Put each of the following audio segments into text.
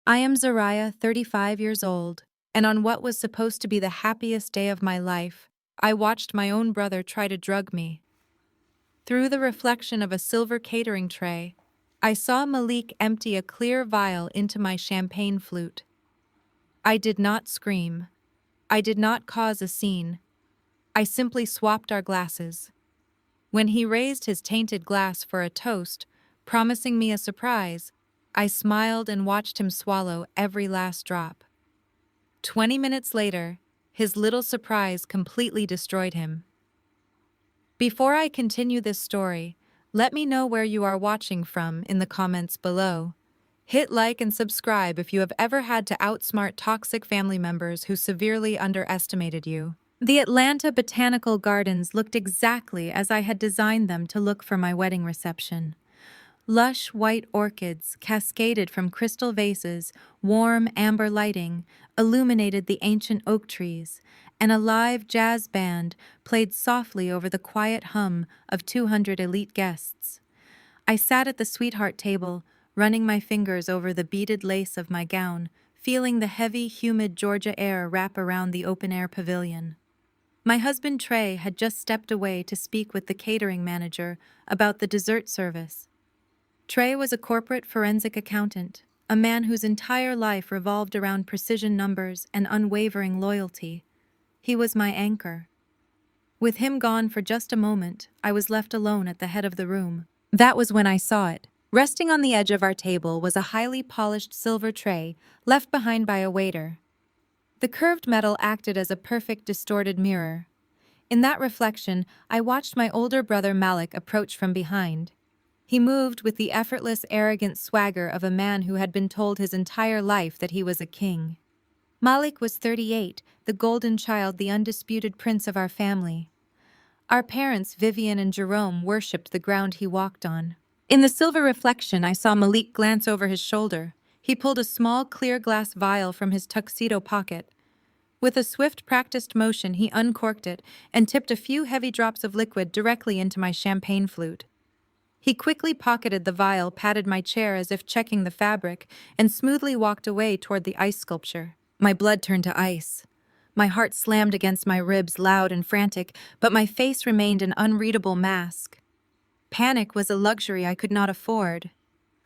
I am Zariah, 35 years old, and on what was supposed to be the happiest day of my life, I watched my own brother try to drug me. Through the reflection of a silver catering tray, I saw Malik empty a clear vial into my champagne flute. I did not scream. I did not cause a scene. I simply swapped our glasses. When he raised his tainted glass for a toast, promising me a surprise, I smiled and watched him swallow every last drop. 20 minutes later, his little surprise completely destroyed him. Before I continue this story, let me know where you are watching from in the comments below. Hit like and subscribe if you have ever had to outsmart toxic family members who severely underestimated you. The Atlanta Botanical Gardens looked exactly as I had designed them to look for my wedding reception. Lush white orchids cascaded from crystal vases, warm amber lighting illuminated the ancient oak trees, and a live jazz band played softly over the quiet hum of 200 elite guests. I sat at the sweetheart table, running my fingers over the beaded lace of my gown, feeling the heavy, humid Georgia air wrap around the open-air pavilion. My husband Trey had just stepped away to speak with the catering manager about the dessert service. Trey was a corporate forensic accountant, a man whose entire life revolved around precision numbers and unwavering loyalty. He was my anchor. With him gone for just a moment, I was left alone at the head of the room. That was when I saw it. Resting on the edge of our table was a highly polished silver tray left behind by a waiter. The curved metal acted as a perfect distorted mirror. In that reflection, I watched my older brother Malik approach from behind. He moved with the effortless, arrogant swagger of a man who had been told his entire life that he was a king. Malik was 38, the golden child, the undisputed prince of our family. Our parents, Vivian and Jerome, worshipped the ground he walked on. In the silver reflection, I saw Malik glance over his shoulder. He pulled a small, clear glass vial from his tuxedo pocket. With a swift, practiced motion, he uncorked it and tipped a few heavy drops of liquid directly into my champagne flute. He quickly pocketed the vial, patted my chair as if checking the fabric, and smoothly walked away toward the ice sculpture. My blood turned to ice. My heart slammed against my ribs, loud and frantic, but my face remained an unreadable mask. Panic was a luxury I could not afford.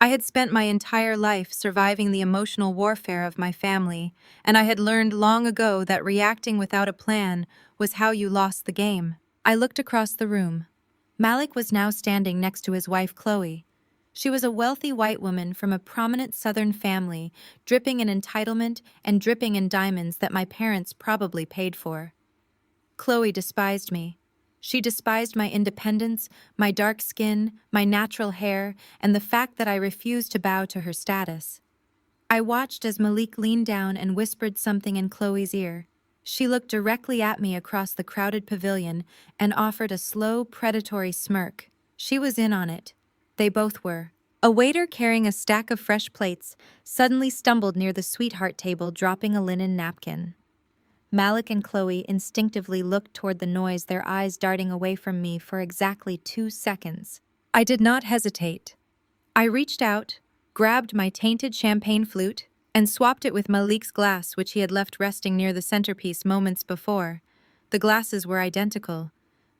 I had spent my entire life surviving the emotional warfare of my family, and I had learned long ago that reacting without a plan was how you lost the game. I looked across the room. Malik was now standing next to his wife Chloe. She was a wealthy white woman from a prominent Southern family, dripping in entitlement and dripping in diamonds that my parents probably paid for. Chloe despised me. She despised my independence, my dark skin, my natural hair, and the fact that I refused to bow to her status. I watched as Malik leaned down and whispered something in Chloe's ear. She looked directly at me across the crowded pavilion and offered a slow, predatory smirk. She was in on it. They both were. A waiter carrying a stack of fresh plates suddenly stumbled near the sweetheart table, dropping a linen napkin. Malik and Chloe instinctively looked toward the noise, their eyes darting away from me for exactly 2 seconds. I did not hesitate. I reached out, grabbed my tainted champagne flute, and swapped it with Malik's glass, which he had left resting near the centerpiece moments before. The glasses were identical.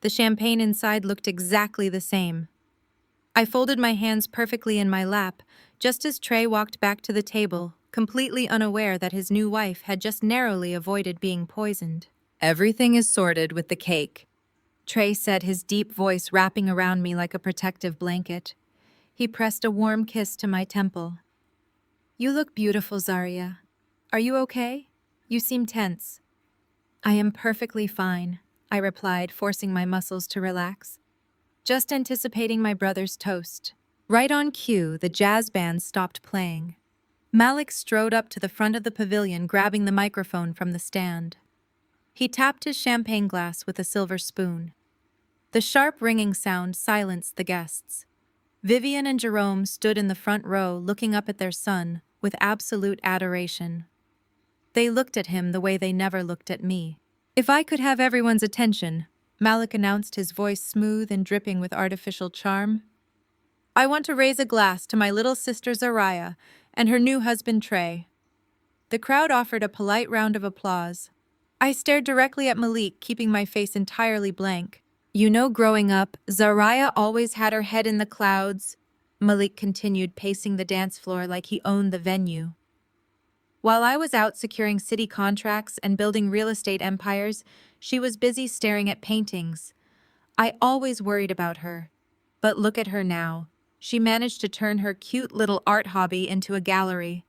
The champagne inside looked exactly the same. I folded my hands perfectly in my lap, just as Trey walked back to the table, completely unaware that his new wife had just narrowly avoided being poisoned. "Everything is sorted with the cake," Trey said, his deep voice wrapping around me like a protective blanket. He pressed a warm kiss to my temple. "You look beautiful, Zaria. Are you okay? You seem tense." "I am perfectly fine," I replied, forcing my muscles to relax. Just anticipating my brother's toast. Right on cue, the jazz band stopped playing. Malik strode up to the front of the pavilion, grabbing the microphone from the stand. He tapped his champagne glass with a silver spoon. The sharp ringing sound silenced the guests. Vivian and Jerome stood in the front row, looking up at their son with absolute adoration. They looked at him the way they never looked at me. "If I could have everyone's attention," Malik announced, his voice smooth and dripping with artificial charm, "I want to raise a glass to my little sister Zariah and her new husband Trey. The crowd offered a polite round of applause. I stared directly at Malik, keeping my face entirely blank. You know, growing up, Zariah always had her head in the clouds. Malik continued, pacing the dance floor like he owned the venue. While I was out securing city contracts and building real estate empires, she was busy staring at paintings. I always worried about her. But look at her now. She managed to turn her cute little art hobby into a gallery.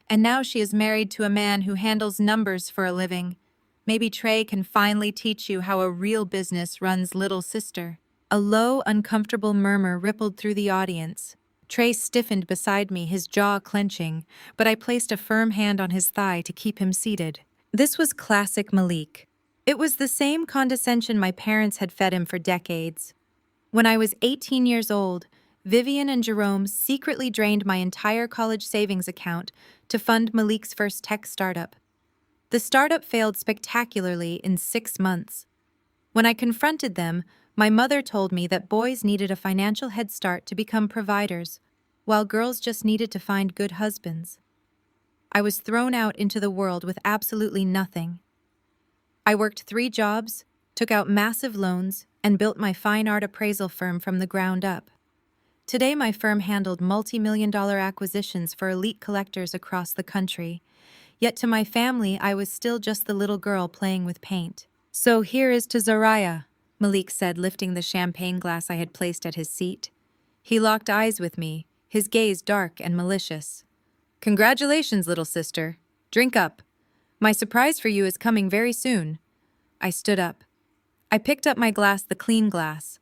And now she is married to a man who handles numbers for a living. Maybe Trey can finally teach you how a real business runs, little sister. A low, uncomfortable murmur rippled through the audience. Trey stiffened beside me, his jaw clenching, but I placed a firm hand on his thigh to keep him seated. This was classic Malik. It was the same condescension my parents had fed him for decades. When I was 18 years old, Vivian and Jerome secretly drained my entire college savings account to fund Malik's first tech startup. The startup failed spectacularly in 6 months. When I confronted them, my mother told me that boys needed a financial head start to become providers, while girls just needed to find good husbands. I was thrown out into the world with absolutely nothing. I worked 3 jobs, took out massive loans, and built my fine art appraisal firm from the ground up. Today, my firm handled multi-million-dollar acquisitions for elite collectors across the country. Yet to my family, I was still just the little girl playing with paint. So here is to Zariah, Malik said, lifting the champagne glass I had placed at his seat. He locked eyes with me, his gaze dark and malicious. Congratulations, little sister. Drink up. My surprise for you is coming very soon. I stood up. I picked up my glass, the clean glass.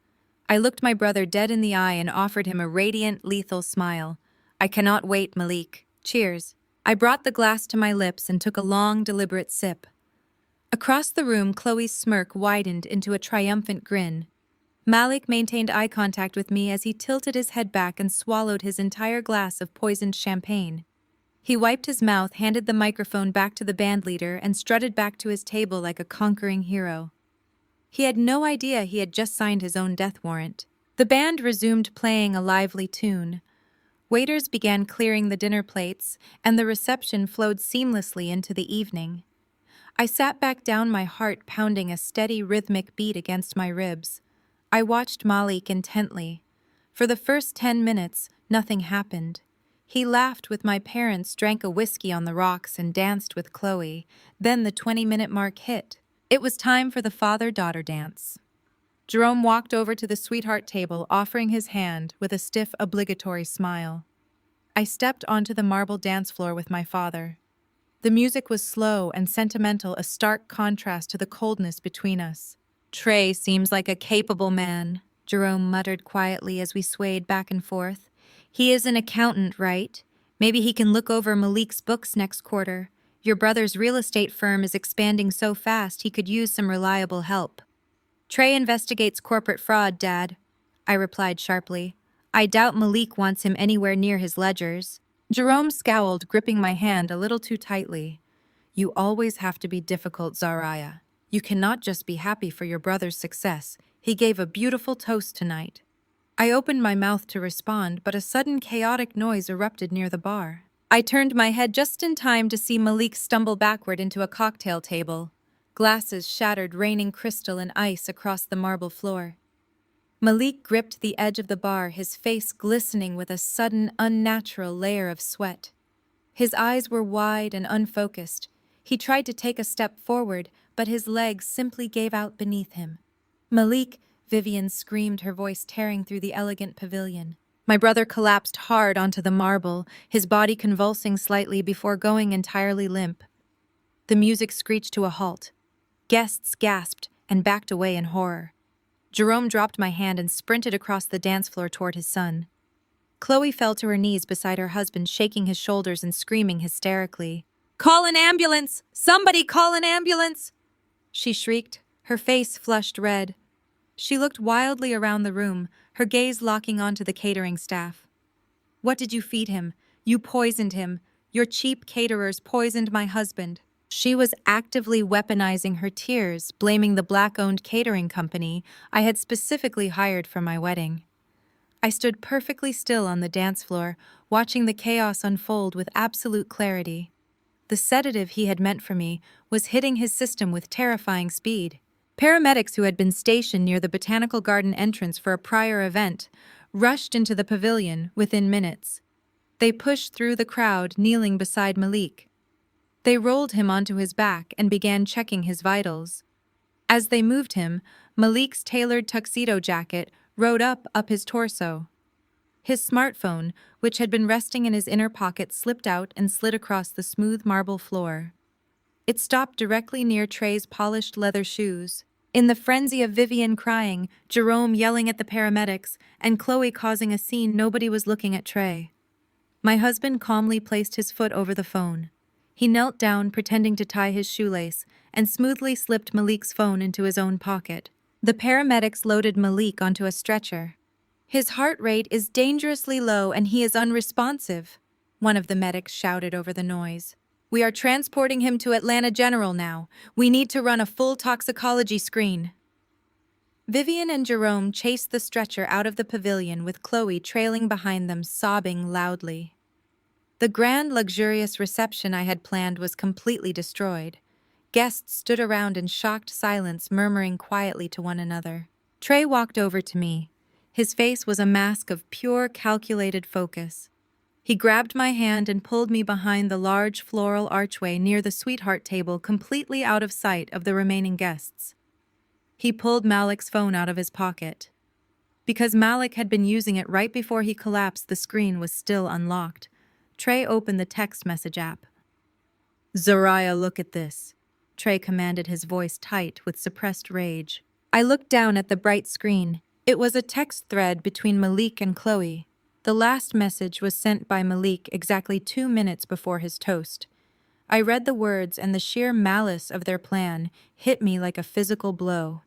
I looked my brother dead in the eye and offered him a radiant, lethal smile. I cannot wait, Malik. Cheers. I brought the glass to my lips and took a long, deliberate sip. Across the room, Chloe's smirk widened into a triumphant grin. Malik maintained eye contact with me as he tilted his head back and swallowed his entire glass of poisoned champagne. He wiped his mouth, handed the microphone back to the bandleader, and strutted back to his table like a conquering hero. He had no idea he had just signed his own death warrant. The band resumed playing a lively tune. Waiters began clearing the dinner plates, and the reception flowed seamlessly into the evening. I sat back down, my heart pounding a steady, rhythmic beat against my ribs. I watched Malik intently. For the first 10 minutes, nothing happened. He laughed with my parents, drank a whiskey on the rocks, and danced with Chloe. Then the 20-minute mark hit. It was time for the father-daughter dance. Jerome walked over to the sweetheart table, offering his hand with a stiff, obligatory smile. I stepped onto the marble dance floor with my father. The music was slow and sentimental, a stark contrast to the coldness between us. Trey seems like a capable man, Jerome muttered quietly as we swayed back and forth. He is an accountant, right? Maybe he can look over Malik's books next quarter. Your brother's real estate firm is expanding so fast he could use some reliable help. Trey investigates corporate fraud, Dad, I replied sharply. I doubt Malik wants him anywhere near his ledgers. Jerome scowled, gripping my hand a little too tightly. You always have to be difficult, Zariah. You cannot just be happy for your brother's success. He gave a beautiful toast tonight. I opened my mouth to respond, but a sudden chaotic noise erupted near the bar. I turned my head just in time to see Malik stumble backward into a cocktail table. Glasses shattered, raining crystal and ice across the marble floor. Malik gripped the edge of the bar, his face glistening with a sudden, unnatural layer of sweat. His eyes were wide and unfocused. He tried to take a step forward, but his legs simply gave out beneath him. Malik, Vivian screamed, her voice tearing through the elegant pavilion. My brother collapsed hard onto the marble, his body convulsing slightly before going entirely limp. The music screeched to a halt. Guests gasped and backed away in horror. Jerome dropped my hand and sprinted across the dance floor toward his son. Chloe fell to her knees beside her husband, shaking his shoulders and screaming hysterically. "Call an ambulance! Somebody call an ambulance!" she shrieked, her face flushed red. She looked wildly around the room, her gaze locking onto the catering staff. "What did you feed him? You poisoned him. Your cheap caterers poisoned my husband." She was actively weaponizing her tears, blaming the Black-owned catering company I had specifically hired for my wedding. I stood perfectly still on the dance floor, watching the chaos unfold with absolute clarity. The sedative he had meant for me was hitting his system with terrifying speed. Paramedics who had been stationed near the botanical garden entrance for a prior event rushed into the pavilion within minutes. They pushed through the crowd, kneeling beside Malik. They rolled him onto his back and began checking his vitals. As they moved him, Malik's tailored tuxedo jacket rode up his torso. His smartphone, which had been resting in his inner pocket, slipped out and slid across the smooth marble floor. It stopped directly near Trey's polished leather shoes. In the frenzy of Vivian crying, Jerome yelling at the paramedics, and Chloe causing a scene, nobody was looking at Trey. My husband calmly placed his foot over the phone. He knelt down, pretending to tie his shoelace, and smoothly slipped Malik's phone into his own pocket. The paramedics loaded Malik onto a stretcher. "His heart rate is dangerously low and he is unresponsive," one of the medics shouted over the noise. "We are transporting him to Atlanta General now. We need to run a full toxicology screen." Vivian and Jerome chased the stretcher out of the pavilion with Chloe trailing behind them, sobbing loudly. The grand, luxurious reception I had planned was completely destroyed. Guests stood around in shocked silence, murmuring quietly to one another. Trey walked over to me. His face was a mask of pure, calculated focus. He grabbed my hand and pulled me behind the large floral archway near the sweetheart table, completely out of sight of the remaining guests. He pulled Malik's phone out of his pocket. Because Malik had been using it right before he collapsed, the screen was still unlocked. Trey opened the text message app. "Zariah, look at this," Trey commanded, his voice tight with suppressed rage. I looked down at the bright screen. It was a text thread between Malik and Chloe. The last message was sent by Malik exactly 2 minutes before his toast. I read the words, and the sheer malice of their plan hit me like a physical blow.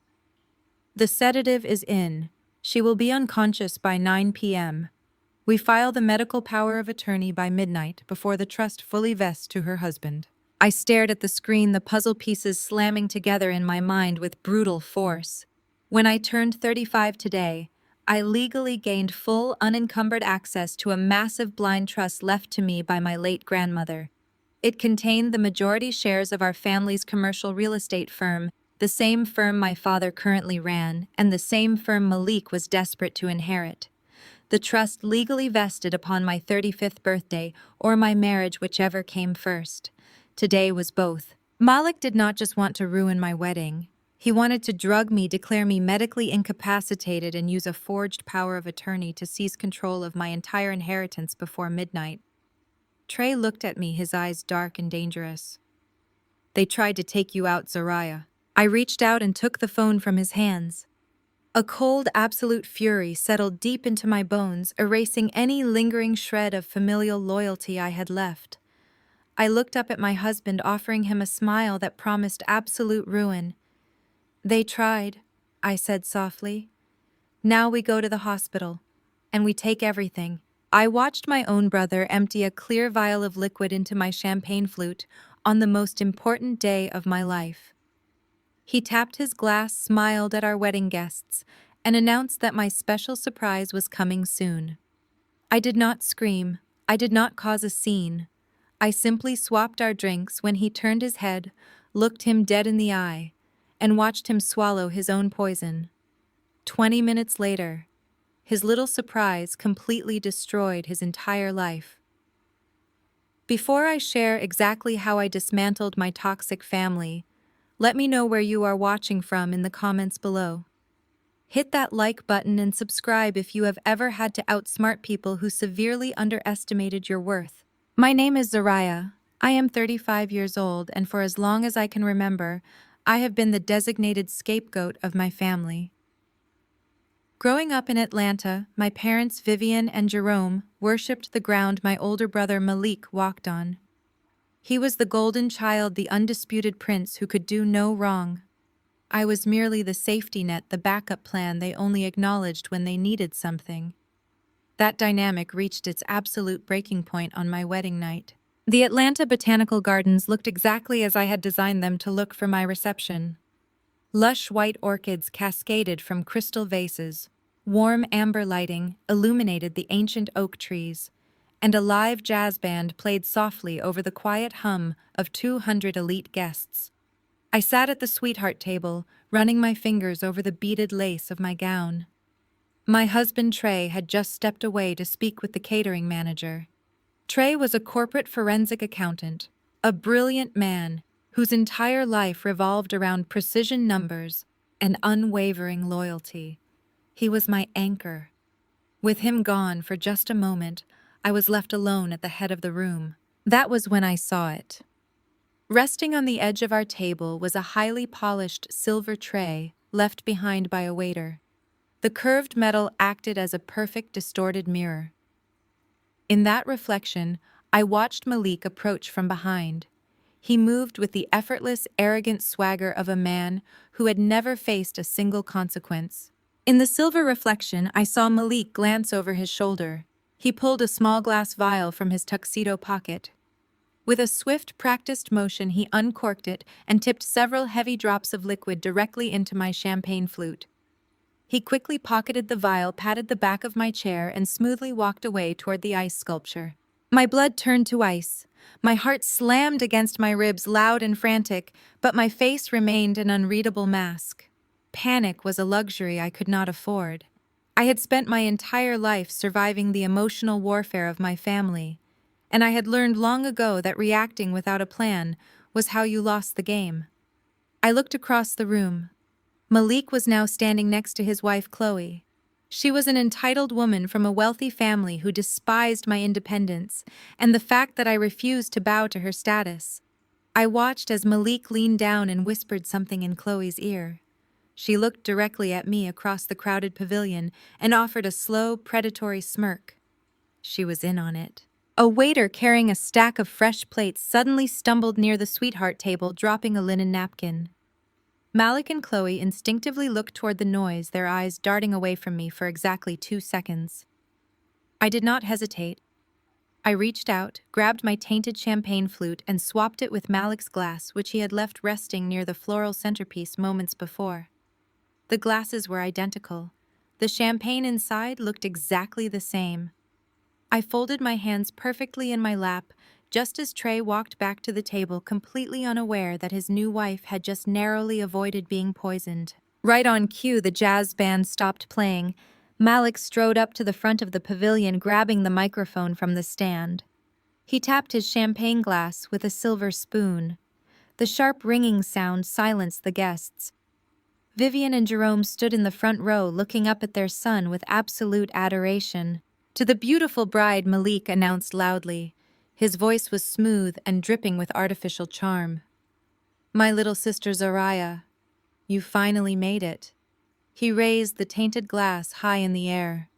"The sedative is in. She will be unconscious by 9 p.m. We file the medical power of attorney by midnight before the trust fully vests to her husband." I stared at the screen, the puzzle pieces slamming together in my mind with brutal force. When I turned 35 today, I legally gained full, unencumbered access to a massive blind trust left to me by my late grandmother. It contained the majority shares of our family's commercial real estate firm, the same firm my father currently ran, and the same firm Malik was desperate to inherit. The trust legally vested upon my 35th birthday or my marriage, whichever came first. Today was both. Malik did not just want to ruin my wedding. He wanted to drug me, declare me medically incapacitated, and use a forged power of attorney to seize control of my entire inheritance before midnight. Trey looked at me, his eyes dark and dangerous. "They tried to take you out, Zariah." I reached out and took the phone from his hands. A cold, absolute fury settled deep into my bones, erasing any lingering shred of familial loyalty I had left. I looked up at my husband, offering him a smile that promised absolute ruin. "They tried," I said softly. "Now we go to the hospital, and we take everything." I watched my own brother empty a clear vial of liquid into my champagne flute on the most important day of my life. He tapped his glass, smiled at our wedding guests, and announced that my special surprise was coming soon. I did not scream. I did not cause a scene. I simply swapped our drinks when he turned his head, looked him dead in the eye, and watched him swallow his own poison. 20 minutes later, his little surprise completely destroyed his entire life. Before I share exactly how I dismantled my toxic family, let me know where you are watching from in the comments below. Hit that like button and subscribe if you have ever had to outsmart people who severely underestimated your worth. My name is Zariah. I am 35 years old, and for as long as I can remember, I have been the designated scapegoat of my family. Growing up in Atlanta, my parents Vivian and Jerome worshipped the ground my older brother Malik walked on. He was the golden child, the undisputed prince who could do no wrong. I was merely the safety net, the backup plan they only acknowledged when they needed something. That dynamic reached its absolute breaking point on my wedding night. The Atlanta Botanical Gardens looked exactly as I had designed them to look for my reception. Lush white orchids cascaded from crystal vases. Warm amber lighting illuminated the ancient oak trees, and a live jazz band played softly over the quiet hum of 200 elite guests. I sat at the sweetheart table, running my fingers over the beaded lace of my gown. My husband Trey had just stepped away to speak with the catering manager. Trey was a corporate forensic accountant, a brilliant man whose entire life revolved around precision numbers and unwavering loyalty. He was my anchor. With him gone for just a moment, I was left alone at the head of the room. That was when I saw it. Resting on the edge of our table was a highly polished silver tray left behind by a waiter. The curved metal acted as a perfect distorted mirror. In that reflection, I watched Malik approach from behind. He moved with the effortless, arrogant swagger of a man who had never faced a single consequence. In the silver reflection, I saw Malik glance over his shoulder. He pulled a small glass vial from his tuxedo pocket. With a swift, practiced motion, he uncorked it and tipped several heavy drops of liquid directly into my champagne flute. He quickly pocketed the vial, patted the back of my chair, and smoothly walked away toward the ice sculpture. My blood turned to ice. My heart slammed against my ribs, loud and frantic, but my face remained an unreadable mask. Panic was a luxury I could not afford. I had spent my entire life surviving the emotional warfare of my family, and I had learned long ago that reacting without a plan was how you lost the game. I looked across the room. Malik was now standing next to his wife Chloe. She was an entitled woman from a wealthy family who despised my independence and the fact that I refused to bow to her status. I watched as Malik leaned down and whispered something in Chloe's ear. She looked directly at me across the crowded pavilion and offered a slow, predatory smirk. She was in on it. A waiter carrying a stack of fresh plates suddenly stumbled near the sweetheart table, dropping a linen napkin. Malik and Chloe instinctively looked toward the noise, their eyes darting away from me for exactly 2 seconds. I did not hesitate. I reached out, grabbed my tainted champagne flute, and swapped it with Malik's glass, which he had left resting near the floral centerpiece moments before. The glasses were identical. The champagne inside looked exactly the same. I folded my hands perfectly in my lap, just as Trey walked back to the table, completely unaware that his new wife had just narrowly avoided being poisoned. Right on cue, the jazz band stopped playing. Malik strode up to the front of the pavilion, grabbing the microphone from the stand. He tapped his champagne glass with a silver spoon. The sharp ringing sound silenced the guests. Vivian and Jerome stood in the front row, looking up at their son with absolute adoration. To the beautiful bride, Malik announced loudly. His voice was smooth and dripping with artificial charm. "My little sister Zariah, you finally made it." He raised the tainted glass high in the air.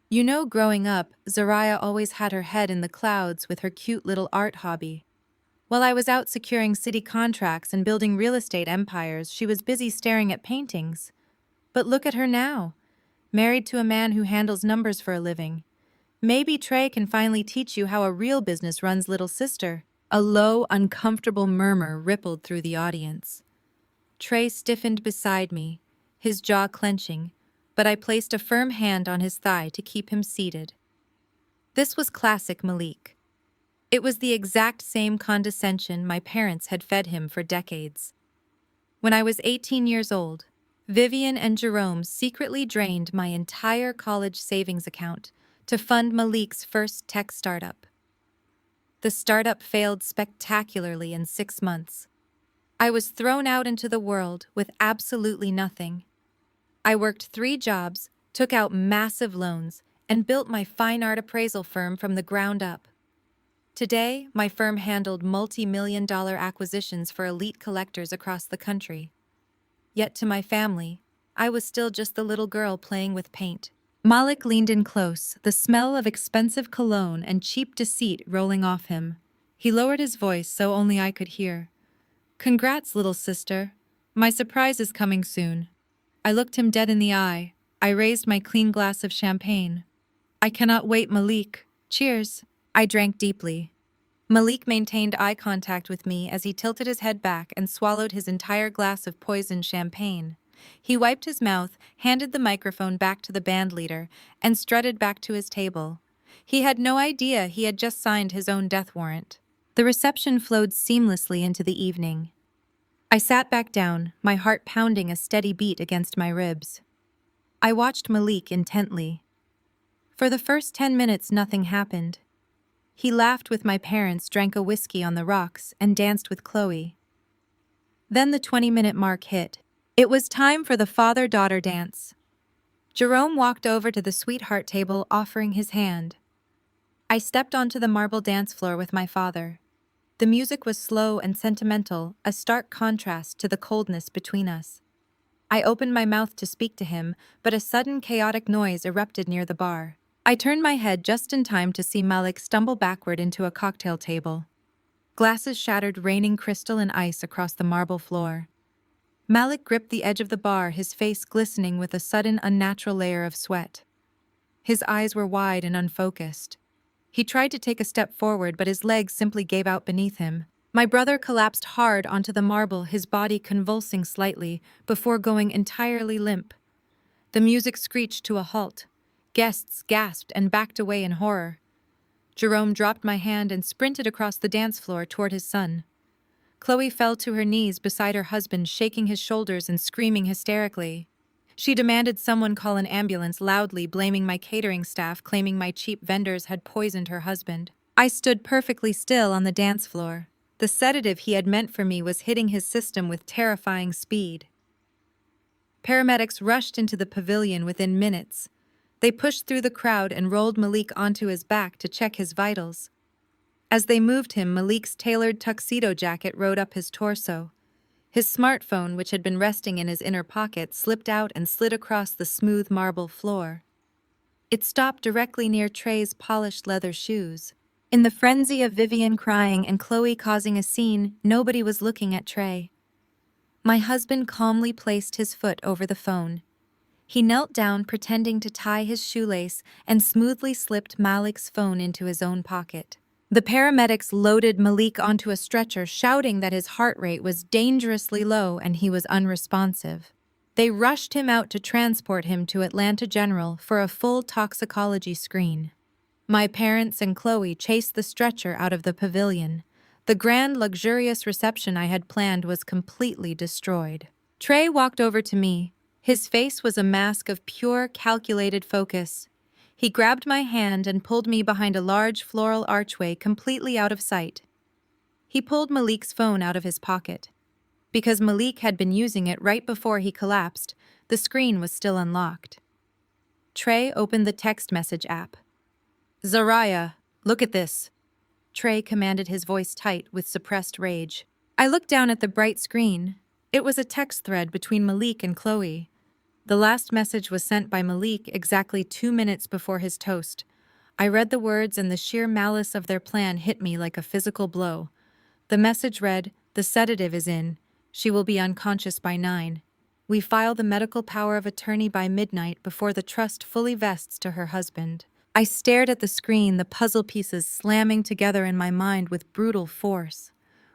"You know, growing up, Zariah always had her head in the clouds with her cute little art hobby. While I was out securing city contracts and building real estate empires, she was busy staring at paintings. But look at her now, married to a man who handles numbers for a living. Maybe Trey can finally teach you how a real business runs, little sister." A low, uncomfortable murmur rippled through the audience. Trey stiffened beside me, his jaw clenching, but I placed a firm hand on his thigh to keep him seated. This was classic Malik. It was the exact same condescension my parents had fed him for decades. When I was 18 years old, Vivian and Jerome secretly drained my entire college savings account to fund Malik's first tech startup. The startup failed spectacularly in 6 months. I was thrown out into the world with absolutely nothing. I worked 3 jobs, took out massive loans, and built my fine art appraisal firm from the ground up. Today, my firm handled multi-million-dollar acquisitions for elite collectors across the country. Yet to my family, I was still just the little girl playing with paint. Malik leaned in close, the smell of expensive cologne and cheap deceit rolling off him. He lowered his voice so only I could hear. "Congrats, little sister. My surprise is coming soon." I looked him dead in the eye. I raised my clean glass of champagne. "I cannot wait, Malik. Cheers." I drank deeply. Malik maintained eye contact with me as he tilted his head back and swallowed his entire glass of poisoned champagne. He wiped his mouth, handed the microphone back to the band leader, and strutted back to his table. He had no idea he had just signed his own death warrant. The reception flowed seamlessly into the evening. I sat back down, my heart pounding a steady beat against my ribs. I watched Malik intently. For the first 10 minutes, nothing happened. He laughed with my parents, drank a whiskey on the rocks, and danced with Chloe. Then the 20-minute mark hit. It was time for the father-daughter dance. Jerome walked over to the sweetheart table, offering his hand. I stepped onto the marble dance floor with my father. The music was slow and sentimental, a stark contrast to the coldness between us. I opened my mouth to speak to him, but a sudden chaotic noise erupted near the bar. I turned my head just in time to see Malik stumble backward into a cocktail table. Glasses shattered, raining crystal and ice across the marble floor. Malik gripped the edge of the bar, his face glistening with a sudden, unnatural layer of sweat. His eyes were wide and unfocused. He tried to take a step forward, but his legs simply gave out beneath him. My brother collapsed hard onto the marble, his body convulsing slightly, before going entirely limp. The music screeched to a halt. Guests gasped and backed away in horror. Jerome dropped my hand and sprinted across the dance floor toward his son. Chloe fell to her knees beside her husband, shaking his shoulders and screaming hysterically. She demanded someone call an ambulance, loudly blaming my catering staff, claiming my cheap vendors had poisoned her husband. I stood perfectly still on the dance floor. The sedative he had meant for me was hitting his system with terrifying speed. Paramedics rushed into the pavilion within minutes. They pushed through the crowd and rolled Malik onto his back to check his vitals. As they moved him, Malik's tailored tuxedo jacket rode up his torso. His smartphone, which had been resting in his inner pocket, slipped out and slid across the smooth marble floor. It stopped directly near Trey's polished leather shoes. In the frenzy of Vivian crying and Chloe causing a scene, nobody was looking at Trey. My husband calmly placed his foot over the phone. He knelt down, pretending to tie his shoelace, and smoothly slipped Malik's phone into his own pocket. The paramedics loaded Malik onto a stretcher, shouting that his heart rate was dangerously low and he was unresponsive. They rushed him out to transport him to Atlanta General for a full toxicology screen. My parents and Chloe chased the stretcher out of the pavilion. The grand, luxurious reception I had planned was completely destroyed. Trey walked over to me. His face was a mask of pure, calculated focus. He grabbed my hand and pulled me behind a large floral archway completely out of sight. He pulled Malik's phone out of his pocket. Because Malik had been using it right before he collapsed, the screen was still unlocked. Trey opened the text message app. "Zariah, look at this," Trey commanded, his voice tight with suppressed rage. I looked down at the bright screen. It was a text thread between Malik and Chloe. The last message was sent by Malik exactly 2 minutes before his toast. I read the words, and the sheer malice of their plan hit me like a physical blow. The message read, "The sedative is in. She will be unconscious by 9. We file the medical power of attorney by midnight before the trust fully vests to her husband." I stared at the screen, the puzzle pieces slamming together in my mind with brutal force.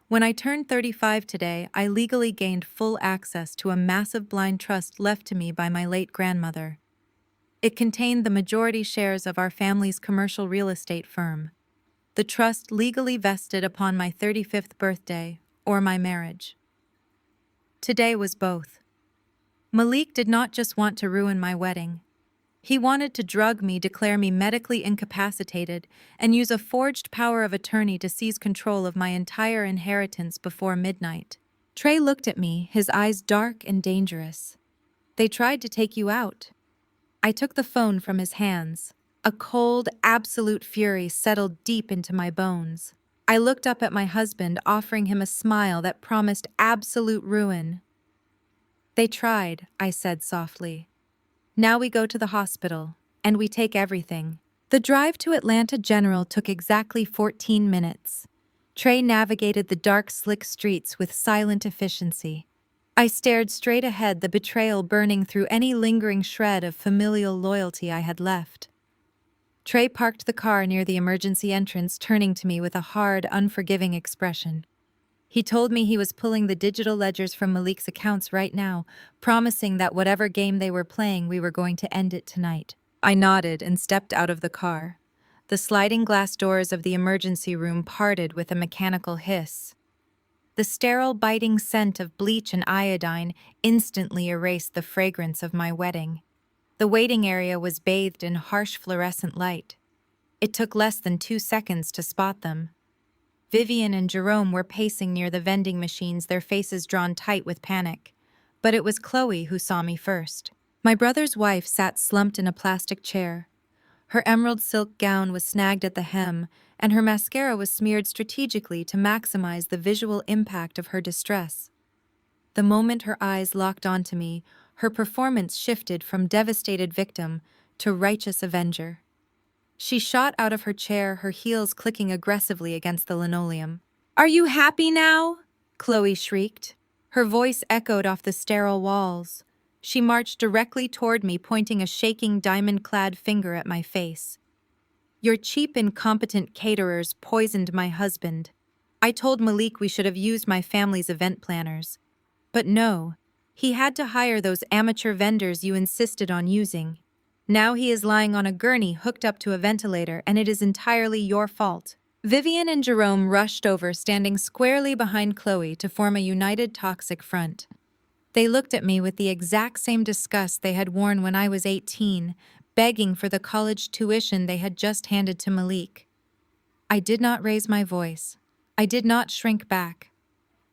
When I turned 35 today, I legally gained full access to a massive blind trust left to me by my late grandmother. It contained the majority shares of our family's commercial real estate firm. The trust legally vested upon my 35th birthday or my marriage. Today was both. Malik did not just want to ruin my wedding. He wanted to drug me, declare me medically incapacitated, and use a forged power of attorney to seize control of my entire inheritance before midnight. Trey looked at me, his eyes dark and dangerous. "They tried to take you out." I took the phone from his hands. A cold, absolute fury settled deep into my bones. I looked up at my husband, offering him a smile that promised absolute ruin. "They tried," I said softly. "Now we go to the hospital, and we take everything." The drive to Atlanta General took exactly 14 minutes. Trey navigated the dark, slick streets with silent efficiency. I stared straight ahead, the betrayal burning through any lingering shred of familial loyalty I had left. Trey parked the car near the emergency entrance, turning to me with a hard, unforgiving expression. He told me he was pulling the digital ledgers from Malik's accounts right now, promising that whatever game they were playing, we were going to end it tonight. I nodded and stepped out of the car. The sliding glass doors of the emergency room parted with a mechanical hiss. The sterile, biting scent of bleach and iodine instantly erased the fragrance of my wedding. The waiting area was bathed in harsh fluorescent light. It took less than 2 seconds to spot them. Vivian and Jerome were pacing near the vending machines, their faces drawn tight with panic. But it was Chloe who saw me first. My brother's wife sat slumped in a plastic chair. Her emerald silk gown was snagged at the hem, and her mascara was smeared strategically to maximize the visual impact of her distress. The moment her eyes locked onto me, her performance shifted from devastated victim to righteous avenger. She shot out of her chair, her heels clicking aggressively against the linoleum. "Are you happy now?" Chloe shrieked. Her voice echoed off the sterile walls. She marched directly toward me, pointing a shaking diamond-clad finger at my face. "Your cheap, incompetent caterers poisoned my husband. I told Malik we should have used my family's event planners. But no, he had to hire those amateur vendors you insisted on using. Now he is lying on a gurney hooked up to a ventilator, and it is entirely your fault." Vivian and Jerome rushed over, standing squarely behind Chloe to form a united toxic front. They looked at me with the exact same disgust they had worn when I was 18, begging for the college tuition they had just handed to Malik. I did not raise my voice. I did not shrink back.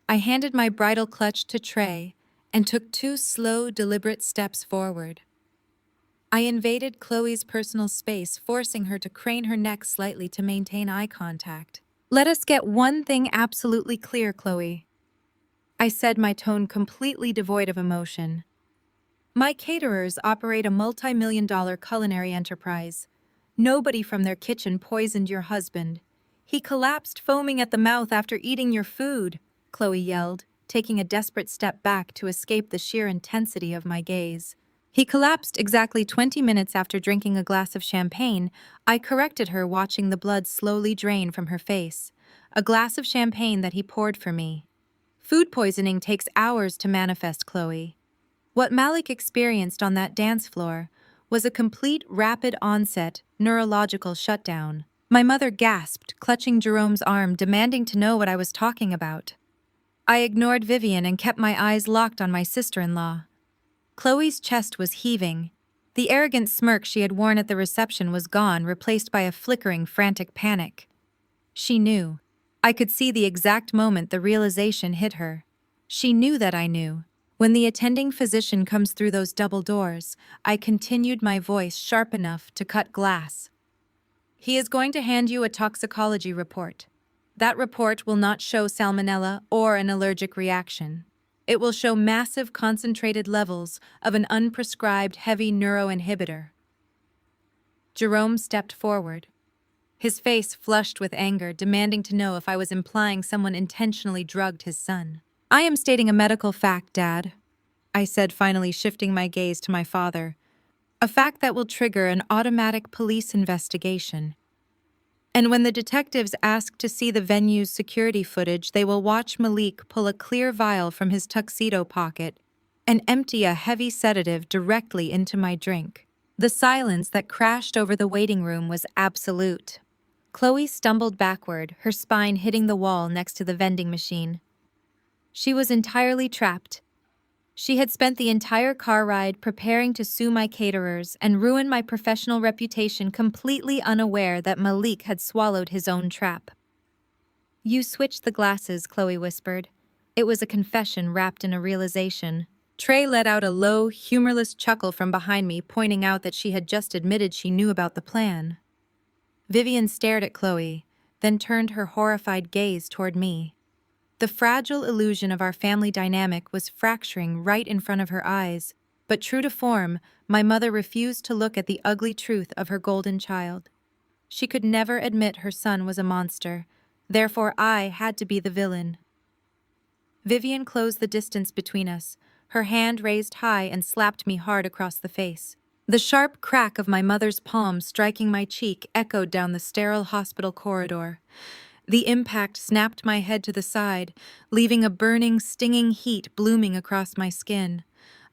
I handed my bridal clutch to Trey and took 2 slow, deliberate steps forward. I invaded Chloe's personal space, forcing her to crane her neck slightly to maintain eye contact. "Let us get one thing absolutely clear, Chloe," I said, my tone completely devoid of emotion. "My caterers operate a multi-million-dollar culinary enterprise. Nobody from their kitchen poisoned your husband. He collapsed foaming at the mouth after eating your food," Chloe yelled, taking a desperate step back to escape the sheer intensity of my gaze. "He collapsed exactly 20 minutes after drinking a glass of champagne," I corrected her, watching the blood slowly drain from her face. "A glass of champagne that he poured for me. Food poisoning takes hours to manifest, Chloe. What Malik experienced on that dance floor was a complete rapid onset neurological shutdown." My mother gasped, clutching Jerome's arm, demanding to know what I was talking about. I ignored Vivian and kept my eyes locked on my sister-in-law. Chloe's chest was heaving. The arrogant smirk she had worn at the reception was gone, replaced by a flickering, frantic panic. She knew. I could see the exact moment the realization hit her. She knew that I knew. When the attending physician comes through those double doors, I continued, my voice sharp enough to cut glass. "He is going to hand you a toxicology report. That report will not show salmonella or an allergic reaction. It will show massive concentrated levels of an unprescribed heavy neuroinhibitor." Jerome stepped forward. His face flushed with anger, demanding to know if I was implying someone intentionally drugged his son. "I am stating a medical fact, Dad," I said, finally shifting my gaze to my father. "A fact that will trigger an automatic police investigation. And when the detectives ask to see the venue's security footage, they will watch Malik pull a clear vial from his tuxedo pocket and empty a heavy sedative directly into my drink." The silence that crashed over the waiting room was absolute. Chloe stumbled backward, her spine hitting the wall next to the vending machine. She was entirely trapped. She had spent the entire car ride preparing to sue my caterers and ruin my professional reputation, completely unaware that Malik had swallowed his own trap. "You switched the glasses," Chloe whispered. It was a confession wrapped in a realization. Trey let out a low, humorless chuckle from behind me, pointing out that she had just admitted she knew about the plan. Vivian stared at Chloe, then turned her horrified gaze toward me. The fragile illusion of our family dynamic was fracturing right in front of her eyes, but true to form, my mother refused to look at the ugly truth of her golden child. She could never admit her son was a monster, therefore I had to be the villain. Vivian closed the distance between us, her hand raised high, and slapped me hard across the face. The sharp crack of my mother's palm striking my cheek echoed down the sterile hospital corridor. The impact snapped my head to the side, leaving a burning, stinging heat blooming across my skin.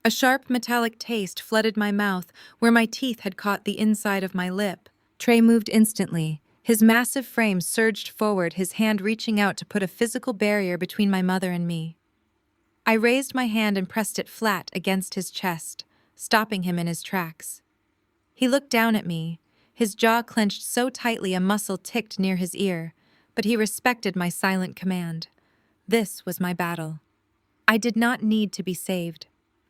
A sharp metallic taste flooded my mouth where my teeth had caught the inside of my lip. Trey moved instantly. His massive frame surged forward, his hand reaching out to put a physical barrier between my mother and me. I raised my hand and pressed it flat against his chest, stopping him in his tracks. He looked down at me, his jaw clenched so tightly a muscle ticked near his ear, but he respected my silent command. This was my battle. I did not need to be saved.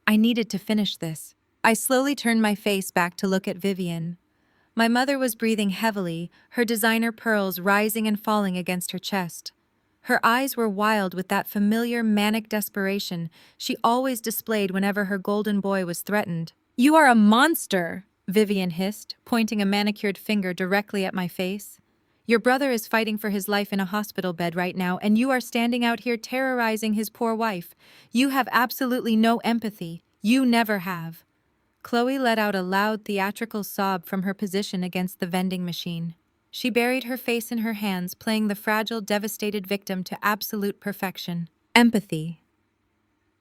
I needed to finish this. I slowly turned my face back to look at Vivian. My mother was breathing heavily, her designer pearls rising and falling against her chest. Her eyes were wild with that familiar manic desperation she always displayed whenever her golden boy was threatened. "You are a monster!" Vivian hissed, pointing a manicured finger directly at my face. "Your brother is fighting for his life in a hospital bed right now, and you are standing out here terrorizing his poor wife. You have absolutely no empathy. You never have." Chloe let out a loud theatrical sob from her position against the vending machine. She buried her face in her hands, playing the fragile, devastated victim to absolute perfection. Empathy.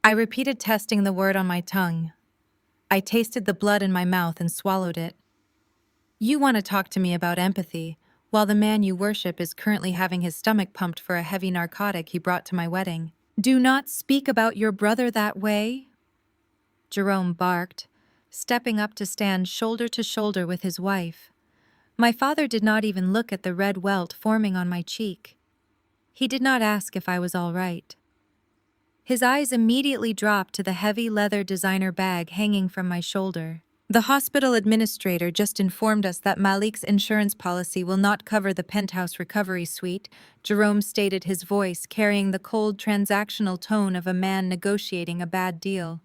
I repeated, testing the word on my tongue. I tasted the blood in my mouth and swallowed it. "You want to talk to me about empathy, while the man you worship is currently having his stomach pumped for a heavy narcotic he brought to my wedding. Do not speak about your brother that way," Jerome barked, stepping up to stand shoulder to shoulder with his wife. My father did not even look at the red welt forming on my cheek. He did not ask if I was all right. His eyes immediately dropped to the heavy leather designer bag hanging from my shoulder. "The hospital administrator just informed us that Malik's insurance policy will not cover the penthouse recovery suite," Jerome stated, his voice carrying the cold transactional tone of a man negotiating a bad deal.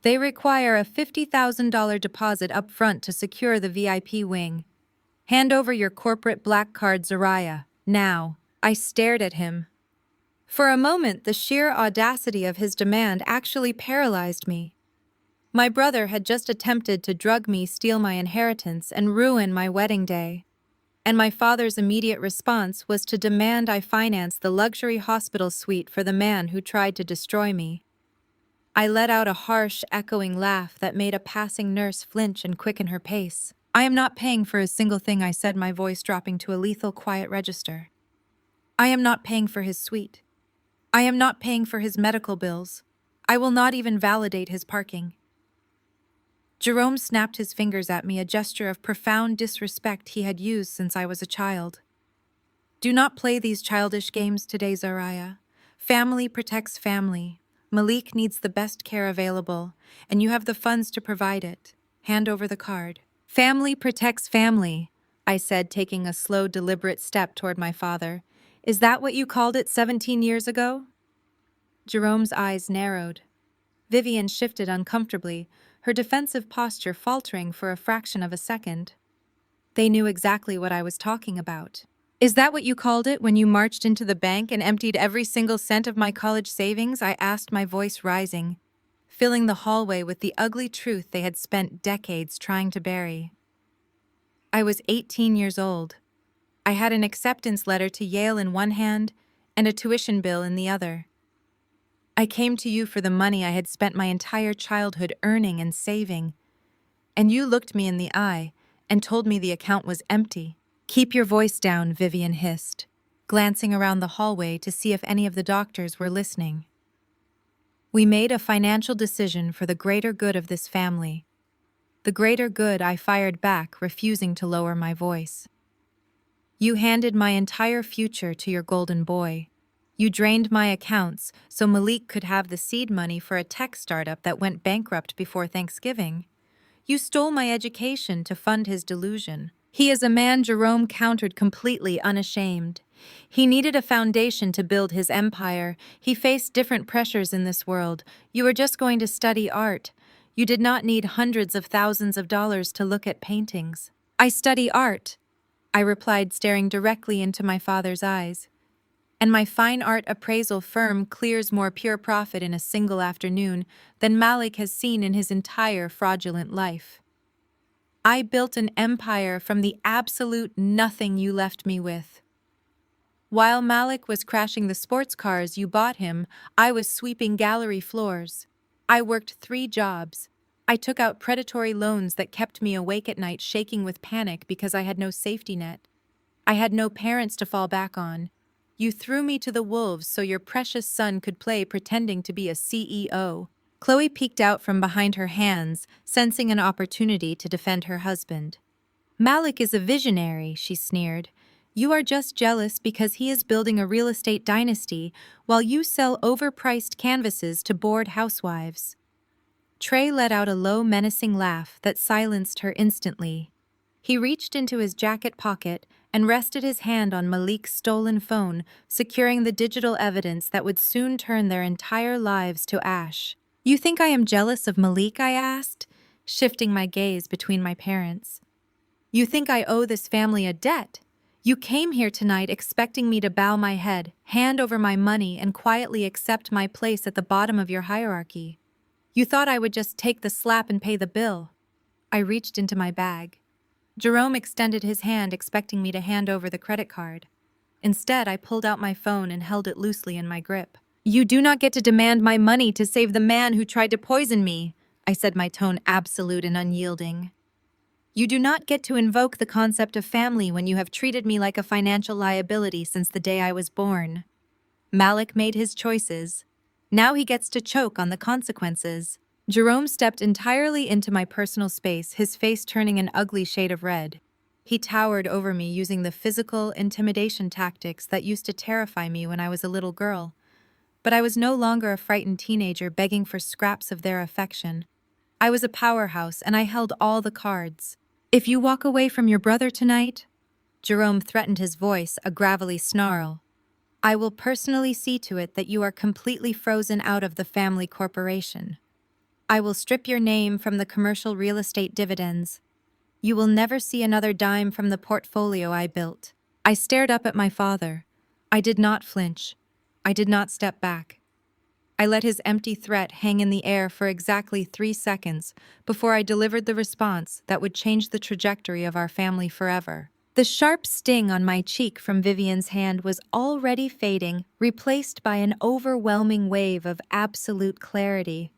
"They require a $50,000 deposit up front to secure the VIP wing. Hand over your corporate black card, Zariah, now." I stared at him. For a moment, the sheer audacity of his demand actually paralyzed me. My brother had just attempted to drug me, steal my inheritance, and ruin my wedding day. And my father's immediate response was to demand I finance the luxury hospital suite for the man who tried to destroy me. I let out a harsh, echoing laugh that made a passing nurse flinch and quicken her pace. "I am not paying for a single thing," I said, my voice dropping to a lethal quiet register. "I am not paying for his suite. I am not paying for his medical bills. I will not even validate his parking." Jerome snapped his fingers at me, a gesture of profound disrespect he had used since I was a child. "Do not play these childish games today, Zariah. Family protects family. Malik needs the best care available, and you have the funds to provide it. Hand over the card." "Family protects family," I said, taking a slow, deliberate step toward my father. "Is that what you called it 17 years ago?" Jerome's eyes narrowed. Vivian shifted uncomfortably, her defensive posture faltering for a fraction of a second. They knew exactly what I was talking about. "Is that what you called it when you marched into the bank and emptied every single cent of my college savings?" I asked, my voice rising, filling the hallway with the ugly truth they had spent decades trying to bury. I was 18 years old. I had an acceptance letter to Yale in one hand and a tuition bill in the other. I came to you for the money I had spent my entire childhood earning and saving, and you looked me in the eye and told me the account was empty. "Keep your voice down," Vivian hissed, glancing around the hallway to see if any of the doctors were listening. "We made a financial decision for the greater good of this family." "The greater good," I fired back, refusing to lower my voice. "You handed my entire future to your golden boy. You drained my accounts so Malik could have the seed money for a tech startup that went bankrupt before Thanksgiving. You stole my education to fund his delusion." "He is a man," Jerome countered, completely unashamed. "He needed a foundation to build his empire. He faced different pressures in this world. You were just going to study art. You did not need hundreds of thousands of dollars to look at paintings." "I study art," I replied, staring directly into my father's eyes. "And my fine art appraisal firm clears more pure profit in a single afternoon than Malik has seen in his entire fraudulent life. I built an empire from the absolute nothing you left me with." While Malik was crashing the sports cars you bought him, I was sweeping gallery floors. I worked 3 jobs. I took out predatory loans that kept me awake at night shaking with panic because I had no safety net. I had no parents to fall back on. You threw me to the wolves so your precious son could play pretending to be a CEO. Chloe peeked out from behind her hands, sensing an opportunity to defend her husband. Malik is a visionary, she sneered. You are just jealous because he is building a real estate dynasty while you sell overpriced canvases to bored housewives. Trey let out a low, menacing laugh that silenced her instantly. He reached into his jacket pocket and rested his hand on Malik's stolen phone, securing the digital evidence that would soon turn their entire lives to ash. You think I am jealous of Malik? I asked, shifting my gaze between my parents. You think I owe this family a debt? You came here tonight expecting me to bow my head, hand over my money, and quietly accept my place at the bottom of your hierarchy. You thought I would just take the slap and pay the bill. I reached into my bag. Jerome extended his hand, expecting me to hand over the credit card. Instead, I pulled out my phone and held it loosely in my grip. You do not get to demand my money to save the man who tried to poison me, I said, my tone absolute and unyielding. You do not get to invoke the concept of family when you have treated me like a financial liability since the day I was born. Malik made his choices. Now he gets to choke on the consequences. Jerome stepped entirely into my personal space, his face turning an ugly shade of red. He towered over me using the physical intimidation tactics that used to terrify me when I was a little girl. But I was no longer a frightened teenager begging for scraps of their affection. I was a powerhouse, and I held all the cards. If you walk away from your brother tonight, Jerome threatened, his voice a gravelly snarl, I will personally see to it that you are completely frozen out of the family corporation. I will strip your name from the commercial real estate dividends. You will never see another dime from the portfolio I built. I stared up at my father. I did not flinch. I did not step back. I let his empty threat hang in the air for exactly 3 seconds before I delivered the response that would change the trajectory of our family forever. The sharp sting on my cheek from Vivian's hand was already fading, replaced by an overwhelming wave of absolute clarity.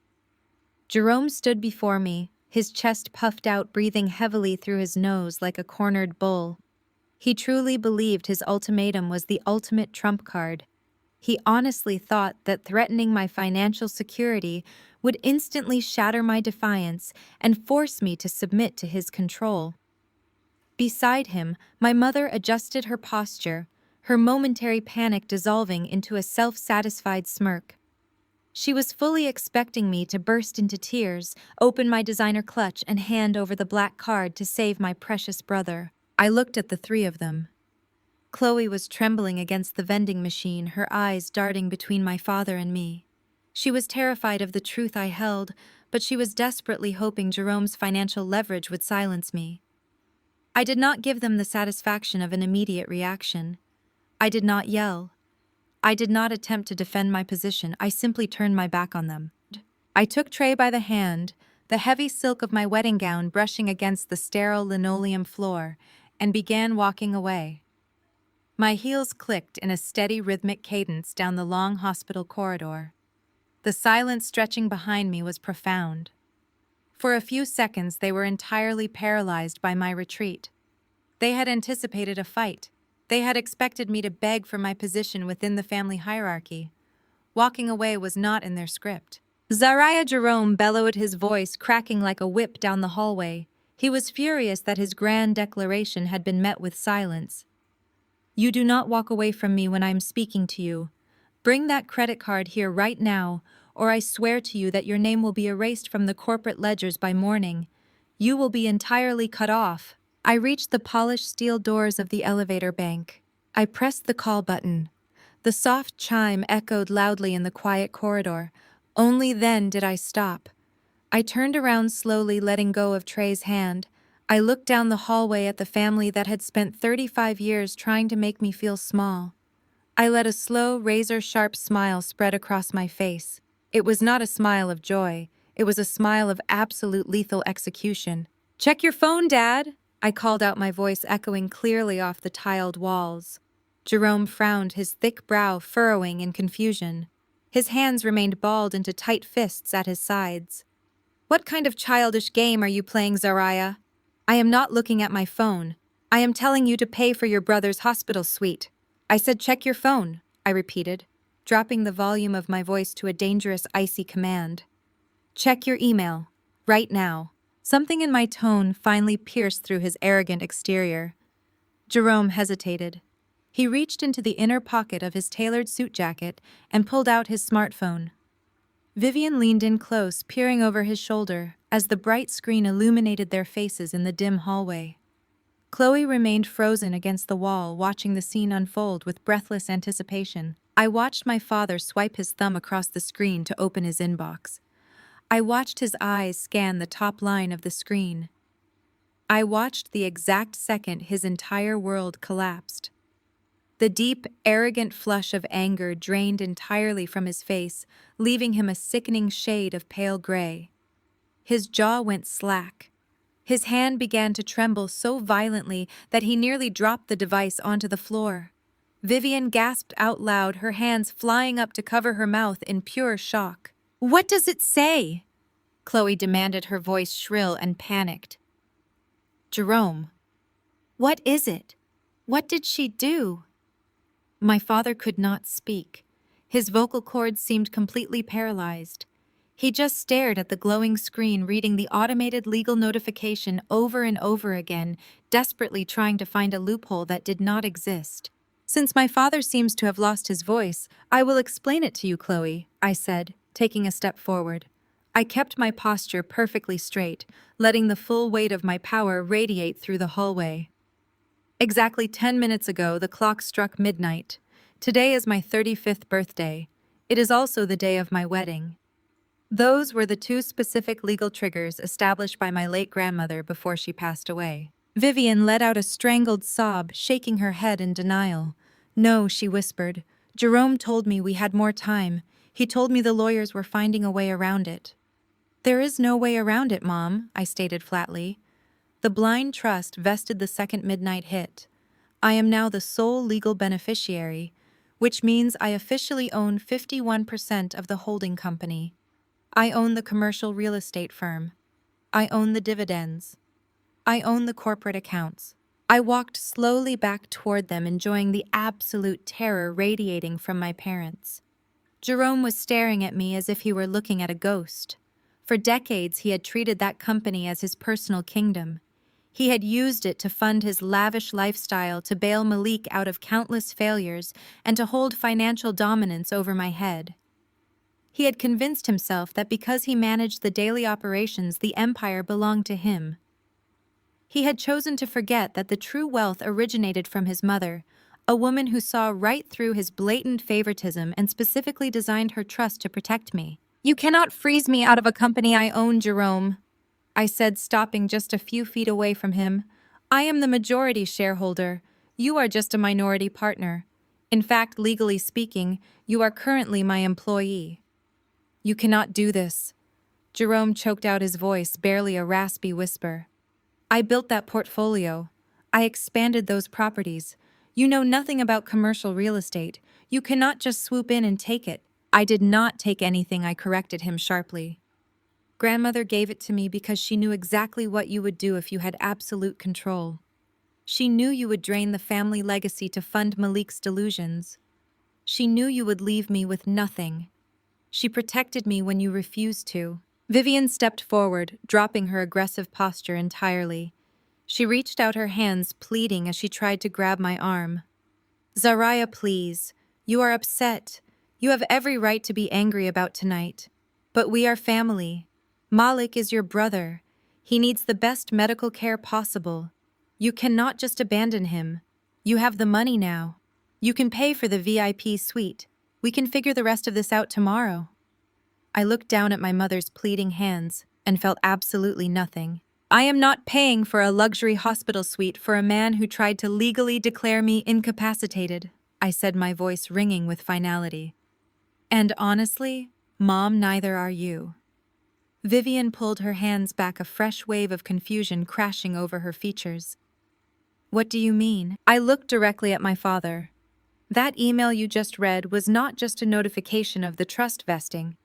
Jerome stood before me, his chest puffed out, breathing heavily through his nose like a cornered bull. He truly believed his ultimatum was the ultimate trump card. He honestly thought that threatening my financial security would instantly shatter my defiance and force me to submit to his control. Beside him, my mother adjusted her posture, her momentary panic dissolving into a self-satisfied smirk. She was fully expecting me to burst into tears, open my designer clutch, and hand over the black card to save my precious brother. I looked at the 3 of them. Chloe was trembling against the vending machine, her eyes darting between my father and me. She was terrified of the truth I held, but she was desperately hoping Jerome's financial leverage would silence me. I did not give them the satisfaction of an immediate reaction. I did not yell. I did not attempt to defend my position. I simply turned my back on them. I took Trey by the hand, the heavy silk of my wedding gown brushing against the sterile linoleum floor, and began walking away. My heels clicked in a steady rhythmic cadence down the long hospital corridor. The silence stretching behind me was profound. For a few seconds, they were entirely paralyzed by my retreat. They had anticipated a fight. They had expected me to beg for my position within the family hierarchy. Walking away was not in their script. Zariah Jerome bellowed, his voice cracking like a whip down the hallway. He was furious that his grand declaration had been met with silence. You do not walk away from me when I am speaking to you. Bring that credit card here right now, or I swear to you that your name will be erased from the corporate ledgers by morning. You will be entirely cut off. I reached the polished steel doors of the elevator bank. I pressed the call button. The soft chime echoed loudly in the quiet corridor. Only then did I stop. I turned around slowly, letting go of Trey's hand. I looked down the hallway at the family that had spent 35 years trying to make me feel small. I let a slow, razor-sharp smile spread across my face. It was not a smile of joy. It was a smile of absolute lethal execution. Check your phone, Dad, I called out, my voice echoing clearly off the tiled walls. Jerome frowned, his thick brow furrowing in confusion. His hands remained balled into tight fists at his sides. "What kind of childish game are you playing, Zariah? I am not looking at my phone. I am telling you to pay for your brother's hospital suite. I said check your phone," I repeated, dropping the volume of my voice to a dangerous, icy command. "Check your email. Right now." Something in my tone finally pierced through his arrogant exterior. Jerome hesitated. He reached into the inner pocket of his tailored suit jacket and pulled out his smartphone. Vivian leaned in close, peering over his shoulder, as the bright screen illuminated their faces in the dim hallway. Chloe remained frozen against the wall, watching the scene unfold with breathless anticipation. I watched my father swipe his thumb across the screen to open his inbox. I watched his eyes scan the top line of the screen. I watched the exact second his entire world collapsed. The deep, arrogant flush of anger drained entirely from his face, leaving him a sickening shade of pale gray. His jaw went slack. His hand began to tremble so violently that he nearly dropped the device onto the floor. Vivian gasped out loud, her hands flying up to cover her mouth in pure shock. "What does it say?" Chloe demanded, her voice shrill and panicked. "Jerome, what is it? What did she do?" My father could not speak. His vocal cords seemed completely paralyzed. He just stared at the glowing screen, reading the automated legal notification over and over again, desperately trying to find a loophole that did not exist. "Since my father seems to have lost his voice, I will explain it to you, Chloe," I said, taking a step forward. I kept my posture perfectly straight, letting the full weight of my power radiate through the hallway. Exactly 10 minutes ago, the clock struck midnight. Today is my 35th birthday. It is also the day of my wedding. Those were the two specific legal triggers established by my late grandmother before she passed away. Vivian let out a strangled sob, shaking her head in denial. "No," she whispered. "Jerome told me we had more time. He told me the lawyers were finding a way around it." "There is no way around it, Mom," I stated flatly. The blind trust vested the second midnight hit. I am now the sole legal beneficiary, which means I officially own 51% of the holding company. I own the commercial real estate firm. I own the dividends. I own the corporate accounts. I walked slowly back toward them, enjoying the absolute terror radiating from my parents. Jerome was staring at me as if he were looking at a ghost. For decades, he had treated that company as his personal kingdom. He had used it to fund his lavish lifestyle, to bail Malik out of countless failures, and to hold financial dominance over my head. He had convinced himself that because he managed the daily operations, the empire belonged to him. He had chosen to forget that the true wealth originated from his mother, a woman who saw right through his blatant favoritism and specifically designed her trust to protect me. "You cannot freeze me out of a company I own, Jerome," I said, stopping just a few feet away from him. "I am the majority shareholder. You are just a minority partner. In fact, legally speaking, you are currently my employee." "You cannot do this." Jerome choked out his voice, barely a raspy whisper. "I built that portfolio. I expanded those properties. You know nothing about commercial real estate. You cannot just swoop in and take it." "I did not take anything," I corrected him sharply. "Grandmother gave it to me because she knew exactly what you would do if you had absolute control. She knew you would drain the family legacy to fund Malik's delusions. She knew you would leave me with nothing. She protected me when you refused to." Vivian stepped forward, dropping her aggressive posture entirely. She reached out her hands, pleading as she tried to grab my arm. "Zariah, please. You are upset. You have every right to be angry about tonight. But we are family. Malik is your brother. He needs the best medical care possible. You cannot just abandon him. You have the money now. You can pay for the VIP suite. We can figure the rest of this out tomorrow." I looked down at my mother's pleading hands and felt absolutely nothing. "I am not paying for a luxury hospital suite for a man who tried to legally declare me incapacitated," I said, my voice ringing with finality. "And honestly, Mom, neither are you." Vivian pulled her hands back, a fresh wave of confusion crashing over her features. "What do you mean?" I looked directly at my father. That email you just read was not just a notification of the trust vesting.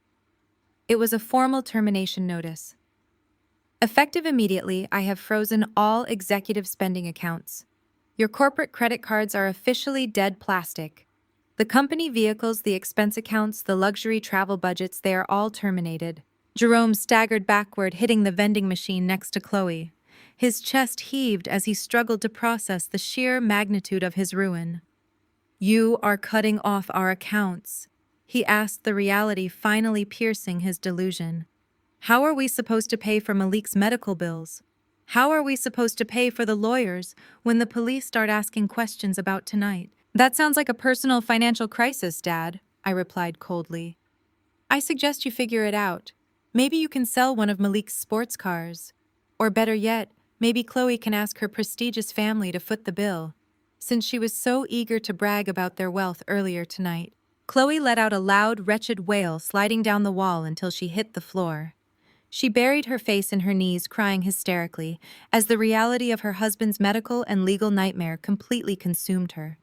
It was a formal termination notice. Effective immediately, I have frozen all executive spending accounts. Your corporate credit cards are officially dead plastic. The company vehicles, the expense accounts, the luxury travel budgets, they are all terminated. Jerome staggered backward, hitting the vending machine next to Chloe. His chest heaved as he struggled to process the sheer magnitude of his ruin. "You are cutting off our accounts," he asked, the reality finally piercing his delusion. "How are we supposed to pay for Malik's medical bills? How are we supposed to pay for the lawyers when the police start asking questions about tonight?" "That sounds like a personal financial crisis, Dad," I replied coldly. "I suggest you figure it out. Maybe you can sell one of Malik's sports cars. Or better yet, maybe Chloe can ask her prestigious family to foot the bill, since she was so eager to brag about their wealth earlier tonight." Chloe let out a loud, wretched wail, sliding down the wall until she hit the floor. She buried her face in her knees, crying hysterically, as the reality of her husband's medical and legal nightmare completely consumed her.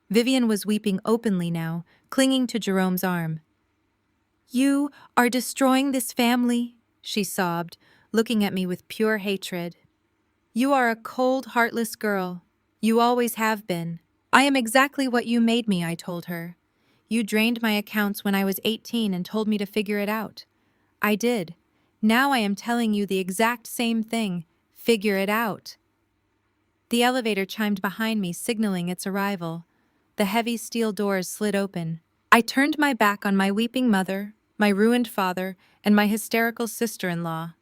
Vivian was weeping openly now, clinging to Jerome's arm. "You are destroying this family," she sobbed, looking at me with pure hatred. "You are a cold, heartless girl. You always have been." "I am exactly what you made me," I told her. "You drained my accounts when I was 18 and told me to figure it out. I did. Now I am telling you the exact same thing. Figure it out." The elevator chimed behind me, signaling its arrival. The heavy steel doors slid open. I turned my back on my weeping mother, my ruined father, and my hysterical sister-in-law.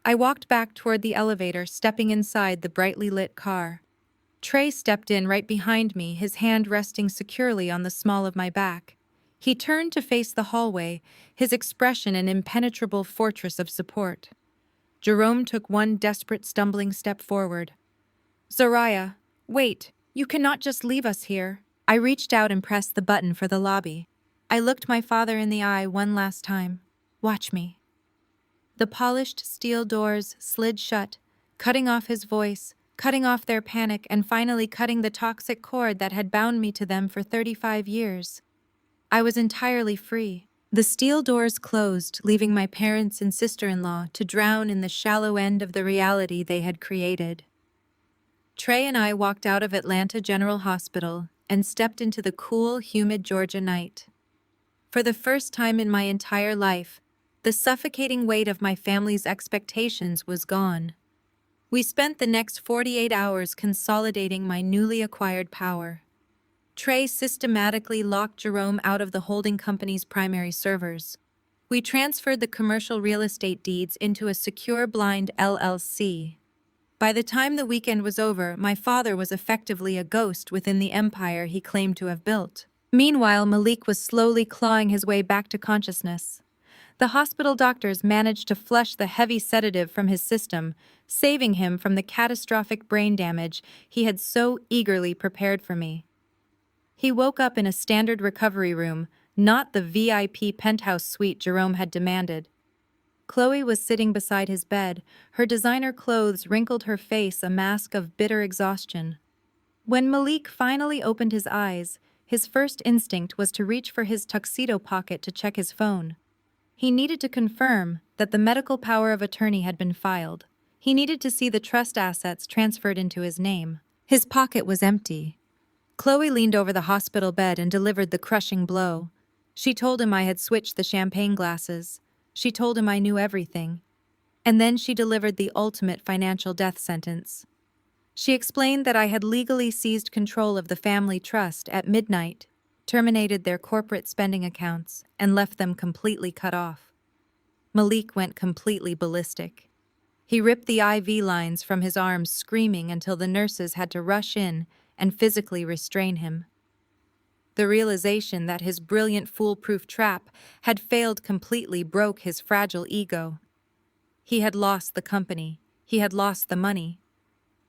I walked back toward the elevator, stepping inside the brightly lit car. Trey stepped in right behind me, his hand resting securely on the small of my back. He turned to face the hallway, his expression an impenetrable fortress of support. Jerome took one desperate, stumbling step forward. "Zariah, wait, you cannot just leave us here." I reached out and pressed the button for the lobby. I looked my father in the eye one last time. "Watch me." The polished steel doors slid shut, cutting off his voice, cutting off their panic, and finally cutting the toxic cord that had bound me to them for 35 years. I was entirely free. The steel doors closed, leaving my parents and sister-in-law to drown in the shallow end of the reality they had created. Trey and I walked out of Atlanta General Hospital and stepped into the cool, humid Georgia night. For the first time in my entire life, the suffocating weight of my family's expectations was gone. We spent the next 48 hours consolidating my newly acquired power. Trey systematically locked Jerome out of the holding company's primary servers. We transferred the commercial real estate deeds into a secure blind LLC. By the time the weekend was over, my father was effectively a ghost within the empire he claimed to have built. Meanwhile, Malik was slowly clawing his way back to consciousness. The hospital doctors managed to flush the heavy sedative from his system, saving him from the catastrophic brain damage he had so eagerly prepared for me. He woke up in a standard recovery room, not the VIP penthouse suite Jerome had demanded. Chloe was sitting beside his bed, her designer clothes wrinkled her face, a mask of bitter exhaustion. When Malik finally opened his eyes, his first instinct was to reach for his tuxedo pocket to check his phone. He needed to confirm that the medical power of attorney had been filed. He needed to see the trust assets transferred into his name. His pocket was empty. Chloe leaned over the hospital bed and delivered the crushing blow. She told him I had switched the champagne glasses. She told him I knew everything. And then she delivered the ultimate financial death sentence. She explained that I had legally seized control of the family trust at midnight, terminated their corporate spending accounts, and left them completely cut off. Malik went completely ballistic. He ripped the IV lines from his arms, screaming until the nurses had to rush in and physically restrain him. The realization that his brilliant foolproof trap had failed completely broke his fragile ego. He had lost the company, he had lost the money.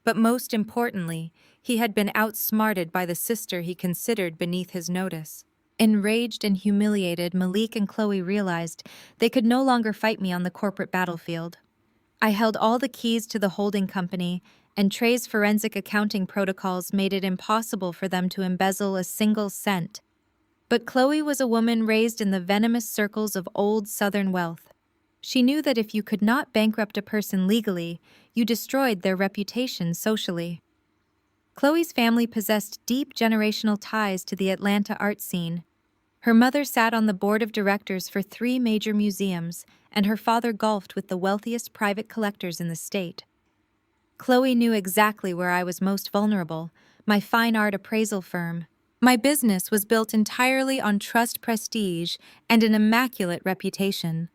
But most importantly, he had been outsmarted by the sister he considered beneath his notice. Enraged and humiliated, Malik and Chloe realized they could no longer fight me on the corporate battlefield. I held all the keys to the holding company, and Trey's forensic accounting protocols made it impossible for them to embezzle a single cent. But Chloe was a woman raised in the venomous circles of old Southern wealth. She knew that if you could not bankrupt a person legally, you destroyed their reputation socially. Chloe's family possessed deep generational ties to the Atlanta art scene. Her mother sat on the board of directors for 3 major museums, and her father golfed with the wealthiest private collectors in the state. Chloe knew exactly where I was most vulnerable, my fine art appraisal firm. My business was built entirely on trust, prestige, and an immaculate reputation.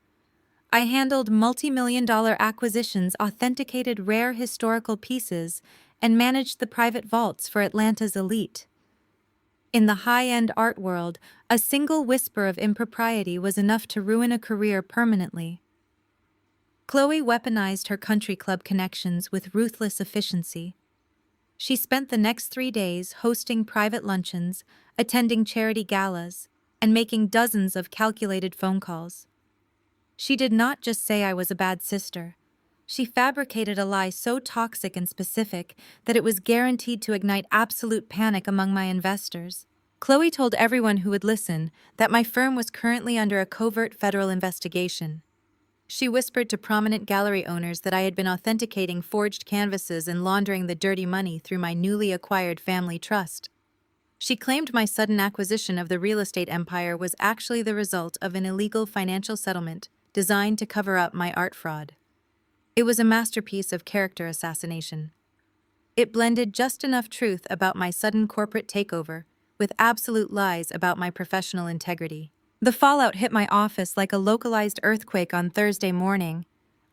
I handled multi-million-dollar acquisitions, authenticated rare historical pieces, and managed the private vaults for Atlanta's elite. In the high-end art world, a single whisper of impropriety was enough to ruin a career permanently. Chloe weaponized her country club connections with ruthless efficiency. She spent the next 3 days hosting private luncheons, attending charity galas, and making dozens of calculated phone calls. She did not just say I was a bad sister. She fabricated a lie so toxic and specific that it was guaranteed to ignite absolute panic among my investors. Chloe told everyone who would listen that my firm was currently under a covert federal investigation. She whispered to prominent gallery owners that I had been authenticating forged canvases and laundering the dirty money through my newly acquired family trust. She claimed my sudden acquisition of the real estate empire was actually the result of an illegal financial settlement designed to cover up my art fraud. It was a masterpiece of character assassination. It blended just enough truth about my sudden corporate takeover with absolute lies about my professional integrity. The fallout hit my office like a localized earthquake on Thursday morning.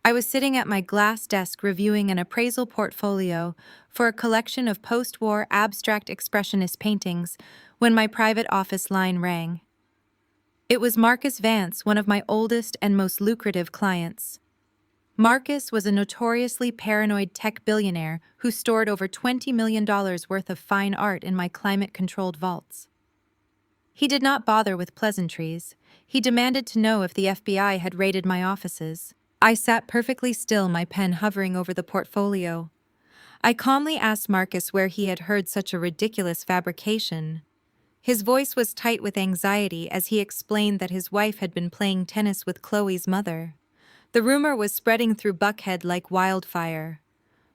I was sitting at my glass desk reviewing an appraisal portfolio for a collection of post-war abstract expressionist paintings when my private office line rang. It was Marcus Vance, one of my oldest and most lucrative clients. Marcus was a notoriously paranoid tech billionaire who stored over $20 million worth of fine art in my climate-controlled vaults. He did not bother with pleasantries. He demanded to know if the FBI had raided my offices. I sat perfectly still, my pen hovering over the portfolio. I calmly asked Marcus where he had heard such a ridiculous fabrication. His voice was tight with anxiety as he explained that his wife had been playing tennis with Chloe's mother. The rumor was spreading through Buckhead like wildfire.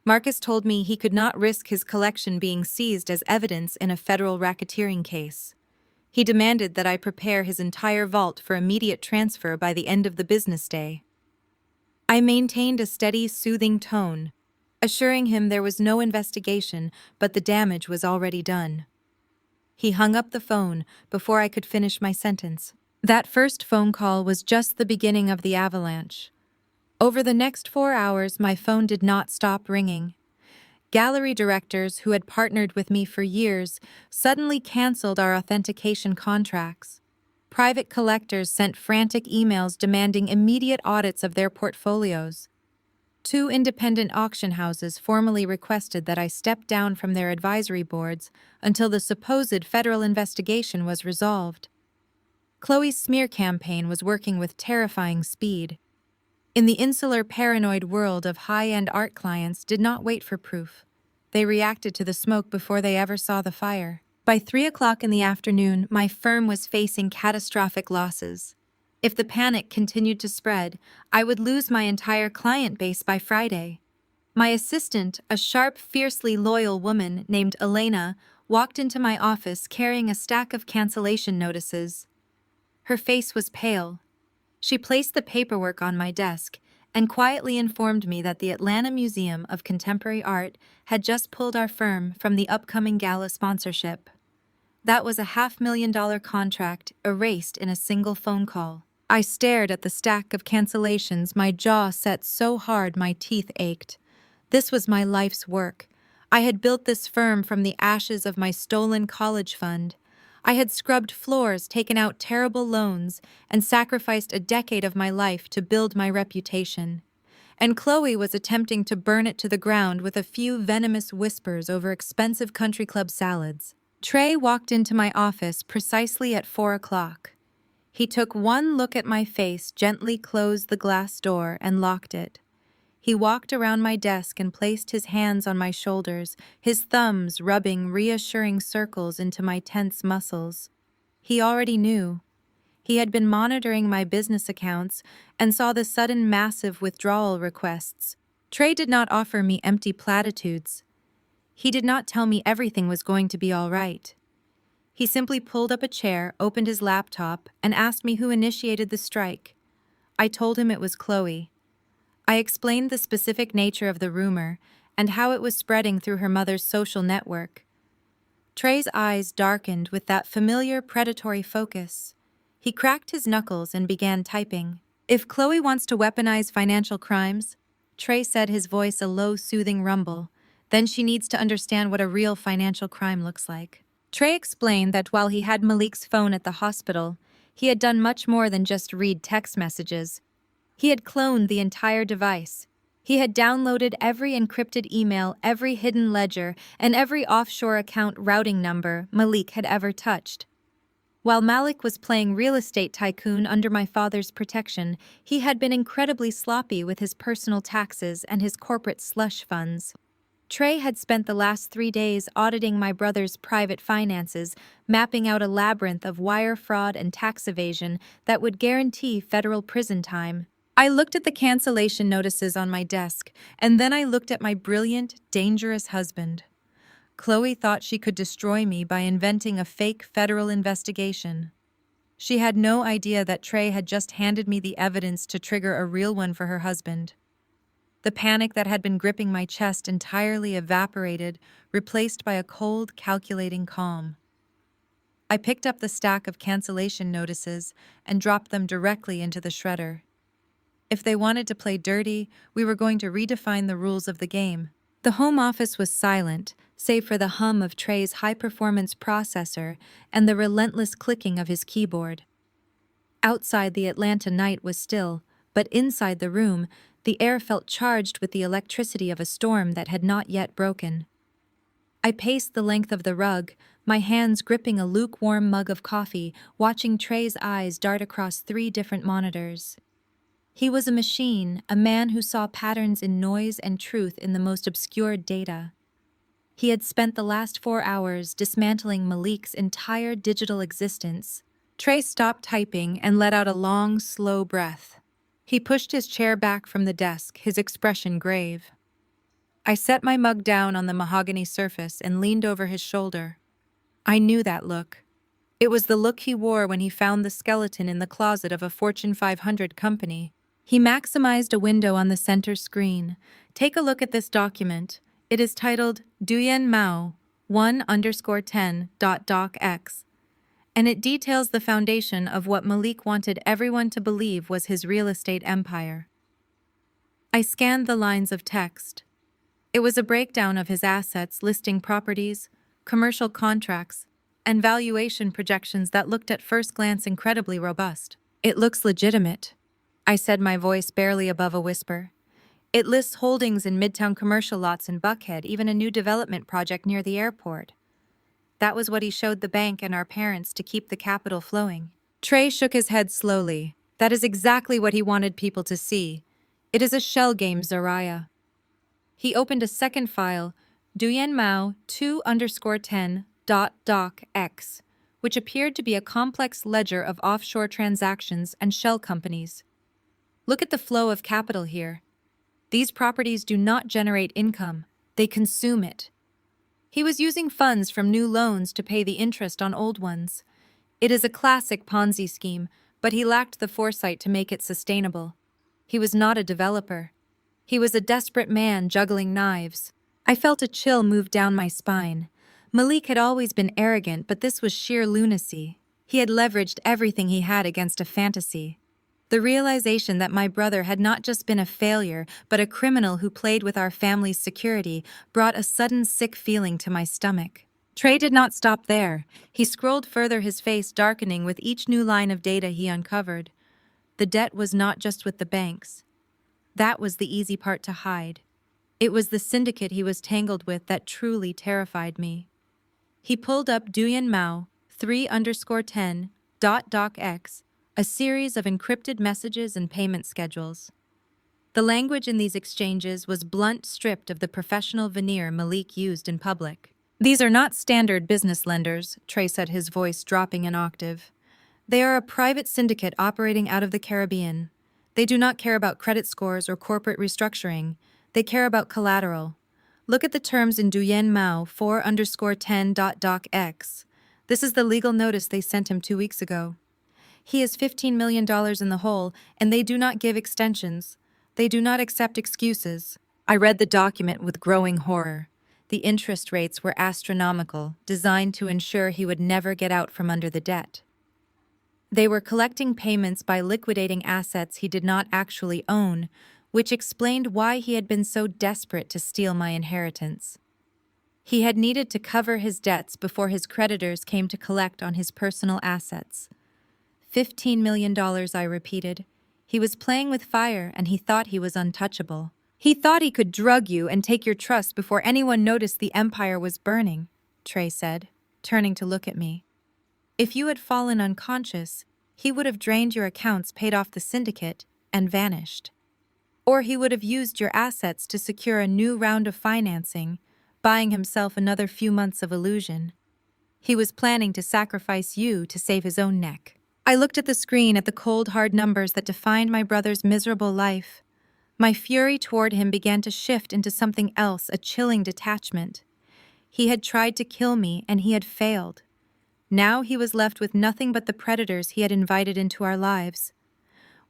Marcus told me he could not risk his collection being seized as evidence in a federal racketeering case. He demanded that I prepare his entire vault for immediate transfer by the end of the business day. I maintained a steady, soothing tone, assuring him there was no investigation, but the damage was already done. He hung up the phone before I could finish my sentence. That first phone call was just the beginning of the avalanche. Over the next 4 hours, my phone did not stop ringing. Gallery directors who had partnered with me for years suddenly canceled our authentication contracts. Private collectors sent frantic emails demanding immediate audits of their portfolios. 2 independent auction houses formally requested that I step down from their advisory boards until the supposed federal investigation was resolved. Chloe's smear campaign was working with terrifying speed. In the insular, paranoid world of high-end art clients did not wait for proof. They reacted to the smoke before they ever saw the fire. By 3 o'clock in the afternoon, my firm was facing catastrophic losses. If the panic continued to spread, I would lose my entire client base by Friday. My assistant, a sharp, fiercely loyal woman named Elena, walked into my office carrying a stack of cancellation notices. Her face was pale. She placed the paperwork on my desk and quietly informed me that the Atlanta Museum of Contemporary Art had just pulled our firm from the upcoming gala sponsorship. That was a $500,000 contract erased in a single phone call. I stared at the stack of cancellations, my jaw set so hard my teeth ached. This was my life's work. I had built this firm from the ashes of my stolen college fund. I had scrubbed floors, taken out terrible loans, and sacrificed a decade of my life to build my reputation. And Chloe was attempting to burn it to the ground with a few venomous whispers over expensive country club salads. Trey walked into my office precisely at 4 o'clock. He took one look at my face, gently closed the glass door, and locked it. He walked around my desk and placed his hands on my shoulders, his thumbs rubbing reassuring circles into my tense muscles. He already knew. He had been monitoring my business accounts and saw the sudden massive withdrawal requests. Trey did not offer me empty platitudes. He did not tell me everything was going to be all right. He simply pulled up a chair, opened his laptop, and asked me who initiated the strike. I told him it was Chloe. I explained the specific nature of the rumor and how it was spreading through her mother's social network. Trey's eyes darkened with that familiar predatory focus. He cracked his knuckles and began typing. If Chloe wants to weaponize financial crimes, Trey said, his voice a low, soothing rumble, then she needs to understand what a real financial crime looks like. Trey explained that while he had Malik's phone at the hospital, he had done much more than just read text messages. He had cloned the entire device. He had downloaded every encrypted email, every hidden ledger, and every offshore account routing number Malik had ever touched. While Malik was playing real estate tycoon under my father's protection, he had been incredibly sloppy with his personal taxes and his corporate slush funds. Trey had spent the last 3 days auditing my brother's private finances, mapping out a labyrinth of wire fraud and tax evasion that would guarantee federal prison time. I looked at the cancellation notices on my desk, and then I looked at my brilliant, dangerous husband. Chloe thought she could destroy me by inventing a fake federal investigation. She had no idea that Trey had just handed me the evidence to trigger a real one for her husband. The panic that had been gripping my chest entirely evaporated, replaced by a cold, calculating calm. I picked up the stack of cancellation notices and dropped them directly into the shredder. If they wanted to play dirty, we were going to redefine the rules of the game. The home office was silent, save for the hum of Trey's high-performance processor and the relentless clicking of his keyboard. Outside, the Atlanta night was still, but inside the room, the air felt charged with the electricity of a storm that had not yet broken. I paced the length of the rug, my hands gripping a lukewarm mug of coffee, watching Trey's eyes dart across 3 different monitors. He was a machine, a man who saw patterns in noise and truth in the most obscure data. He had spent the last 4 hours dismantling Malik's entire digital existence. Trey stopped typing and let out a long, slow breath. He pushed his chair back from the desk, his expression grave. I set my mug down on the mahogany surface and leaned over his shoulder. I knew that look. It was the look he wore when he found the skeleton in the closet of a Fortune 500 company. He maximized a window on the center screen. Take a look at this document. It is titled Duyen Mao 1_10.docx, and it details the foundation of what Malik wanted everyone to believe was his real estate empire. I scanned the lines of text. It was a breakdown of his assets listing properties, commercial contracts, and valuation projections that looked at first glance incredibly robust. It looks legitimate, I said, my voice barely above a whisper. It lists holdings in Midtown commercial lots in Buckhead, even a new development project near the airport. That was what he showed the bank and our parents to keep the capital flowing. Trey shook his head slowly. That is exactly what he wanted people to see. It is a shell game, Zariah. He opened a second file, Duyen Mao 2_10.docx, which appeared to be a complex ledger of offshore transactions and shell companies. Look at the flow of capital here. These properties do not generate income, they consume it. He was using funds from new loans to pay the interest on old ones. It is a classic Ponzi scheme, but he lacked the foresight to make it sustainable. He was not a developer. He was a desperate man juggling knives. I felt a chill move down my spine. Malik had always been arrogant, but this was sheer lunacy. He had leveraged everything he had against a fantasy. The realization that my brother had not just been a failure, but a criminal who played with our family's security, brought a sudden sick feeling to my stomach. Trey did not stop there. He scrolled further, his face darkening with each new line of data he uncovered. The debt was not just with the banks. That was the easy part to hide. It was the syndicate he was tangled with that truly terrified me. He pulled up Duyen Mao 3_10.docx, a series of encrypted messages and payment schedules. The language in these exchanges was blunt, stripped of the professional veneer Malik used in public. "These are not standard business lenders," Trey said, his voice dropping an octave. "They are a private syndicate operating out of the Caribbean. They do not care about credit scores or corporate restructuring. They care about collateral. Look at the terms in Duyen Mao 4_10.doc_X. This is the legal notice they sent him 2 weeks ago. He is $15 million in the hole, and they do not give extensions. They do not accept excuses." I read the document with growing horror. The interest rates were astronomical, designed to ensure he would never get out from under the debt. They were collecting payments by liquidating assets he did not actually own, which explained why he had been so desperate to steal my inheritance. He had needed to cover his debts before his creditors came to collect on his personal assets. $15 million, I repeated. He was playing with fire, and he thought he was untouchable. He thought he could drug you and take your trust before anyone noticed the empire was burning, Trey said, turning to look at me. If you had fallen unconscious, he would have drained your accounts, paid off the syndicate, and vanished. Or he would have used your assets to secure a new round of financing, buying himself another few months of illusion. He was planning to sacrifice you to save his own neck. I looked at the screen, at the cold, hard numbers that defined my brother's miserable life. My fury toward him began to shift into something else, a chilling detachment. He had tried to kill me, and he had failed. Now he was left with nothing but the predators he had invited into our lives.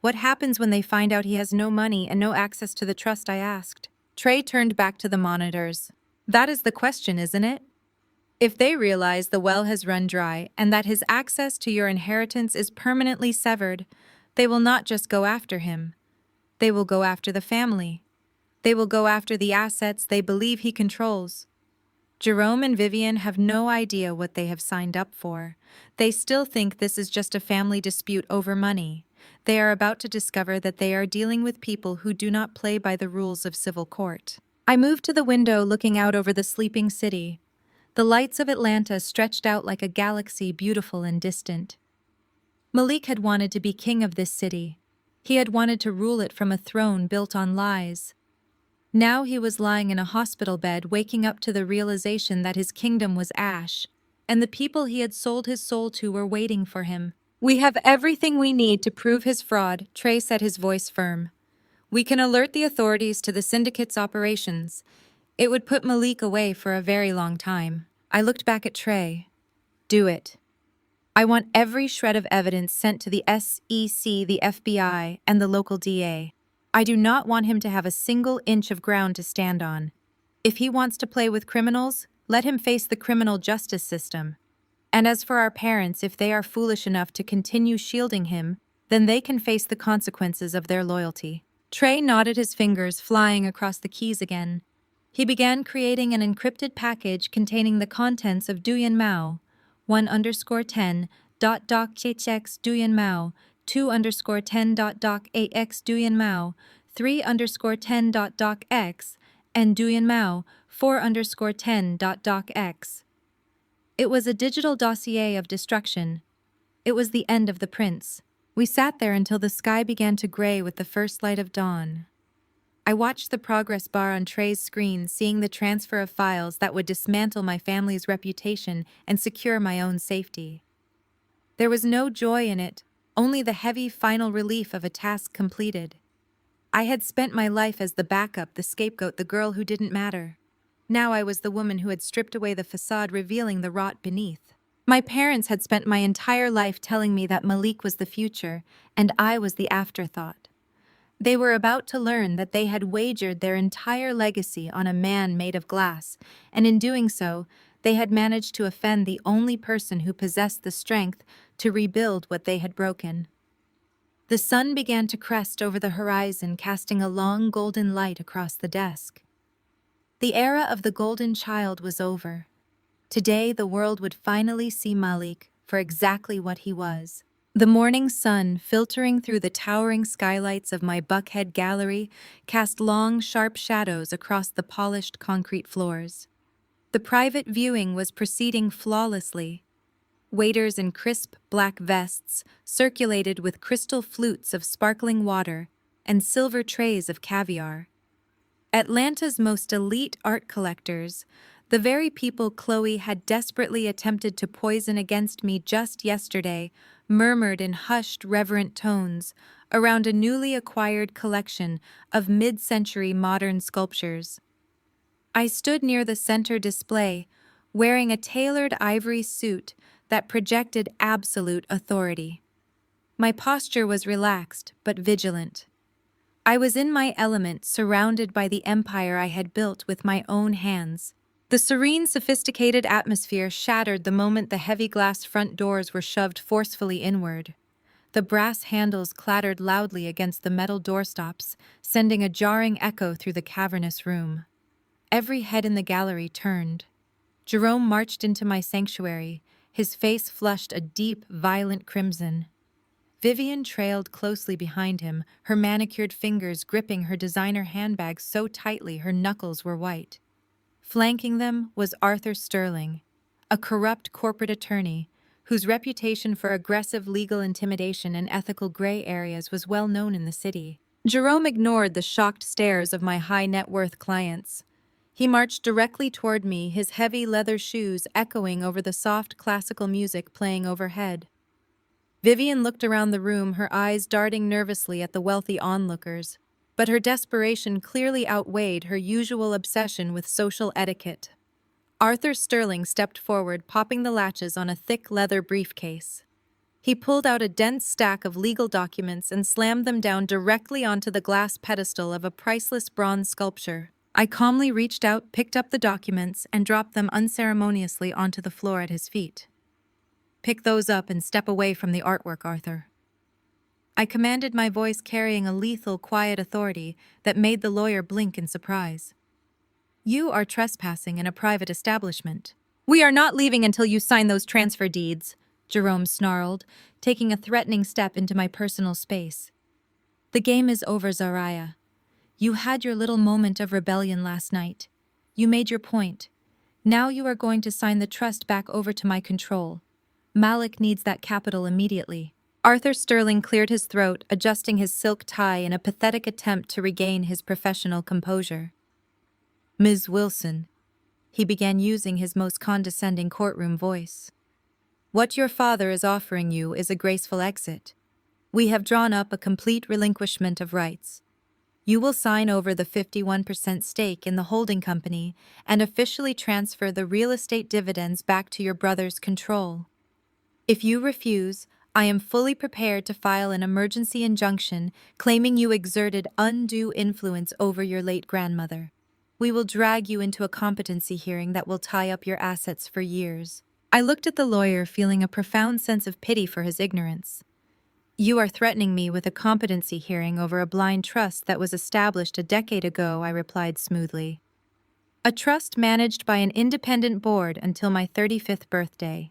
What happens when they find out he has no money and no access to the trust, I asked. Trey turned back to the monitors. That is the question, isn't it? If they realize the well has run dry and that his access to your inheritance is permanently severed, they will not just go after him. They will go after the family. They will go after the assets they believe he controls. Jerome and Vivian have no idea what they have signed up for. They still think this is just a family dispute over money. They are about to discover that they are dealing with people who do not play by the rules of civil court. I moved to the window, looking out over the sleeping city. The lights of Atlanta stretched out like a galaxy, beautiful and distant. Malik had wanted to be king of this city. He had wanted to rule it from a throne built on lies. Now he was lying in a hospital bed, waking up to the realization that his kingdom was ash, and the people he had sold his soul to were waiting for him. "We have everything we need to prove his fraud," Trey said, his voice firm. "We can alert the authorities to the syndicate's operations. It would put Malik away for a very long time." I looked back at Trey. "Do it. I want every shred of evidence sent to the SEC, the FBI, and the local DA. I do not want him to have a single inch of ground to stand on. If he wants to play with criminals, let him face the criminal justice system. And as for our parents, if they are foolish enough to continue shielding him, then they can face the consequences of their loyalty." Trey nodded, his fingers flying across the keys again. He began creating an encrypted package containing the contents of Duyen Mao, 1_10.doc_HX Duyen Mao, 2_10.doc_AX Duyen Mao, 3_10.doc_X, and Duyen Mao, 4_10.doc_X. It was a digital dossier of destruction. It was the end of the prince. We sat there until the sky began to gray with the first light of dawn. I watched the progress bar on Trey's screen, seeing the transfer of files that would dismantle my family's reputation and secure my own safety. There was no joy in it, only the heavy final relief of a task completed. I had spent my life as the backup, the scapegoat, the girl who didn't matter. Now I was the woman who had stripped away the facade, revealing the rot beneath. My parents had spent my entire life telling me that Malik was the future, and I was the afterthought. They were about to learn that they had wagered their entire legacy on a man made of glass, and in doing so, they had managed to offend the only person who possessed the strength to rebuild what they had broken. The sun began to crest over the horizon, casting a long golden light across the desk. The era of the golden child was over. Today, the world would finally see Malik for exactly what he was. The morning sun, filtering through the towering skylights of my Buckhead gallery, cast long, sharp shadows across the polished concrete floors. The private viewing was proceeding flawlessly. Waiters in crisp black vests circulated with crystal flutes of sparkling water, and silver trays of caviar. Atlanta's most elite art collectors, the very people Chloe had desperately attempted to poison against me just yesterday, murmured in hushed, reverent tones around a newly acquired collection of mid-century modern sculptures. I stood near the center display, wearing a tailored ivory suit that projected absolute authority. My posture was relaxed but vigilant. I was in my element, surrounded by the empire I had built with my own hands. The serene, sophisticated atmosphere shattered the moment the heavy glass front doors were shoved forcefully inward. The brass handles clattered loudly against the metal doorstops, sending a jarring echo through the cavernous room. Every head in the gallery turned. Jerome marched into my sanctuary, his face flushed a deep, violent crimson. Vivian trailed closely behind him, her manicured fingers gripping her designer handbag so tightly her knuckles were white. Flanking them was Arthur Sterling, a corrupt corporate attorney whose reputation for aggressive legal intimidation and ethical gray areas was well known in the city. Jerome ignored the shocked stares of my high-net-worth clients. He marched directly toward me, his heavy leather shoes echoing over the soft classical music playing overhead. Vivian looked around the room, her eyes darting nervously at the wealthy onlookers, but her desperation clearly outweighed her usual obsession with social etiquette. Arthur Sterling stepped forward, popping the latches on a thick leather briefcase. He pulled out a dense stack of legal documents and slammed them down directly onto the glass pedestal of a priceless bronze sculpture. I calmly reached out, picked up the documents, and dropped them unceremoniously onto the floor at his feet. "Pick those up and step away from the artwork, Arthur." I commanded, my voice carrying a lethal, quiet authority that made the lawyer blink in surprise. "You are trespassing in a private establishment. We are not leaving until you sign those transfer deeds," Jerome snarled, taking a threatening step into my personal space. "The game is over, Zariah. You had your little moment of rebellion last night. You made your point. Now you are going to sign the trust back over to my control. Malik needs that capital immediately." Arthur Sterling cleared his throat, adjusting his silk tie in a pathetic attempt to regain his professional composure. "Ms. Wilson," he began, using his most condescending courtroom voice, "what your father is offering you is a graceful exit. We have drawn up a complete relinquishment of rights. You will sign over the 51% stake in the holding company and officially transfer the real estate dividends back to your brother's control. If you refuse, I am fully prepared to file an emergency injunction claiming you exerted undue influence over your late grandmother. We will drag you into a competency hearing that will tie up your assets for years." I looked at the lawyer, feeling a profound sense of pity for his ignorance. "You are threatening me with a competency hearing over a blind trust that was established a decade ago," I replied smoothly. "A trust managed by an independent board until my 35th birthday.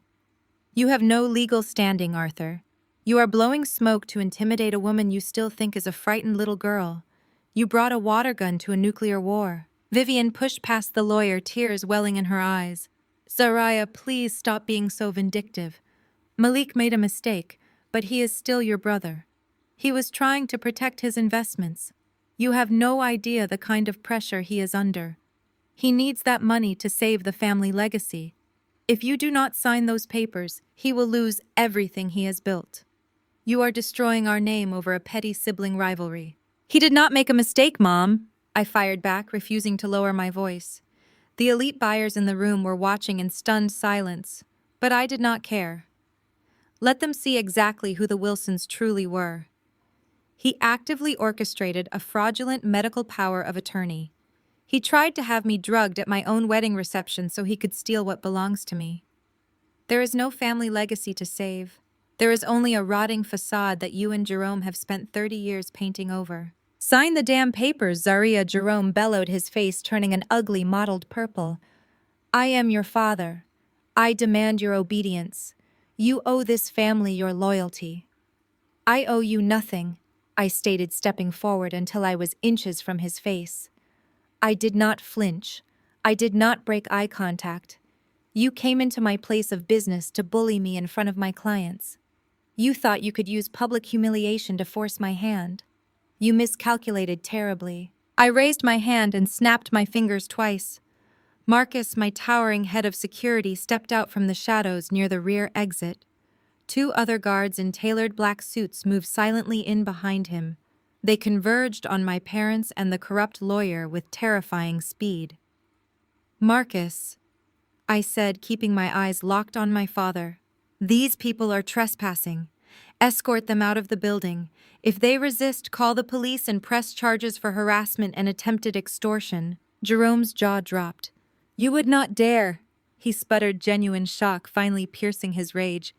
You have no legal standing, Arthur. You are blowing smoke to intimidate a woman you still think is a frightened little girl. You brought a water gun to a nuclear war." Vivian pushed past the lawyer, tears welling in her eyes. "Zariah, please stop being so vindictive. Malik made a mistake, but he is still your brother. He was trying to protect his investments. You have no idea the kind of pressure he is under. He needs that money to save the family legacy. If you do not sign those papers, he will lose everything he has built. You are destroying our name over a petty sibling rivalry." "He did not make a mistake, Mom," I fired back, refusing to lower my voice. The elite buyers in the room were watching in stunned silence, but I did not care. Let them see exactly who the Wilsons truly were. He actively orchestrated a fraudulent medical power of attorney. He tried to have me drugged at my own wedding reception so he could steal what belongs to me. There is no family legacy to save. There is only a rotting facade that you and Jerome have spent 30 years painting over. "Sign the damn papers, Zariah," Jerome bellowed, his face turning an ugly mottled purple. "I am your father. I demand your obedience. You owe this family your loyalty." "I owe you nothing," I stated, stepping forward until I was inches from his face. I did not flinch. I did not break eye contact. You came into my place of business to bully me in front of my clients. You thought you could use public humiliation to force my hand. You miscalculated terribly. I raised my hand and snapped my fingers twice. Marcus, my towering head of security, stepped out from the shadows near the rear exit. Two other guards in tailored black suits moved silently in behind him. They converged on my parents and the corrupt lawyer with terrifying speed. Marcus, I said, keeping my eyes locked on my father. These people are trespassing. Escort them out of the building. If they resist, call the police and press charges for harassment and attempted extortion. Jerome's jaw dropped. You would not dare, he sputtered, genuine shock finally piercing his rage.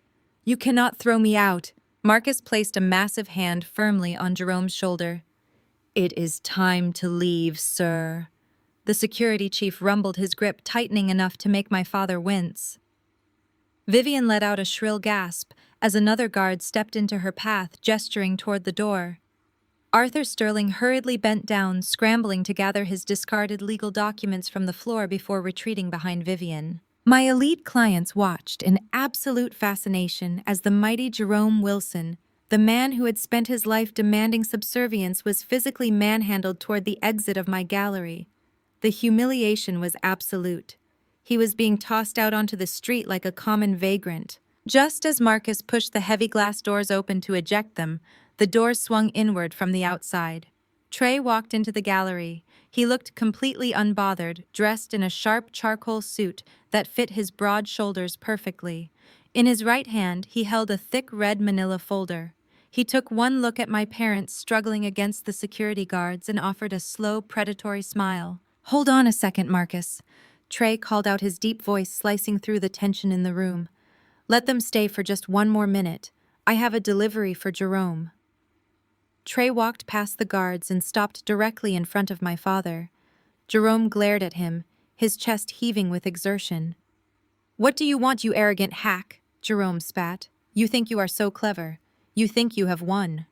You cannot throw me out. Marcus placed a massive hand firmly on Jerome's shoulder. It is time to leave, sir. The security chief rumbled, his grip tightening enough to make my father wince. Vivian let out a shrill gasp as another guard stepped into her path, gesturing toward the door. Arthur Sterling hurriedly bent down, scrambling to gather his discarded legal documents from the floor before retreating behind Vivian. My elite clients watched in absolute fascination as the mighty Jerome Wilson, the man who had spent his life demanding subservience, was physically manhandled toward the exit of my gallery. The humiliation was absolute. He was being tossed out onto the street like a common vagrant. Just as Marcus pushed the heavy glass doors open to eject them, the doors swung inward from the outside. Trey walked into the gallery. He looked completely unbothered, dressed in a sharp charcoal suit that fit his broad shoulders perfectly. In his right hand, he held a thick red manila folder. He took one look at my parents struggling against the security guards and offered a slow, predatory smile. Hold on a second, Marcus. Trey called out, his deep voice slicing through the tension in the room. Let them stay for just one more minute. I have a delivery for Jerome. Trey walked past the guards and stopped directly in front of my father. Jerome glared at him, his chest heaving with exertion. What do you want, you arrogant hack? Jerome spat. You think you are so clever. You think you have won.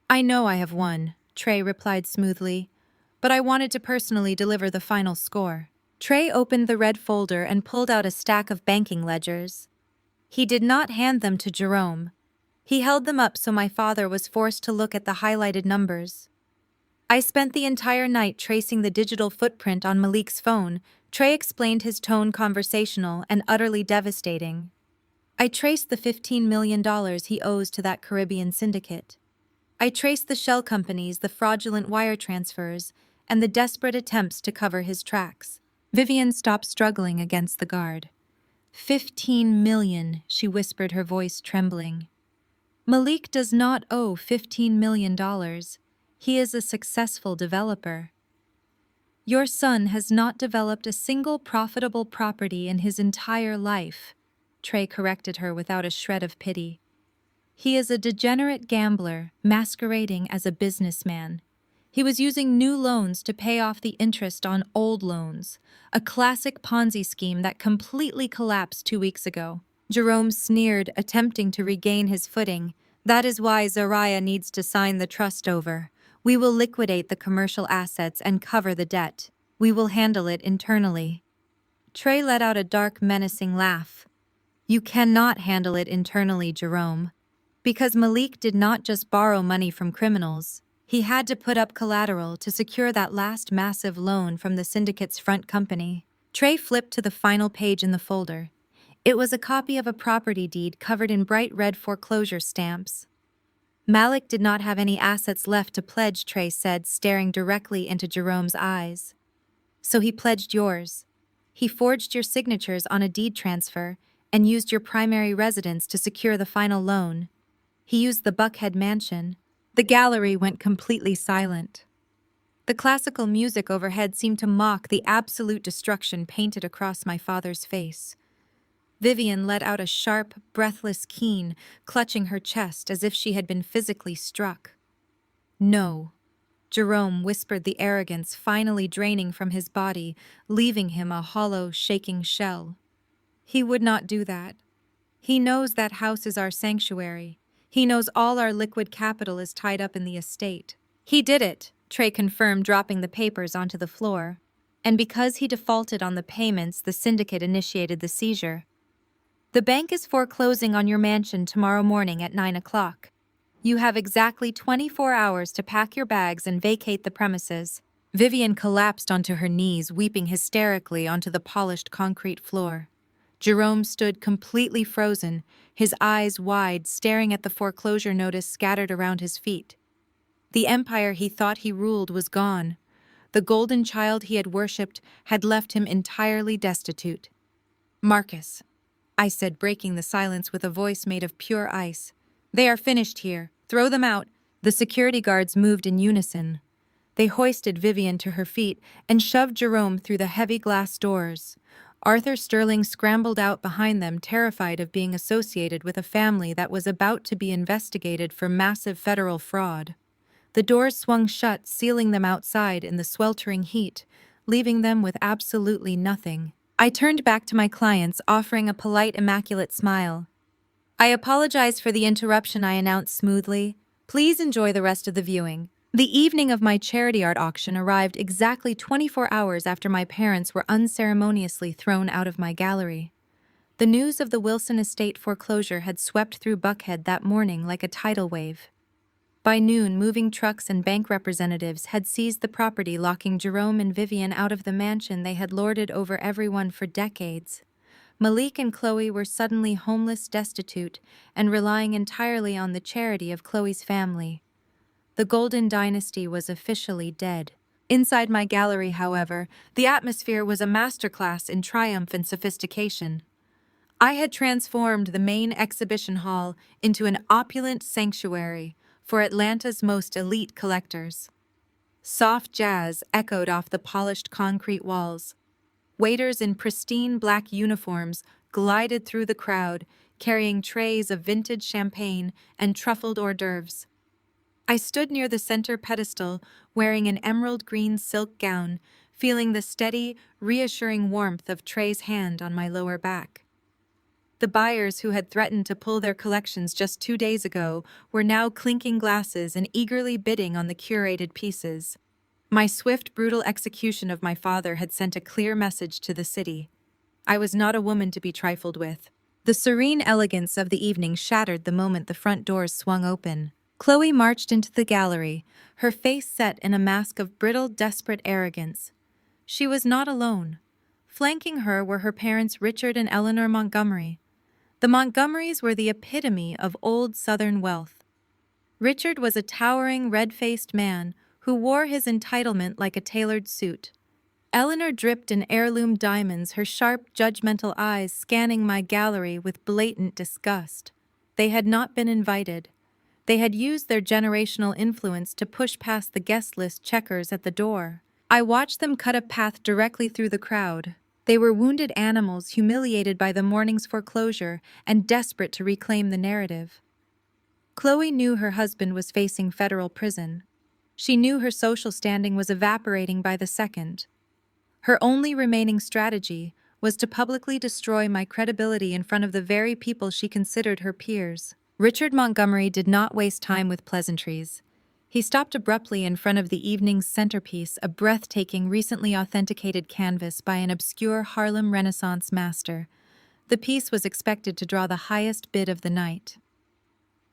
I know I have won, Trey replied smoothly, but I wanted to personally deliver the final score. Trey opened the red folder and pulled out a stack of banking ledgers. He did not hand them to Jerome. He held them up so my father was forced to look at the highlighted numbers. I spent the entire night tracing the digital footprint on Malik's phone. Trey explained, his tone conversational and utterly devastating. I traced the $15 million he owes to that Caribbean syndicate. I traced the shell companies, the fraudulent wire transfers, and the desperate attempts to cover his tracks. Vivian stopped struggling against the guard. 15 million, she whispered, her voice trembling. Malik does not owe $15 million. He is a successful developer. Your son has not developed a single profitable property in his entire life, Trey corrected her without a shred of pity. He is a degenerate gambler masquerading as a businessman. He was using new loans to pay off the interest on old loans, a classic Ponzi scheme that completely collapsed 2 weeks ago. Jerome sneered, attempting to regain his footing. That is why Zariah needs to sign the trust over. We will liquidate the commercial assets and cover the debt. We will handle it internally. Trey let out a dark, menacing laugh. You cannot handle it internally, Jerome. Because Malik did not just borrow money from criminals. He had to put up collateral to secure that last massive loan from the syndicate's front company. Trey flipped to the final page in the folder. It was a copy of a property deed covered in bright red foreclosure stamps. Malik did not have any assets left to pledge, Trey said, staring directly into Jerome's eyes. So he pledged yours. He forged your signatures on a deed transfer and used your primary residence to secure the final loan. He used the Buckhead mansion. The gallery went completely silent. The classical music overhead seemed to mock the absolute destruction painted across my father's face. Vivian let out a sharp, breathless keen, clutching her chest as if she had been physically struck. No, Jerome whispered, the arrogance finally draining from his body, leaving him a hollow, shaking shell. He would not do that. He knows that house is our sanctuary. He knows all our liquid capital is tied up in the estate. He did it, Trey confirmed, dropping the papers onto the floor. And because he defaulted on the payments, the syndicate initiated the seizure. The bank is foreclosing on your mansion tomorrow morning at 9 o'clock. You have exactly 24 hours to pack your bags and vacate the premises. Vivian collapsed onto her knees, weeping hysterically onto the polished concrete floor. Jerome stood completely frozen, his eyes wide, staring at the foreclosure notice scattered around his feet. The empire he thought he ruled was gone. The golden child he had worshipped had left him entirely destitute. "Marcus," I said, breaking the silence with a voice made of pure ice. "They are finished here. Throw them out." The security guards moved in unison. They hoisted Vivian to her feet and shoved Jerome through the heavy glass doors. Arthur Sterling scrambled out behind them, terrified of being associated with a family that was about to be investigated for massive federal fraud. The doors swung shut, sealing them outside in the sweltering heat, leaving them with absolutely nothing. I turned back to my clients, offering a polite, immaculate smile. "I apologize for the interruption," I announced smoothly. "Please enjoy the rest of the viewing." The evening of my charity art auction arrived exactly 24 hours after my parents were unceremoniously thrown out of my gallery. The news of the Wilson estate foreclosure had swept through Buckhead that morning like a tidal wave. By noon, moving trucks and bank representatives had seized the property, locking Jerome and Vivian out of the mansion they had lorded over everyone for decades. Malik and Chloe were suddenly homeless, destitute, and relying entirely on the charity of Chloe's family. The Golden Dynasty was officially dead. Inside my gallery, however, the atmosphere was a masterclass in triumph and sophistication. I had transformed the main exhibition hall into an opulent sanctuary for Atlanta's most elite collectors. Soft jazz echoed off the polished concrete walls. Waiters in pristine black uniforms glided through the crowd, carrying trays of vintage champagne and truffled hors d'oeuvres. I stood near the center pedestal, wearing an emerald green silk gown, feeling the steady, reassuring warmth of Trey's hand on my lower back. The buyers who had threatened to pull their collections just 2 days ago were now clinking glasses and eagerly bidding on the curated pieces. My swift, brutal execution of my father had sent a clear message to the city. I was not a woman to be trifled with. The serene elegance of the evening shattered the moment the front doors swung open. Chloe marched into the gallery, her face set in a mask of brittle, desperate arrogance. She was not alone. Flanking her were her parents Richard and Eleanor Montgomery. The Montgomerys were the epitome of old Southern wealth. Richard was a towering, red-faced man who wore his entitlement like a tailored suit. Eleanor dripped in heirloom diamonds, her sharp, judgmental eyes scanning my gallery with blatant disgust. They had not been invited. They had used their generational influence to push past the guest list checkers at the door. I watched them cut a path directly through the crowd. They were wounded animals, humiliated by the morning's foreclosure and desperate to reclaim the narrative. Chloe knew her husband was facing federal prison. She knew her social standing was evaporating by the second. Her only remaining strategy was to publicly destroy my credibility in front of the very people she considered her peers. Richard Montgomery did not waste time with pleasantries. He stopped abruptly in front of the evening's centerpiece, a breathtaking, recently authenticated canvas by an obscure Harlem Renaissance master. The piece was expected to draw the highest bid of the night.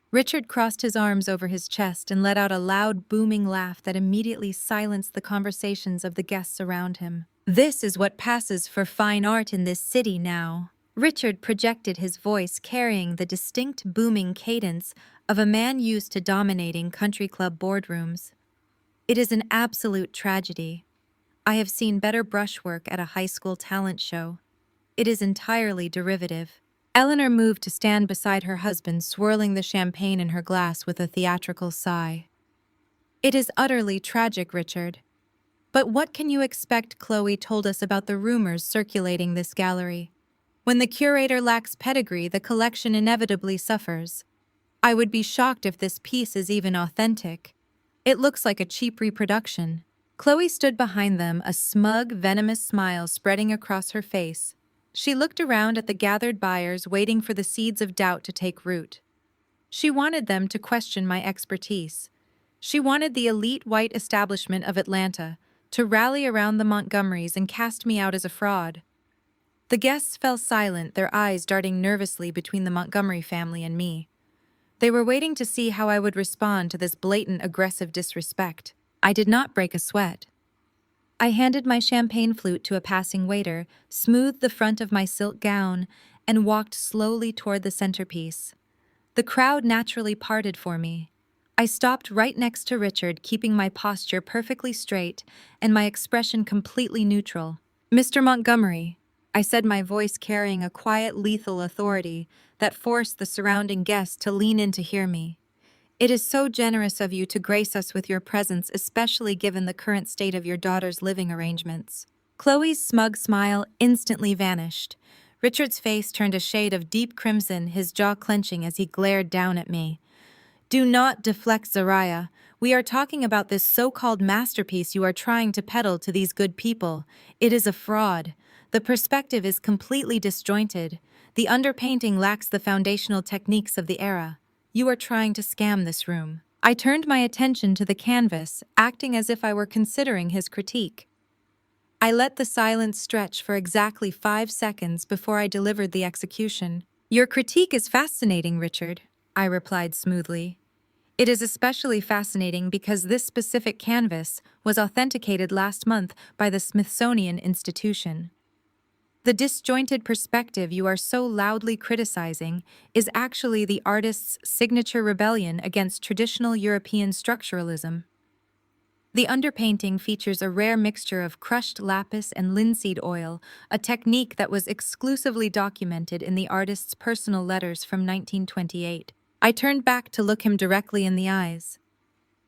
Richard crossed his arms over his chest and let out a loud, booming laugh that immediately silenced the conversations of the guests around him. "This is what passes for fine art in this city now." Richard projected his voice, carrying the distinct booming cadence of a man used to dominating country club boardrooms. "It is an absolute tragedy. I have seen better brushwork at a high school talent show. It is entirely derivative." Eleanor moved to stand beside her husband, swirling the champagne in her glass with a theatrical sigh. "It is utterly tragic, Richard. But what can you expect?" Chloe told us about the rumors circulating this gallery. "When the curator lacks pedigree, the collection inevitably suffers. I would be shocked if this piece is even authentic. It looks like a cheap reproduction." Chloe stood behind them, a smug, venomous smile spreading across her face. She looked around at the gathered buyers, waiting for the seeds of doubt to take root. She wanted them to question my expertise. She wanted the elite white establishment of Atlanta to rally around the Montgomerys and cast me out as a fraud. The guests fell silent, their eyes darting nervously between the Montgomery family and me. They were waiting to see how I would respond to this blatant aggressive disrespect. I did not break a sweat. I handed my champagne flute to a passing waiter, smoothed the front of my silk gown, and walked slowly toward the centerpiece. The crowd naturally parted for me. I stopped right next to Richard, keeping my posture perfectly straight and my expression completely neutral. "Mr. Montgomery," I said, my voice carrying a quiet, lethal authority that forced the surrounding guests to lean in to hear me. "It is so generous of you to grace us with your presence, especially given the current state of your daughter's living arrangements." Chloe's smug smile instantly vanished. Richard's face turned a shade of deep crimson, his jaw clenching as he glared down at me. "Do not deflect, Zariah. We are talking about this so-called masterpiece you are trying to peddle to these good people. It is a fraud. The perspective is completely disjointed. The underpainting lacks the foundational techniques of the era. You are trying to scam this room." I turned my attention to the canvas, acting as if I were considering his critique. I let the silence stretch for exactly 5 seconds before I delivered the execution. "Your critique is fascinating, Richard," I replied smoothly. "It is especially fascinating because this specific canvas was authenticated last month by the Smithsonian Institution. The disjointed perspective you are so loudly criticizing is actually the artist's signature rebellion against traditional European structuralism. The underpainting features a rare mixture of crushed lapis and linseed oil, a technique that was exclusively documented in the artist's personal letters from 1928. I turned back to look him directly in the eyes.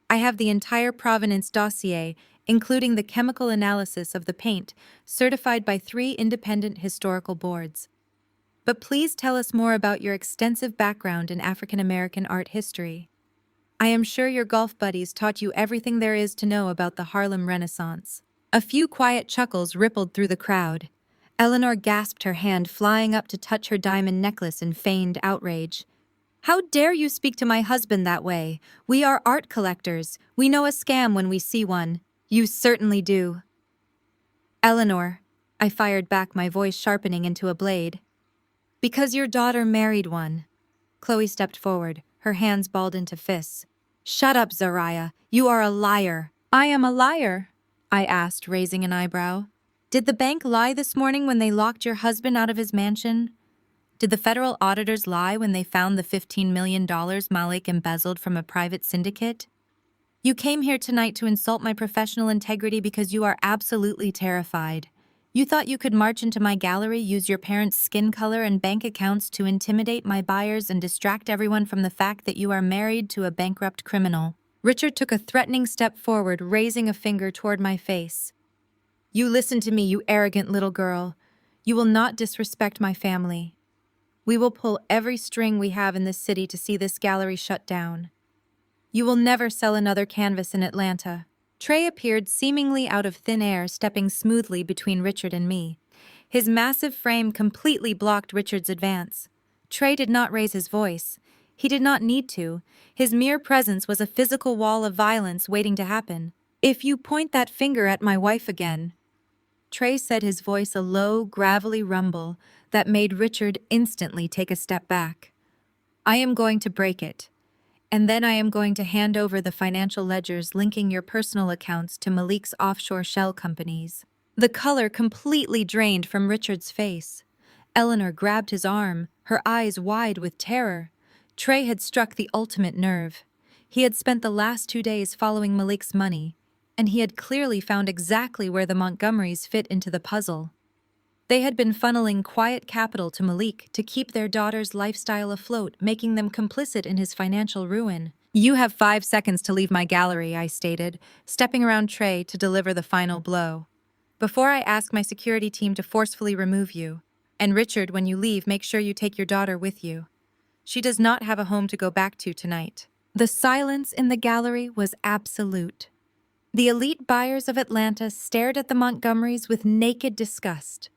"I have the entire provenance dossier, including the chemical analysis of the paint, certified by 3 independent historical boards. But please tell us more about your extensive background in African American art history. I am sure your golf buddies taught you everything there is to know about the Harlem Renaissance." A few quiet chuckles rippled through the crowd. Eleanor gasped, her hand flying up to touch her diamond necklace in feigned outrage. "How dare you speak to my husband that way? We are art collectors. We know a scam when we see one." "You certainly do." "Eleanor," I fired back, my voice sharpening into a blade. "Because your daughter married one." Chloe stepped forward, her hands balled into fists. "Shut up, Zariah. You are a liar." "I am a liar?" I asked, raising an eyebrow. "Did the bank lie this morning when they locked your husband out of his mansion? Did the federal auditors lie when they found the $15 million Malik embezzled from a private syndicate? You came here tonight to insult my professional integrity because you are absolutely terrified. You thought you could march into my gallery, use your parents' skin color and bank accounts to intimidate my buyers and distract everyone from the fact that you are married to a bankrupt criminal." Richard took a threatening step forward, raising a finger toward my face. "You listen to me, you arrogant little girl. You will not disrespect my family. We will pull every string we have in this city to see this gallery shut down. You will never sell another canvas in Atlanta." Trey appeared seemingly out of thin air, stepping smoothly between Richard and me. His massive frame completely blocked Richard's advance. Trey did not raise his voice. He did not need to. His mere presence was a physical wall of violence waiting to happen. "If you point that finger at my wife again," Trey said, his voice a low, gravelly rumble that made Richard instantly take a step back, "I am going to break it. And then I am going to hand over the financial ledgers linking your personal accounts to Malik's offshore shell companies." The color completely drained from Richard's face. Eleanor grabbed his arm, her eyes wide with terror. Trey had struck the ultimate nerve. He had spent the last 2 days following Malik's money, and he had clearly found exactly where the Montgomerys fit into the puzzle. They had been funneling quiet capital to Malik to keep their daughter's lifestyle afloat, making them complicit in his financial ruin. "You have 5 seconds to leave my gallery," I stated, stepping around Trey to deliver the final blow. "Before I ask my security team to forcefully remove you. And Richard, when you leave, make sure you take your daughter with you. She does not have a home to go back to tonight." The silence in the gallery was absolute. The elite buyers of Atlanta stared at the Montgomerys with naked disgust.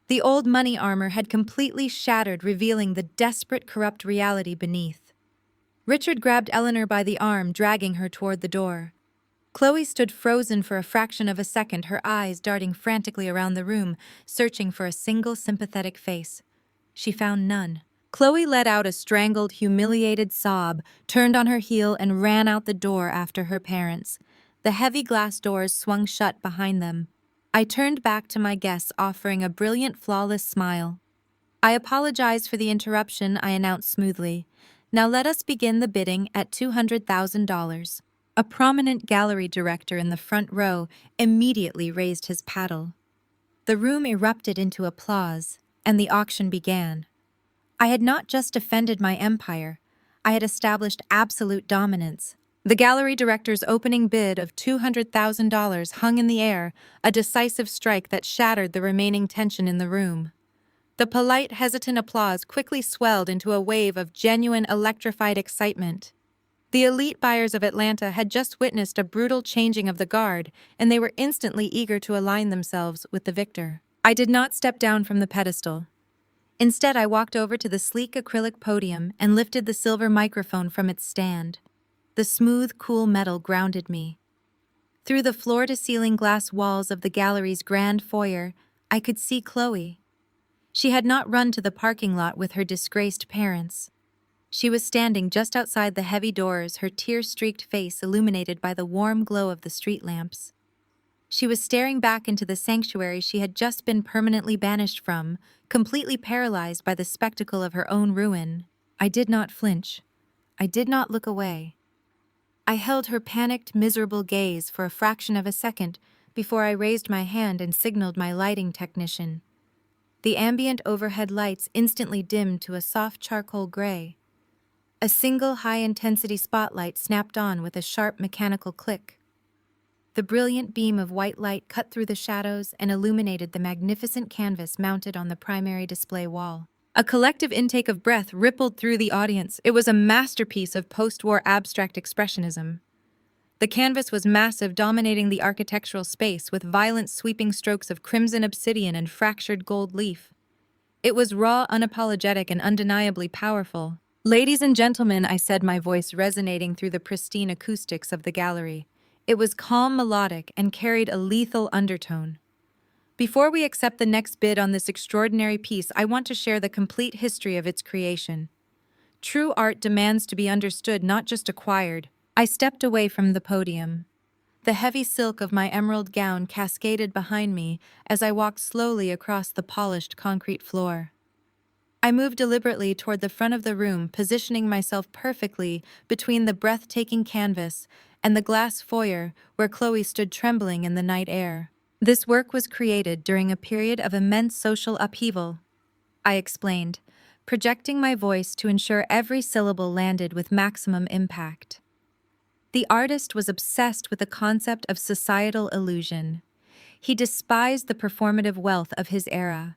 The old money armor had completely shattered, revealing the desperate, corrupt reality beneath. Richard grabbed Eleanor by the arm, dragging her toward the door. Chloe stood frozen for a fraction of a second, her eyes darting frantically around the room, searching for a single sympathetic face. She found none. Chloe let out a strangled, humiliated sob, turned on her heel, and ran out the door after her parents. The heavy glass doors swung shut behind them. I turned back to my guests, offering a brilliant, flawless smile. I apologize for the interruption, I announced smoothly. Now let us begin the bidding at $200,000. A prominent gallery director in the front row immediately raised his paddle. The room erupted into applause, and the auction began. I had not just defended my empire, I had established absolute dominance. The gallery director's opening bid of $200,000 hung in the air, a decisive strike that shattered the remaining tension in the room. The polite, hesitant applause quickly swelled into a wave of genuine, electrified excitement. The elite buyers of Atlanta had just witnessed a brutal changing of the guard, and they were instantly eager to align themselves with the victor. I did not step down from the pedestal. Instead, I walked over to the sleek acrylic podium and lifted the silver microphone from its stand. The smooth, cool metal grounded me. Through the floor-to-ceiling glass walls of the gallery's grand foyer, I could see Chloe. She had not run to the parking lot with her disgraced parents. She was standing just outside the heavy doors, her tear-streaked face illuminated by the warm glow of the street lamps. She was staring back into the sanctuary she had just been permanently banished from, completely paralyzed by the spectacle of her own ruin. I did not flinch. I did not look away. I held her panicked, miserable gaze for a fraction of a second before I raised my hand and signaled my lighting technician. The ambient overhead lights instantly dimmed to a soft charcoal gray. A single high-intensity spotlight snapped on with a sharp mechanical click. The brilliant beam of white light cut through the shadows and illuminated the magnificent canvas mounted on the primary display wall. A collective intake of breath rippled through the audience. It was a masterpiece of post-war abstract expressionism. The canvas was massive, dominating the architectural space with violent sweeping strokes of crimson obsidian and fractured gold leaf. It was raw, unapologetic, and undeniably powerful. "Ladies and gentlemen," I said, my voice resonating through the pristine acoustics of the gallery. It was calm, melodic, and carried a lethal undertone. Before we accept the next bid on this extraordinary piece, I want to share the complete history of its creation. True art demands to be understood, not just acquired. I stepped away from the podium. The heavy silk of my emerald gown cascaded behind me as I walked slowly across the polished concrete floor. I moved deliberately toward the front of the room, positioning myself perfectly between the breathtaking canvas and the glass foyer where Chloe stood trembling in the night air. This work was created during a period of immense social upheaval, I explained, projecting my voice to ensure every syllable landed with maximum impact. The artist was obsessed with the concept of societal illusion. He despised the performative wealth of his era.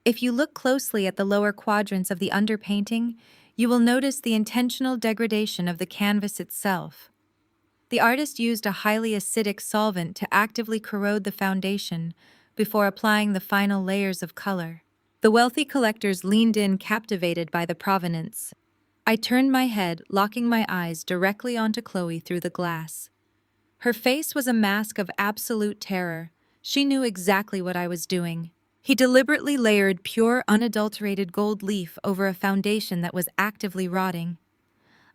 If you look closely at the lower quadrants of the underpainting, you will notice the intentional degradation of the canvas itself. The artist used a highly acidic solvent to actively corrode the foundation before applying the final layers of color. The wealthy collectors leaned in, captivated by the provenance. I turned my head, locking my eyes directly onto Chloe through the glass. Her face was a mask of absolute terror. She knew exactly what I was doing. He deliberately layered pure, unadulterated gold leaf over a foundation that was actively rotting.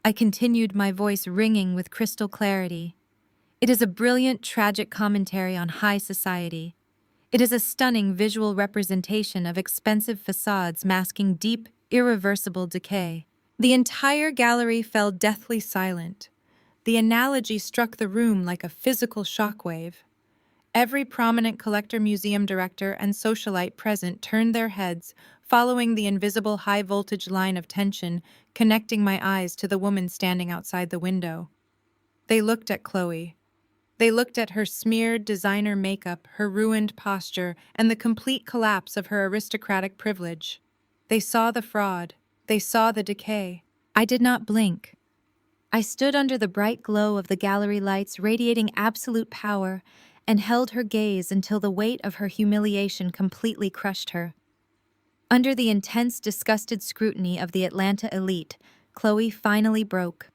I continued, my voice ringing with crystal clarity. It is a brilliant, tragic commentary on high society. It is a stunning visual representation of expensive facades masking deep, irreversible decay. The entire gallery fell deathly silent. The analogy struck the room like a physical shockwave. Every prominent collector, museum director, and socialite present turned their heads, following the invisible high-voltage line of tension connecting my eyes to the woman standing outside the window. They looked at Chloe. They looked at her smeared designer makeup, her ruined posture, and the complete collapse of her aristocratic privilege. They saw the fraud. They saw the decay. I did not blink. I stood under the bright glow of the gallery lights, radiating absolute power, and held her gaze until the weight of her humiliation completely crushed her. Under the intense, disgusted scrutiny of the Atlanta elite, Chloe finally broke.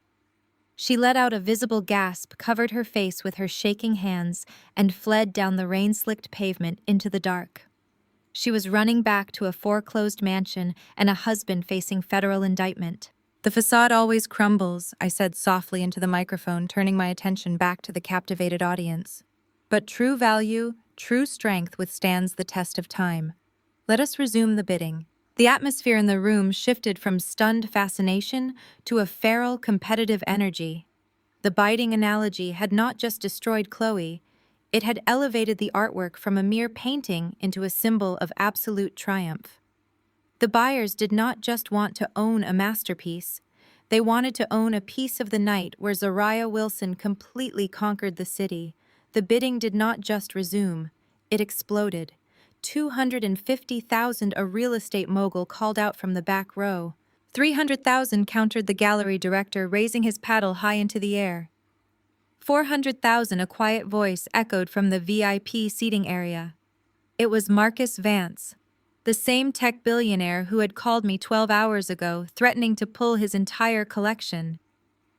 She let out a visible gasp, covered her face with her shaking hands, and fled down the rain-slicked pavement into the dark. She was running back to a foreclosed mansion and a husband facing federal indictment. The facade always crumbles, I said softly into the microphone, turning my attention back to the captivated audience. But true value, true strength withstands the test of time. Let us resume the bidding. The atmosphere in the room shifted from stunned fascination to a feral, competitive energy. The biting analogy had not just destroyed Chloe, it had elevated the artwork from a mere painting into a symbol of absolute triumph. The buyers did not just want to own a masterpiece, they wanted to own a piece of the night where Zariah Wilson completely conquered the city. The bidding did not just resume, it exploded. 250,000, a real estate mogul called out from the back row. 300,000, countered the gallery director, raising his paddle high into the air. 400,000, a quiet voice echoed from the VIP seating area. It was Marcus Vance, the same tech billionaire who had called me 12 hours ago, threatening to pull his entire collection.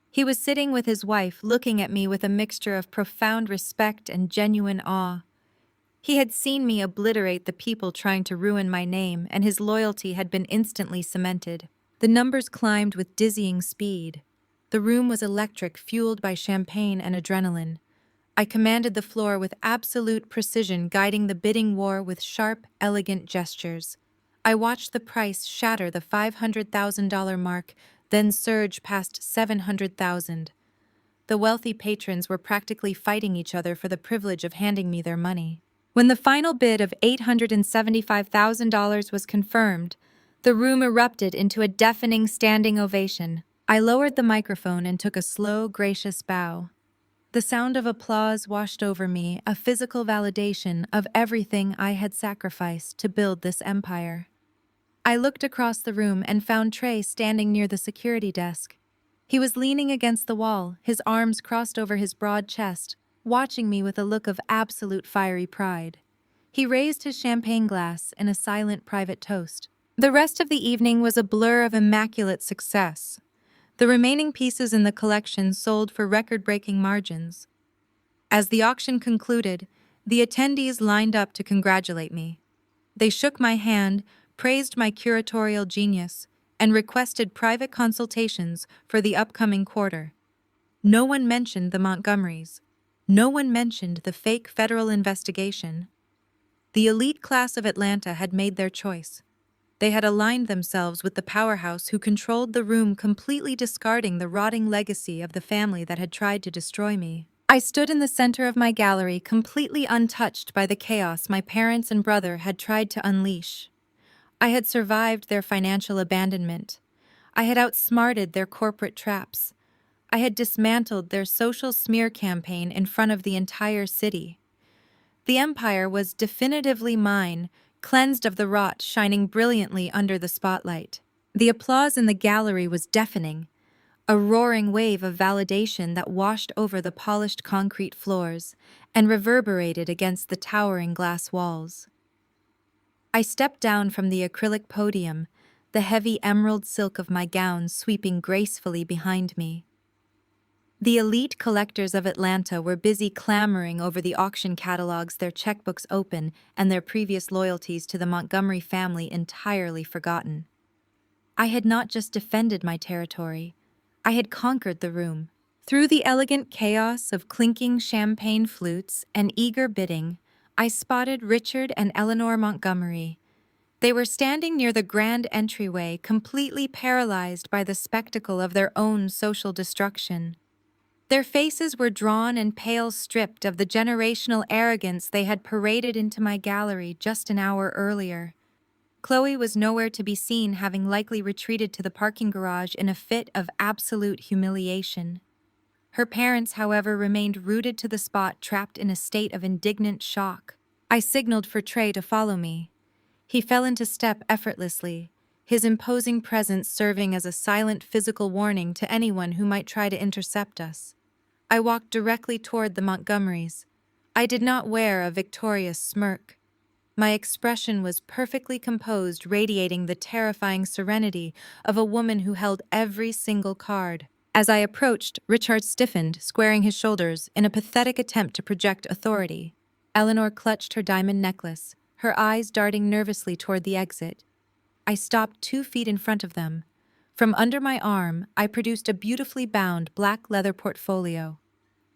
He was sitting with his wife, looking at me with a mixture of profound respect and genuine awe. He had seen me obliterate the people trying to ruin my name, and his loyalty had been instantly cemented. The numbers climbed with dizzying speed. The room was electric, fueled by champagne and adrenaline. I commanded the floor with absolute precision, guiding the bidding war with sharp, elegant gestures. I watched the price shatter the $500,000 mark, then surge past $700,000. The wealthy patrons were practically fighting each other for the privilege of handing me their money. When the final bid of $875,000 was confirmed, the room erupted into a deafening standing ovation. I lowered the microphone and took a slow, gracious bow. The sound of applause washed over me, a physical validation of everything I had sacrificed to build this empire. I looked across the room and found Trey standing near the security desk. He was leaning against the wall, his arms crossed over his broad chest, watching me with a look of absolute fiery pride. He raised his champagne glass in a silent private toast. The rest of the evening was a blur of immaculate success. The remaining pieces in the collection sold for record-breaking margins. As the auction concluded, the attendees lined up to congratulate me. They shook my hand, praised my curatorial genius, and requested private consultations for the upcoming quarter. No one mentioned the Montgomerys. No one mentioned the fake federal investigation. The elite class of Atlanta had made their choice. They had aligned themselves with the powerhouse who controlled the room, completely discarding the rotting legacy of the family that had tried to destroy me. I stood in the center of my gallery, completely untouched by the chaos my parents and brother had tried to unleash. I had survived their financial abandonment. I had outsmarted their corporate traps. I had dismantled their social smear campaign in front of the entire city. The empire was definitively mine, cleansed of the rot, shining brilliantly under the spotlight. The applause in the gallery was deafening, a roaring wave of validation that washed over the polished concrete floors and reverberated against the towering glass walls. I stepped down from the acrylic podium, the heavy emerald silk of my gown sweeping gracefully behind me. The elite collectors of Atlanta were busy clamoring over the auction catalogs, their checkbooks open, and their previous loyalties to the Montgomery family entirely forgotten. I had not just defended my territory, I had conquered the room. Through the elegant chaos of clinking champagne flutes and eager bidding, I spotted Richard and Eleanor Montgomery. They were standing near the grand entryway, completely paralyzed by the spectacle of their own social destruction. Their faces were drawn and pale, stripped of the generational arrogance they had paraded into my gallery just an hour earlier. Chloe was nowhere to be seen, having likely retreated to the parking garage in a fit of absolute humiliation. Her parents, however, remained rooted to the spot, trapped in a state of indignant shock. I signaled for Trey to follow me. He fell into step effortlessly, his imposing presence serving as a silent physical warning to anyone who might try to intercept us. I walked directly toward the Montgomerys. I did not wear a victorious smirk. My expression was perfectly composed, radiating the terrifying serenity of a woman who held every single card. As I approached, Richard stiffened, squaring his shoulders in a pathetic attempt to project authority. Eleanor clutched her diamond necklace, her eyes darting nervously toward the exit. I stopped 2 feet in front of them. From under my arm, I produced a beautifully bound black leather portfolio.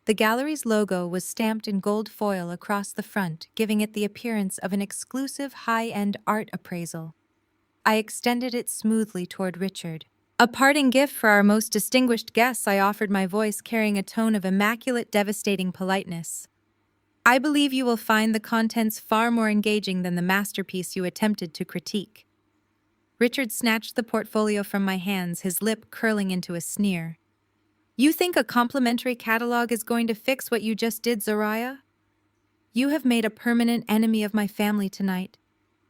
The gallery's logo was stamped in gold foil across the front, giving it the appearance of an exclusive high-end art appraisal. I extended it smoothly toward Richard. A parting gift for our most distinguished guests, I offered, my voice carrying a tone of immaculate, devastating politeness. I believe you will find the contents far more engaging than the masterpiece you attempted to critique. Richard snatched the portfolio from my hands, his lip curling into a sneer. You think a complimentary catalog is going to fix what you just did, Zariah? You have made a permanent enemy of my family tonight.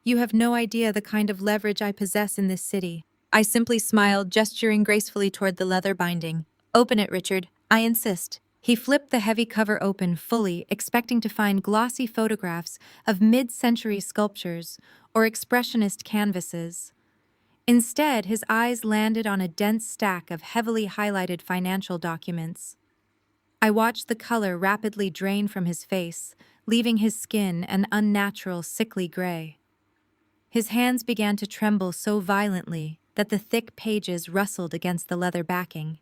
You have no idea the kind of leverage I possess in this city. I simply smiled, gesturing gracefully toward the leather binding. Open it, Richard. I insist. He flipped the heavy cover open fully, expecting to find glossy photographs of mid-century sculptures or expressionist canvases. Instead, his eyes landed on a dense stack of heavily highlighted financial documents. I watched the color rapidly drain from his face, leaving his skin an unnatural, sickly gray. His hands began to tremble so violently that the thick pages rustled against the leather backing.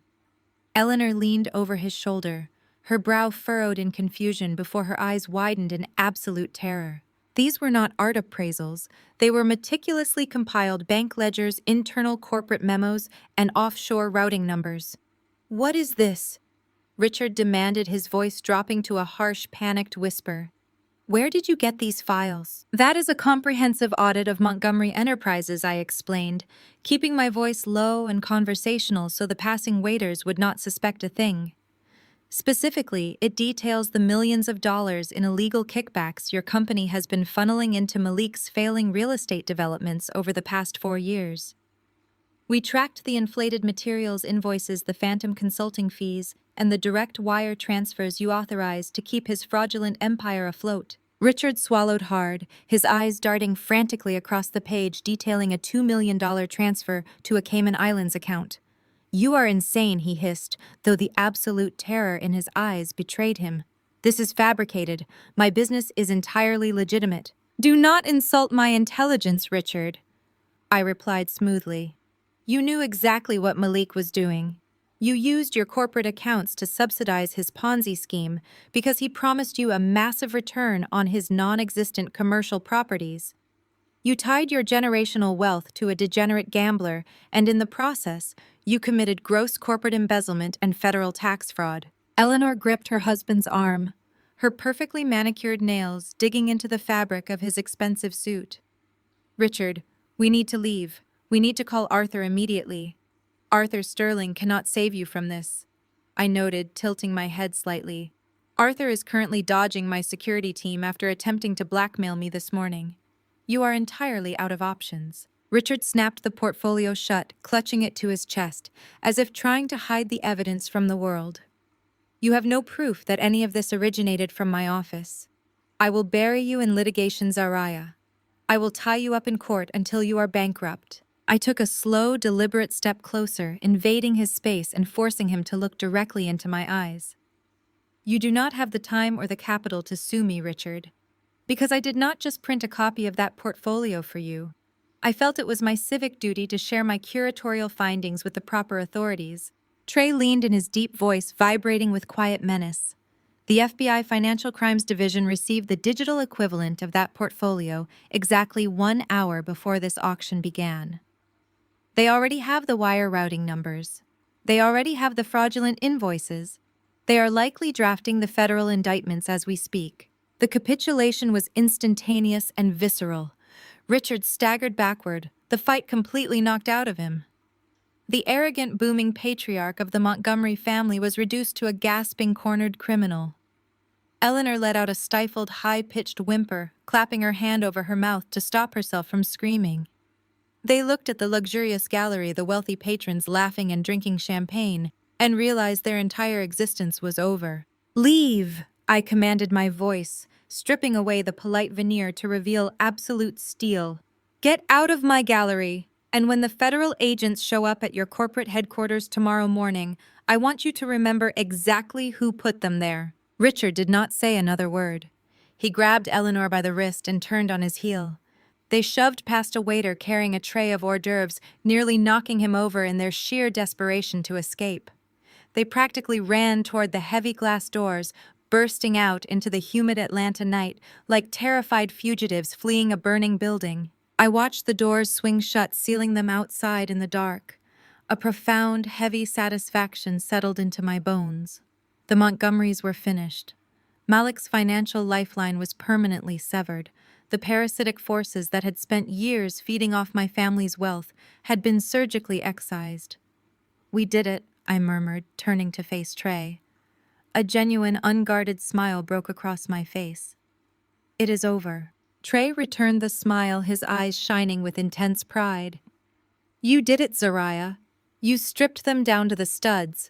Eleanor leaned over his shoulder, her brow furrowed in confusion before her eyes widened in absolute terror. These were not art appraisals, they were meticulously compiled bank ledgers, internal corporate memos, and offshore routing numbers. What is this? Richard demanded, his voice dropping to a harsh, panicked whisper. Where did you get these files? That is a comprehensive audit of Montgomery Enterprises, I explained, keeping my voice low and conversational so the passing waiters would not suspect a thing. Specifically, it details the millions of dollars in illegal kickbacks your company has been funneling into Malik's failing real estate developments over the past 4 years. We tracked the inflated materials invoices, the phantom consulting fees, and the direct wire transfers you authorized to keep his fraudulent empire afloat. Richard swallowed hard, his eyes darting frantically across the page detailing a $2 million transfer to a Cayman Islands account. You are insane, he hissed, though the absolute terror in his eyes betrayed him. This is fabricated. My business is entirely legitimate. Do not insult my intelligence, Richard, I replied smoothly. You knew exactly what Malik was doing. You used your corporate accounts to subsidize his Ponzi scheme because he promised you a massive return on his non-existent commercial properties. You tied your generational wealth to a degenerate gambler, and in the process, you committed gross corporate embezzlement and federal tax fraud. Eleanor gripped her husband's arm, her perfectly manicured nails digging into the fabric of his expensive suit. Richard, we need to leave. We need to call Arthur immediately. Arthur Sterling cannot save you from this, I noted, tilting my head slightly. Arthur is currently dodging my security team after attempting to blackmail me this morning. You are entirely out of options. Richard snapped the portfolio shut, clutching it to his chest, as if trying to hide the evidence from the world. You have no proof that any of this originated from my office. I will bury you in litigation, Zariah. I will tie you up in court until you are bankrupt. I took a slow, deliberate step closer, invading his space and forcing him to look directly into my eyes. You do not have the time or the capital to sue me, Richard, because I did not just print a copy of that portfolio for you. I felt it was my civic duty to share my curatorial findings with the proper authorities. Trey leaned in, his deep voice vibrating with quiet menace. The FBI Financial Crimes Division received the digital equivalent of that portfolio exactly 1 hour before this auction began. They already have the wire routing numbers. They already have the fraudulent invoices. They are likely drafting the federal indictments as we speak. The capitulation was instantaneous and visceral. Richard staggered backward, the fight completely knocked out of him. The arrogant, booming patriarch of the Montgomery family was reduced to a gasping, cornered criminal. Eleanor let out a stifled, high-pitched whimper, clapping her hand over her mouth to stop herself from screaming. They looked at the luxurious gallery, the wealthy patrons laughing and drinking champagne, and realized their entire existence was over. Leave, I commanded, my voice, stripping away the polite veneer to reveal absolute steel. Get out of my gallery, and when the federal agents show up at your corporate headquarters tomorrow morning, I want you to remember exactly who put them there. Richard did not say another word. He grabbed Eleanor by the wrist and turned on his heel. They shoved past a waiter carrying a tray of hors d'oeuvres, nearly knocking him over in their sheer desperation to escape. They practically ran toward the heavy glass doors, bursting out into the humid Atlanta night like terrified fugitives fleeing a burning building. I watched the doors swing shut, sealing them outside in the dark. A profound, heavy satisfaction settled into my bones. The Montgomerys were finished. Malik's financial lifeline was permanently severed. The parasitic forces that had spent years feeding off my family's wealth had been surgically excised. "We did it," I murmured, turning to face Trey. A genuine, unguarded smile broke across my face. "It is over." Trey returned the smile, his eyes shining with intense pride. "You did it, Zariah. You stripped them down to the studs."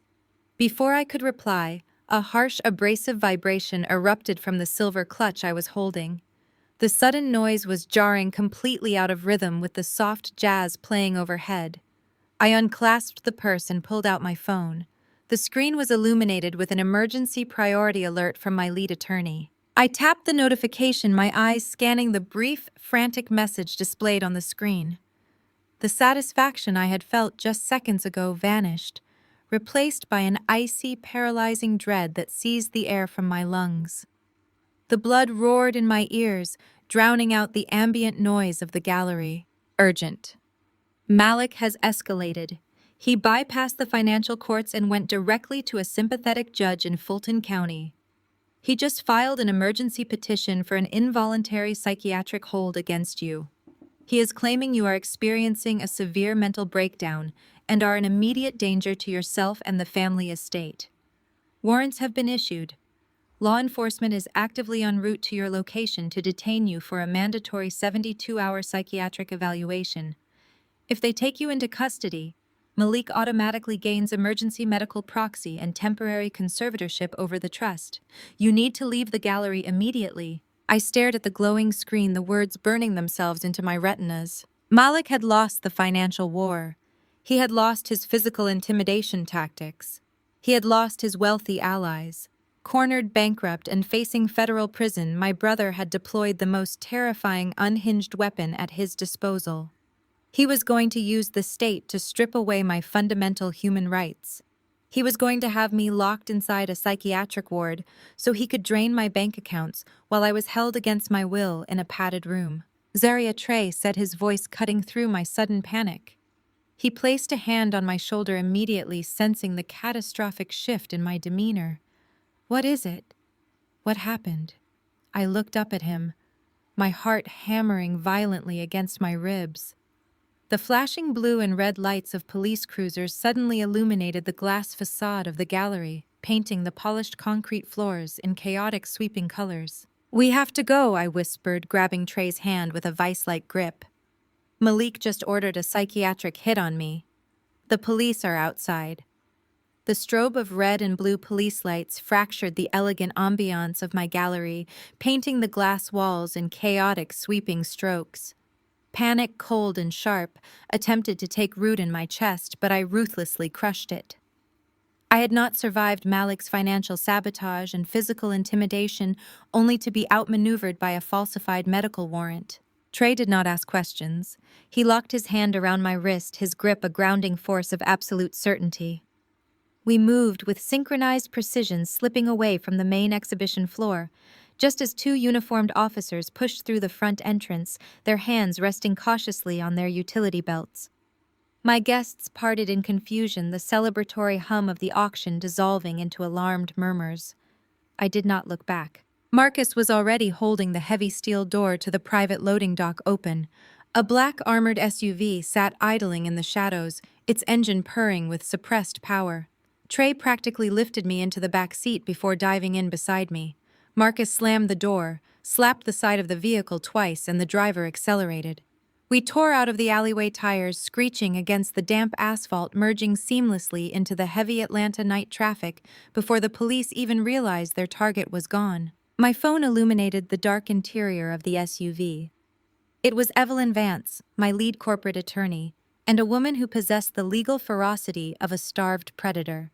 Before I could reply, a harsh, abrasive vibration erupted from the silver clutch I was holding. The sudden noise was jarring completely out of rhythm with the soft jazz playing overhead. I unclasped the purse and pulled out my phone. The screen was illuminated with an emergency priority alert from my lead attorney. I tapped the notification, my eyes scanning the brief, frantic message displayed on the screen. The satisfaction I had felt just seconds ago vanished, replaced by an icy, paralyzing dread that seized the air from my lungs. The blood roared in my ears, drowning out the ambient noise of the gallery. Urgent. Malik has escalated. He bypassed the financial courts and went directly to a sympathetic judge in Fulton County. He just filed an emergency petition for an involuntary psychiatric hold against you. He is claiming you are experiencing a severe mental breakdown and are an immediate danger to yourself and the family estate. Warrants have been issued. Law enforcement is actively en route to your location to detain you for a mandatory 72-hour psychiatric evaluation. If they take you into custody, Malik automatically gains emergency medical proxy and temporary conservatorship over the trust. You need to leave the gallery immediately. I stared at the glowing screen, the words burning themselves into my retinas. Malik had lost the financial war. He had lost his physical intimidation tactics. He had lost his wealthy allies. Cornered, bankrupt, and facing federal prison, my brother had deployed the most terrifying, unhinged weapon at his disposal. He was going to use the state to strip away my fundamental human rights. He was going to have me locked inside a psychiatric ward so he could drain my bank accounts while I was held against my will in a padded room. Zaria Trey said, his voice cutting through my sudden panic. He placed a hand on my shoulder, immediately sensing the catastrophic shift in my demeanor. "What is it? What happened?" I looked up at him, my heart hammering violently against my ribs. The flashing blue and red lights of police cruisers suddenly illuminated the glass facade of the gallery, painting the polished concrete floors in chaotic, sweeping colors. "We have to go," I whispered, grabbing Trey's hand with a vice-like grip. "Malik just ordered a psychiatric hit on me. The police are outside." The strobe of red and blue police lights fractured the elegant ambiance of my gallery, painting the glass walls in chaotic, sweeping strokes. Panic, cold and sharp, attempted to take root in my chest, but I ruthlessly crushed it. I had not survived Malik's financial sabotage and physical intimidation, only to be outmaneuvered by a falsified medical warrant. Trey did not ask questions. He locked his hand around my wrist, his grip a grounding force of absolute certainty. We moved with synchronized precision, slipping away from the main exhibition floor, just as two uniformed officers pushed through the front entrance, their hands resting cautiously on their utility belts. My guests parted in confusion, the celebratory hum of the auction dissolving into alarmed murmurs. I did not look back. Marcus was already holding the heavy steel door to the private loading dock open. A black armored SUV sat idling in the shadows, its engine purring with suppressed power. Trey practically lifted me into the back seat before diving in beside me. Marcus slammed the door, slapped the side of the vehicle twice, and the driver accelerated. We tore out of the alleyway, tires screeching against the damp asphalt, merging seamlessly into the heavy Atlanta night traffic before the police even realized their target was gone. My phone illuminated the dark interior of the SUV. It was Evelyn Vance, my lead corporate attorney, and a woman who possessed the legal ferocity of a starved predator.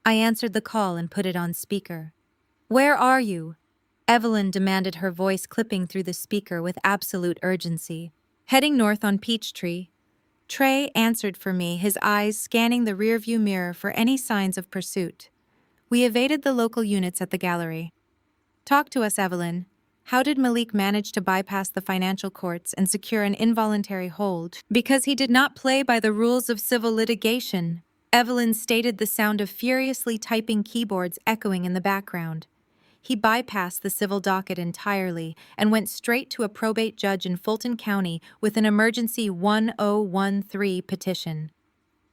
I answered the call and put it on speaker. "Where are you?" Evelyn demanded, her voice clipping through the speaker with absolute urgency. Heading north on Peachtree, Trey answered for me, his eyes scanning the rearview mirror for any signs of pursuit. We evaded the local units at the gallery. Talk to us, Evelyn. How did Malik manage to bypass the financial courts and secure an involuntary hold? Because he did not play by the rules of civil litigation, Evelyn stated, the sound of furiously typing keyboards echoing in the background. He bypassed the civil docket entirely and went straight to a probate judge in Fulton County with an emergency 1013 petition.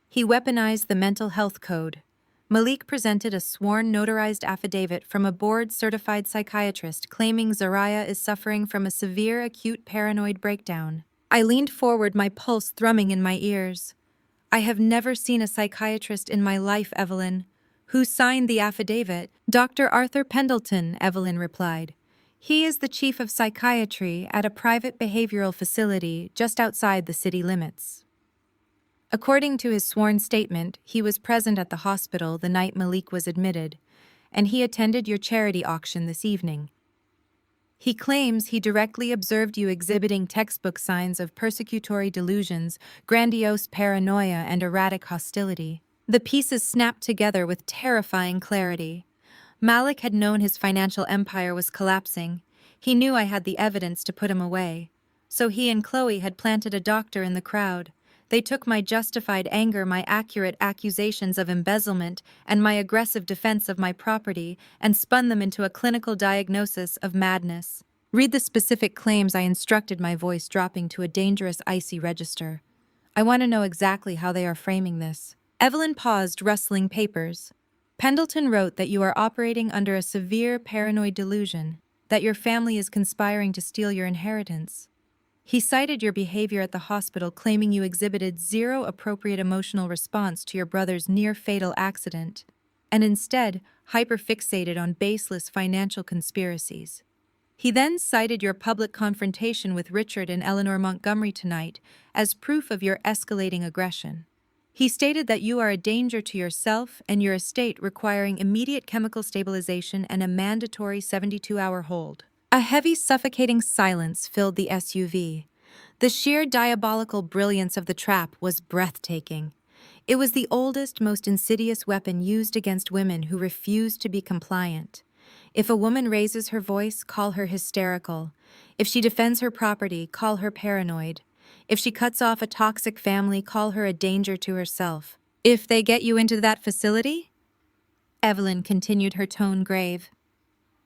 He weaponized the mental health code. Malik presented a sworn notarized affidavit from a board-certified psychiatrist claiming Zaraya is suffering from a severe acute paranoid breakdown. I leaned forward, my pulse thrumming in my ears. I have never seen a psychiatrist in my life, Evelyn. Who signed the affidavit? Dr. Arthur Pendleton, Evelyn replied. He is the chief of psychiatry at a private behavioral facility just outside the city limits. According to his sworn statement, he was present at the hospital the night Malik was admitted, and he attended your charity auction this evening. He claims he directly observed you exhibiting textbook signs of persecutory delusions, grandiose paranoia, and erratic hostility. The pieces snapped together with terrifying clarity. Malik had known his financial empire was collapsing. He knew I had the evidence to put him away. So he and Chloe had planted a doctor in the crowd. They took my justified anger, my accurate accusations of embezzlement, and my aggressive defense of my property, and spun them into a clinical diagnosis of madness. Read the specific claims, I instructed, my voice dropping to a dangerous, icy register. I want to know exactly how they are framing this. Evelyn paused, rustling papers. Pendleton wrote that you are operating under a severe paranoid delusion, that your family is conspiring to steal your inheritance. He cited your behavior at the hospital, claiming you exhibited zero appropriate emotional response to your brother's near-fatal accident, and instead hyperfixated on baseless financial conspiracies. He then cited your public confrontation with Richard and Eleanor Montgomery tonight as proof of your escalating aggression. He stated that you are a danger to yourself and your estate, requiring immediate chemical stabilization and a mandatory 72-hour hold. A heavy, suffocating silence filled the SUV. The sheer diabolical brilliance of the trap was breathtaking. It was the oldest, most insidious weapon used against women who refused to be compliant. If a woman raises her voice, call her hysterical. If she defends her property, call her paranoid. If she cuts off a toxic family, call her a danger to herself. If they get you into that facility? Evelyn continued, her tone grave.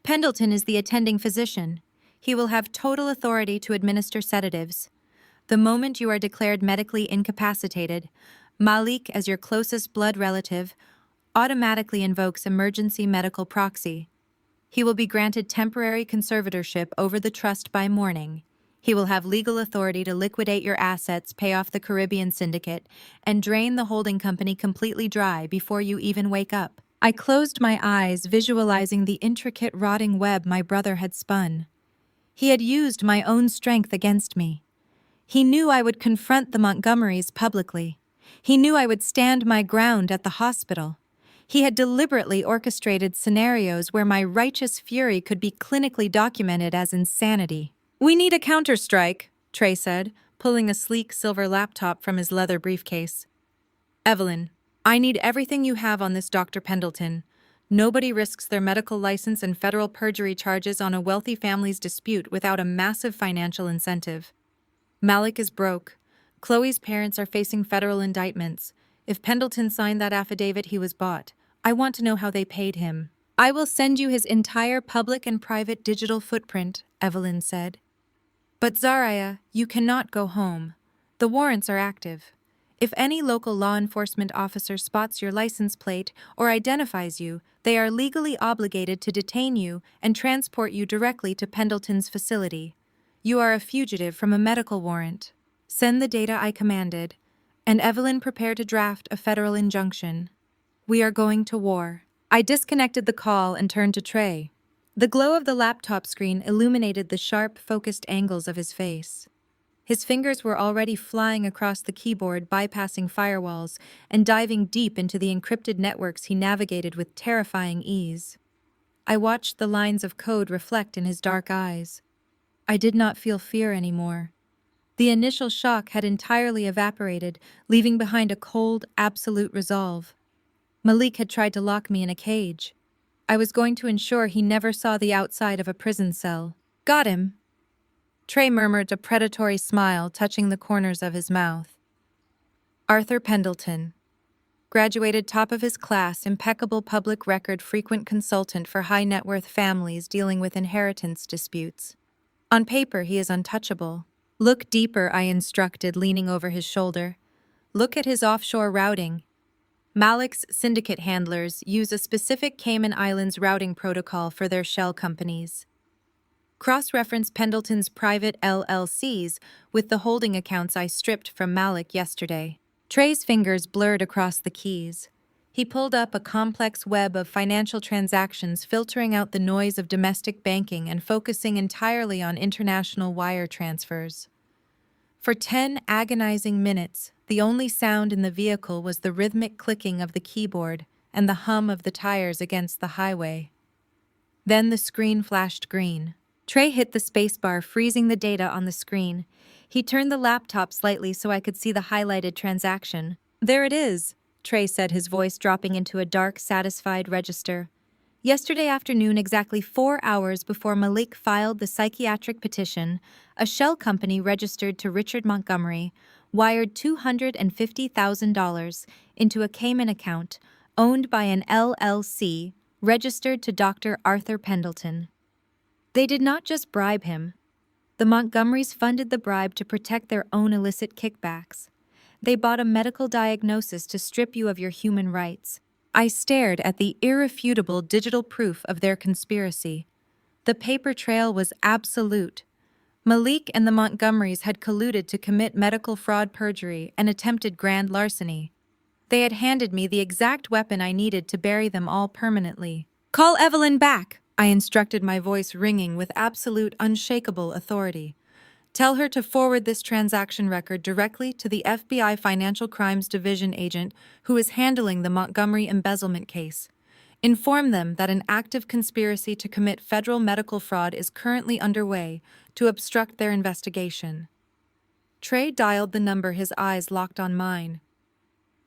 Pendleton is the attending physician. He will have total authority to administer sedatives. The moment you are declared medically incapacitated, Malik, as your closest blood relative, automatically invokes emergency medical proxy. He will be granted temporary conservatorship over the trust by morning. He will have legal authority to liquidate your assets, pay off the Caribbean syndicate, and drain the holding company completely dry before you even wake up. I closed my eyes, visualizing the intricate, rotting web my brother had spun. He had used my own strength against me. He knew I would confront the Montgomerys publicly. He knew I would stand my ground at the hospital. He had deliberately orchestrated scenarios where my righteous fury could be clinically documented as insanity. We need a counterstrike, Trey said, pulling a sleek silver laptop from his leather briefcase. Evelyn, I need everything you have on this Dr. Pendleton. Nobody risks their medical license and federal perjury charges on a wealthy family's dispute without a massive financial incentive. Malik is broke. Chloe's parents are facing federal indictments. If Pendleton signed that affidavit, he was bought. I want to know how they paid him. I will send you his entire public and private digital footprint, Evelyn said. But Zaraya, you cannot go home. The warrants are active. If any local law enforcement officer spots your license plate or identifies you, they are legally obligated to detain you and transport you directly to Pendleton's facility. You are a fugitive from a medical warrant. Send the data I commanded, and Evelyn prepared to draft a federal injunction. We are going to war. I disconnected the call and turned to Trey. The glow of the laptop screen illuminated the sharp, focused angles of his face. His fingers were already flying across the keyboard, bypassing firewalls, and diving deep into the encrypted networks he navigated with terrifying ease. I watched the lines of code reflect in his dark eyes. I did not feel fear anymore. The initial shock had entirely evaporated, leaving behind a cold, absolute resolve. Malik had tried to lock me in a cage. I was going to ensure he never saw the outside of a prison cell. Got him. Trey murmured, a predatory smile touching the corners of his mouth. Arthur Pendleton. Graduated top of his class, impeccable public record, frequent consultant for high-net-worth families dealing with inheritance disputes. On paper, he is untouchable. Look deeper, I instructed, leaning over his shoulder. Look at his offshore routing. Malik's syndicate handlers use a specific Cayman Islands routing protocol for their shell companies. Cross-reference Pendleton's private LLCs with the holding accounts I stripped from Malik yesterday. Trey's fingers blurred across the keys. He pulled up a complex web of financial transactions, filtering out the noise of domestic banking and focusing entirely on international wire transfers. For 10 agonizing minutes, the only sound in the vehicle was the rhythmic clicking of the keyboard and the hum of the tires against the highway. Then the screen flashed green. Trey hit the spacebar, freezing the data on the screen. He turned the laptop slightly so I could see the highlighted transaction. There it is, Trey said, his voice dropping into a dark, satisfied register. Yesterday afternoon, exactly 4 hours before Malik filed the psychiatric petition, a shell company registered to Richard Montgomery wired $250,000 into a Cayman account owned by an LLC registered to Dr. Arthur Pendleton. They did not just bribe him. The Montgomerys funded the bribe to protect their own illicit kickbacks. They bought a medical diagnosis to strip you of your human rights. I stared at the irrefutable digital proof of their conspiracy. The paper trail was absolute. Malik and the Montgomerys had colluded to commit medical fraud, perjury, and attempted grand larceny. They had handed me the exact weapon I needed to bury them all permanently. Call Evelyn back, I instructed, my voice ringing with absolute, unshakable authority. Tell her to forward this transaction record directly to the FBI Financial Crimes Division agent who is handling the Montgomery embezzlement case. Inform them that an active conspiracy to commit federal medical fraud is currently underway to obstruct their investigation. Trey dialed the number, his eyes locked on mine.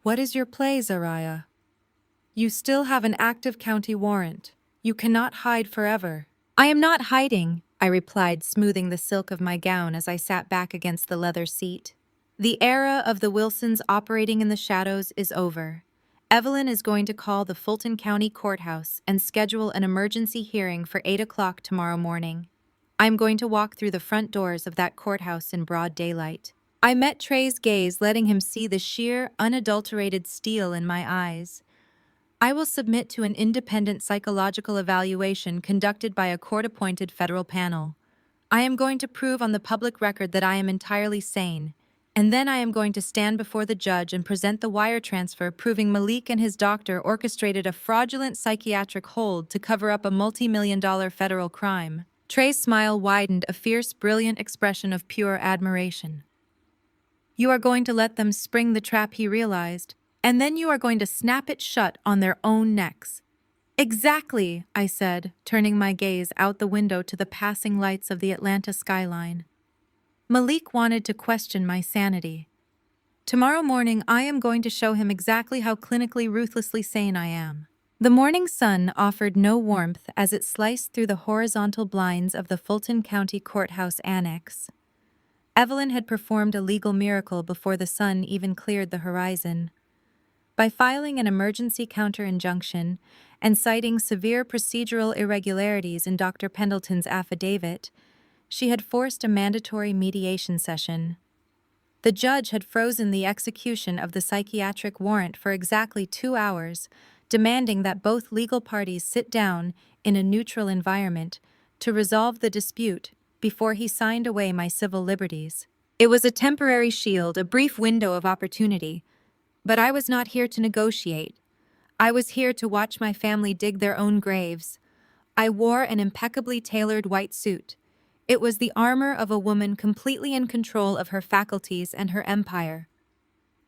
What is your play, Zariah? You still have an active county warrant. You cannot hide forever. I am not hiding, I replied, smoothing the silk of my gown as I sat back against the leather seat. The era of the Wilsons operating in the shadows is over. Evelyn is going to call the Fulton County Courthouse and schedule an emergency hearing for 8 o'clock tomorrow morning. I'm going to walk through the front doors of that courthouse in broad daylight. I met Trey's gaze, letting him see the sheer, unadulterated steel in my eyes. I will submit to an independent psychological evaluation conducted by a court-appointed federal panel. I am going to prove on the public record that I am entirely sane, and then I am going to stand before the judge and present the wire transfer proving Malik and his doctor orchestrated a fraudulent psychiatric hold to cover up a multi-million-dollar federal crime. Trey's smile widened, a fierce, brilliant expression of pure admiration. You are going to let them spring the trap, he realized, and then you are going to snap it shut on their own necks. Exactly, I said, turning my gaze out the window to the passing lights of the Atlanta skyline. Malik wanted to question my sanity. Tomorrow morning, I am going to show him exactly how clinically, ruthlessly sane I am. The morning sun offered no warmth as it sliced through the horizontal blinds of the Fulton County Courthouse Annex. Evelyn had performed a legal miracle before the sun even cleared the horizon. By filing an emergency counter-injunction and citing severe procedural irregularities in Dr. Pendleton's affidavit, she had forced a mandatory mediation session. The judge had frozen the execution of the psychiatric warrant for exactly 2 hours, demanding that both legal parties sit down in a neutral environment to resolve the dispute before he signed away my civil liberties. It was a temporary shield, a brief window of opportunity, but I was not here to negotiate. I was here to watch my family dig their own graves. I wore an impeccably tailored white suit. It was the armor of a woman completely in control of her faculties and her empire.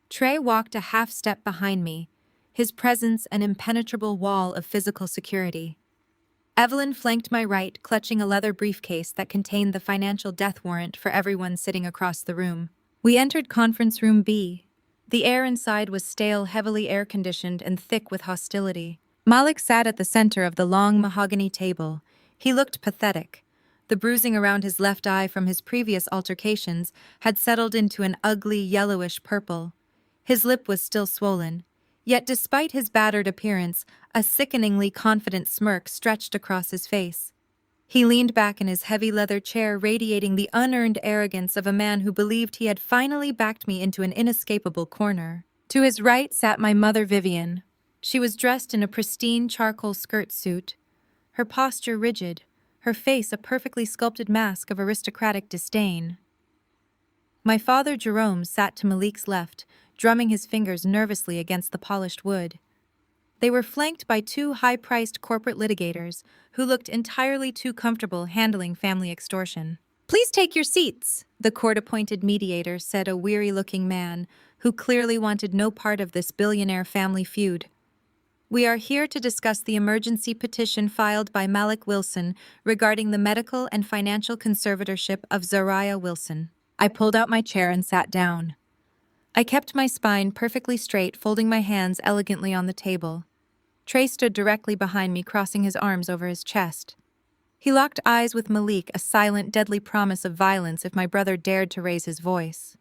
Trey walked a half step behind me, his presence an impenetrable wall of physical security. Evelyn flanked my right, clutching a leather briefcase that contained the financial death warrant for everyone sitting across the room. We entered conference room B. The air inside was stale, heavily air-conditioned, and thick with hostility. Malik sat at the center of the long mahogany table. He looked pathetic. The bruising around his left eye from his previous altercations had settled into an ugly, yellowish purple. His lip was still swollen. Yet despite his battered appearance, a sickeningly confident smirk stretched across his face. He leaned back in his heavy leather chair, radiating the unearned arrogance of a man who believed he had finally backed me into an inescapable corner. To his right sat my mother, Vivian. She was dressed in a pristine charcoal skirt suit, her posture rigid, her face a perfectly sculpted mask of aristocratic disdain. My father, Jerome, sat to Malik's left, drumming his fingers nervously against the polished wood. They were flanked by two high-priced corporate litigators who looked entirely too comfortable handling family extortion. "Please take your seats," the court-appointed mediator said, a weary-looking man who clearly wanted no part of this billionaire family feud. "We are here to discuss the emergency petition filed by Malik Wilson regarding the medical and financial conservatorship of Zariah Wilson." I pulled out my chair and sat down. I kept my spine perfectly straight, folding my hands elegantly on the table. Trey stood directly behind me, crossing his arms over his chest. He locked eyes with Malik, a silent, deadly promise of violence if my brother dared to raise his voice.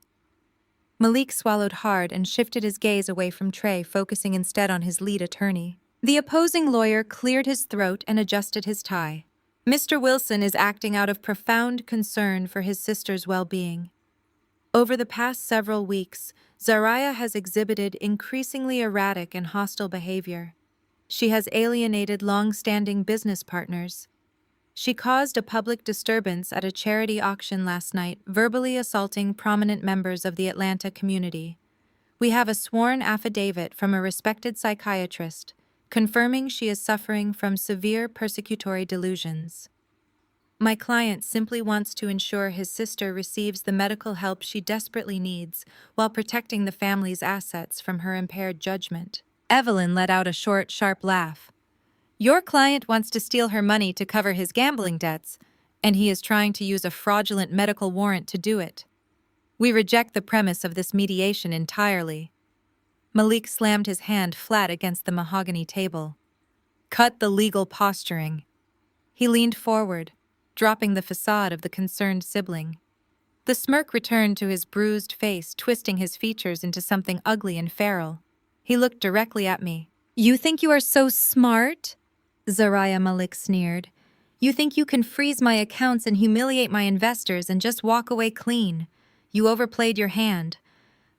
Malik swallowed hard and shifted his gaze away from Trey, focusing instead on his lead attorney. The opposing lawyer cleared his throat and adjusted his tie. "Mr. Wilson is acting out of profound concern for his sister's well-being. Over the past several weeks, Zariah has exhibited increasingly erratic and hostile behavior. She has alienated long-standing business partners. She caused a public disturbance at a charity auction last night, verbally assaulting prominent members of the Atlanta community. We have a sworn affidavit from a respected psychiatrist confirming she is suffering from severe persecutory delusions. My client simply wants to ensure his sister receives the medical help she desperately needs while protecting the family's assets from her impaired judgment." Evelyn let out a short, sharp laugh. "Your client wants to steal her money to cover his gambling debts, and he is trying to use a fraudulent medical warrant to do it. We reject the premise of this mediation entirely." Malik slammed his hand flat against the mahogany table. "Cut the legal posturing." He leaned forward, dropping the facade of the concerned sibling. The smirk returned to his bruised face, twisting his features into something ugly and feral. He looked directly at me. "You think you are so smart?" Zariah Malik sneered. "You think you can freeze my accounts and humiliate my investors and just walk away clean? You overplayed your hand.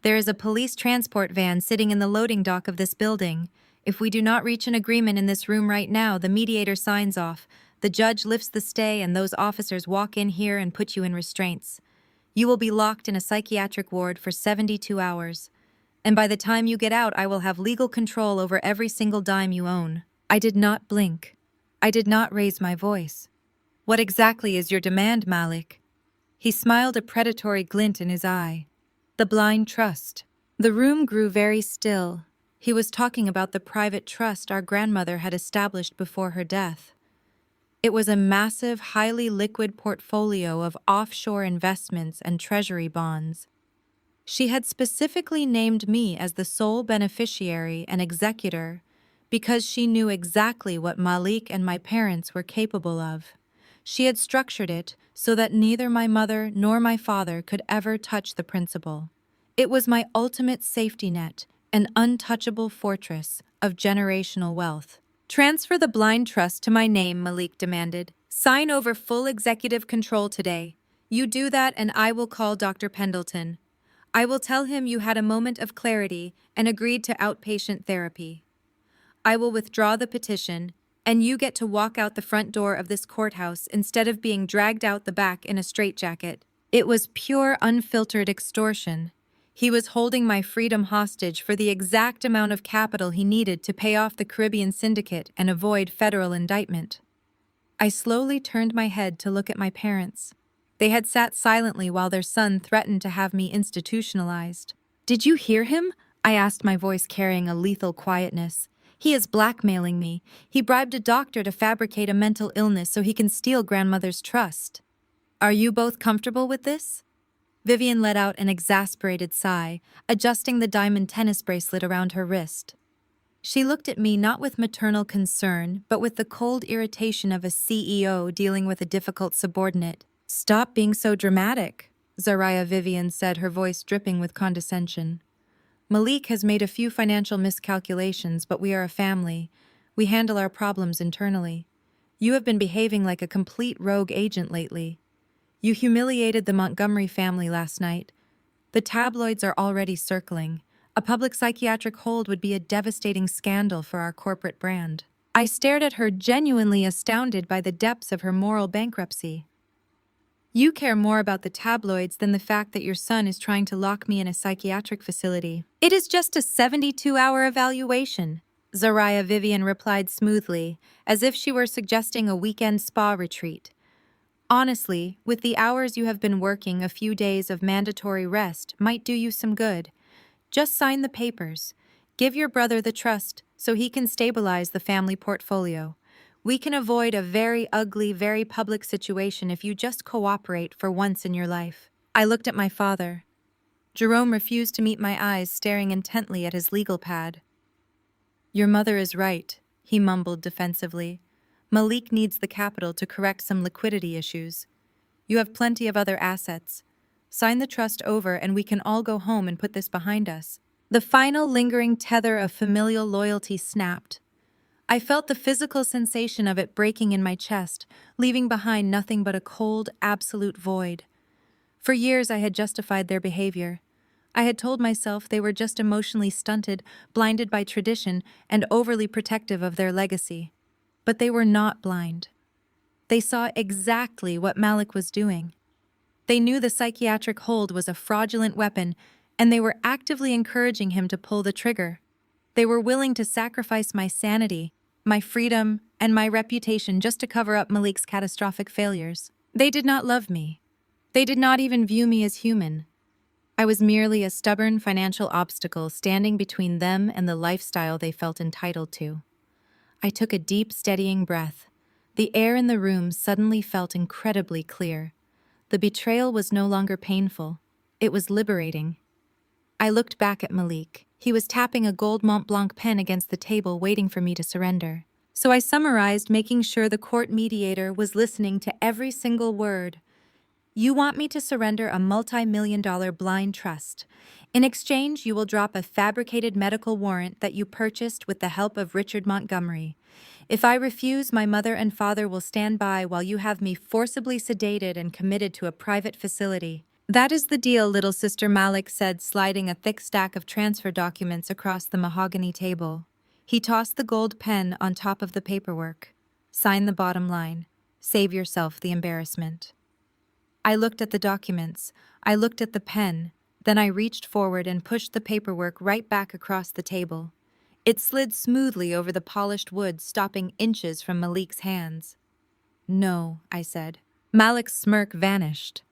There is a police transport van sitting in the loading dock of this building. If we do not reach an agreement in this room right now, the mediator signs off, the judge lifts the stay, and those officers walk in here and put you in restraints. You will be locked in a psychiatric ward for 72 hours. And by the time you get out, I will have legal control over every single dime you own." I did not blink. I did not raise my voice. "What exactly is your demand, Malik?" He smiled, a predatory glint in his eye. "The blind trust." The room grew very still. He was talking about the private trust our grandmother had established before her death. It was a massive, highly liquid portfolio of offshore investments and treasury bonds. She had specifically named me as the sole beneficiary and executor because she knew exactly what Malik and my parents were capable of. She had structured it so that neither my mother nor my father could ever touch the principal. It was my ultimate safety net, an untouchable fortress of generational wealth. "Transfer the blind trust to my name," Malik demanded. "Sign over full executive control today. You do that and I will call Dr. Pendleton. I will tell him you had a moment of clarity and agreed to outpatient therapy. I will withdraw the petition, and you get to walk out the front door of this courthouse instead of being dragged out the back in a straitjacket." It was pure, unfiltered extortion. He was holding my freedom hostage for the exact amount of capital he needed to pay off the Caribbean syndicate and avoid federal indictment. I slowly turned my head to look at my parents. They had sat silently while their son threatened to have me institutionalized. "Did you hear him?" I asked, my voice carrying a lethal quietness. He is blackmailing me. He bribed a doctor to fabricate a mental illness so he can steal grandmother's trust. Are you both comfortable with this? Vivian let out an exasperated sigh, adjusting the diamond tennis bracelet around her wrist. She looked at me not with maternal concern, but with the cold irritation of a CEO dealing with a difficult subordinate. Stop being so dramatic, Zariah Vivian said, her voice dripping with condescension. Malik has made a few financial miscalculations, but we are a family. We handle our problems internally. You have been behaving like a complete rogue agent lately. You humiliated the Montgomery family last night. The tabloids are already circling. A public psychiatric hold would be a devastating scandal for our corporate brand. I stared at her, genuinely astounded by the depths of her moral bankruptcy. You care more about the tabloids than the fact that your son is trying to lock me in a psychiatric facility. It is just a 72-hour evaluation, Zariah Vivian replied smoothly, as if she were suggesting a weekend spa retreat. Honestly, with the hours you have been working, a few days of mandatory rest might do you some good. Just sign the papers. Give your brother the trust so he can stabilize the family portfolio. We can avoid a very ugly, very public situation if you just cooperate for once in your life. I looked at my father. Jerome refused to meet my eyes, staring intently at his legal pad. Your mother is right, he mumbled defensively. Malik needs the capital to correct some liquidity issues. You have plenty of other assets. Sign the trust over and we can all go home and put this behind us. The final lingering tether of familial loyalty snapped. I felt the physical sensation of it breaking in my chest, leaving behind nothing but a cold, absolute void. For years I had justified their behavior. I had told myself they were just emotionally stunted, blinded by tradition, and overly protective of their legacy. But they were not blind. They saw exactly what Malik was doing. They knew the psychiatric hold was a fraudulent weapon, and they were actively encouraging him to pull the trigger. They were willing to sacrifice my sanity, my freedom, and my reputation just to cover up Malik's catastrophic failures. They did not love me. They did not even view me as human. I was merely a stubborn financial obstacle standing between them and the lifestyle they felt entitled to. I took a deep, steadying breath. The air in the room suddenly felt incredibly clear. The betrayal was no longer painful. It was liberating. I looked back at Malik. He was tapping a gold Mont Blanc pen against the table, waiting for me to surrender. So I summarized, making sure the court mediator was listening to every single word. You want me to surrender a multi-million-dollar blind trust. In exchange, you will drop a fabricated medical warrant that you purchased with the help of Richard Montgomery. If I refuse, my mother and father will stand by while you have me forcibly sedated and committed to a private facility. That is the deal, little sister, Malik said, sliding a thick stack of transfer documents across the mahogany table. He tossed the gold pen on top of the paperwork. Sign the bottom line. Save yourself the embarrassment. I looked at the documents. I looked at the pen. Then I reached forward and pushed the paperwork right back across the table. It slid smoothly over the polished wood, stopping inches from Malik's hands. No, I said. Malik's smirk vanished.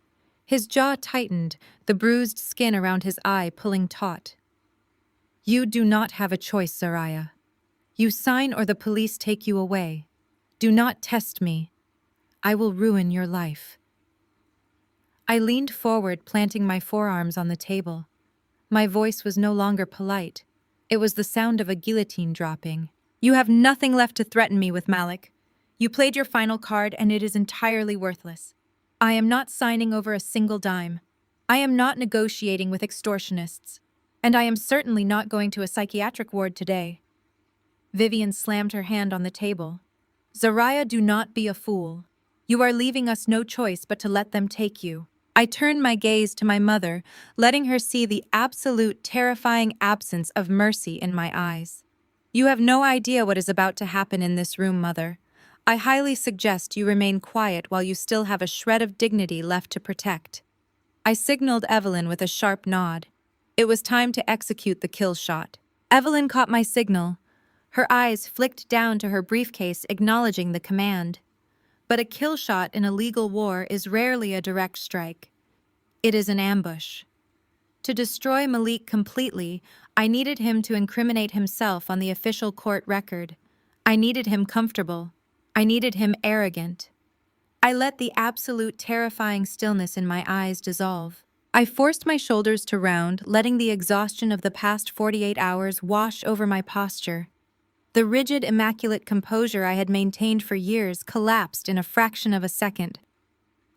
His jaw tightened, the bruised skin around his eye pulling taut. You do not have a choice, Zariah. You sign or the police take you away. Do not test me. I will ruin your life. I leaned forward, planting my forearms on the table. My voice was no longer polite. It was the sound of a guillotine dropping. You have nothing left to threaten me with, Malik. You played your final card and it is entirely worthless. I am not signing over a single dime. I am not negotiating with extortionists. And I am certainly not going to a psychiatric ward today. Vivian slammed her hand on the table. Zariah, do not be a fool. You are leaving us no choice but to let them take you. I turned my gaze to my mother, letting her see the absolute terrifying absence of mercy in my eyes. You have no idea what is about to happen in this room, Mother. I highly suggest you remain quiet while you still have a shred of dignity left to protect. I signaled Evelyn with a sharp nod. It was time to execute the kill shot. Evelyn caught my signal. Her eyes flicked down to her briefcase, acknowledging the command. But a kill shot in a legal war is rarely a direct strike. It is an ambush. To destroy Malik completely, I needed him to incriminate himself on the official court record. I needed him comfortable. I needed him arrogant. I let the absolute terrifying stillness in my eyes dissolve. I forced my shoulders to round, letting the exhaustion of the past 48 hours wash over my posture. The rigid, immaculate composure I had maintained for years collapsed in a fraction of a second.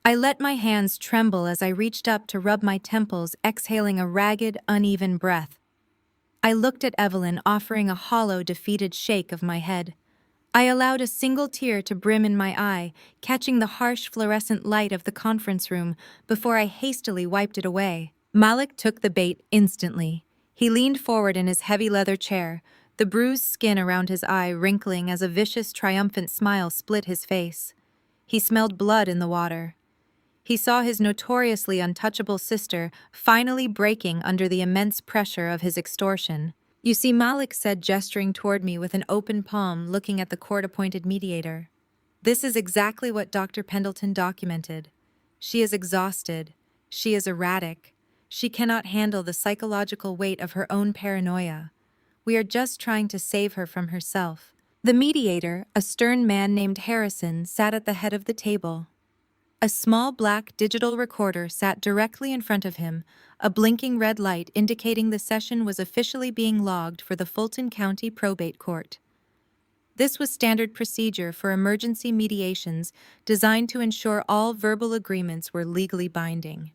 I let my hands tremble as I reached up to rub my temples, exhaling a ragged, uneven breath. I looked at Evelyn, offering a hollow, defeated shake of my head. I allowed a single tear to brim in my eye, catching the harsh fluorescent light of the conference room before I hastily wiped it away. Malik took the bait instantly. He leaned forward in his heavy leather chair, the bruised skin around his eye wrinkling as a vicious, triumphant smile split his face. He smelled blood in the water. He saw his notoriously untouchable sister finally breaking under the immense pressure of his extortion. "You see," Malik said, gesturing toward me with an open palm, looking at the court-appointed mediator. "This is exactly what Dr. Pendleton documented. She is exhausted. She is erratic. She cannot handle the psychological weight of her own paranoia. We are just trying to save her from herself." The mediator, a stern man named Harrison, sat at the head of the table. A small black digital recorder sat directly in front of him, a blinking red light indicating the session was officially being logged for the Fulton County Probate Court. This was standard procedure for emergency mediations designed to ensure all verbal agreements were legally binding.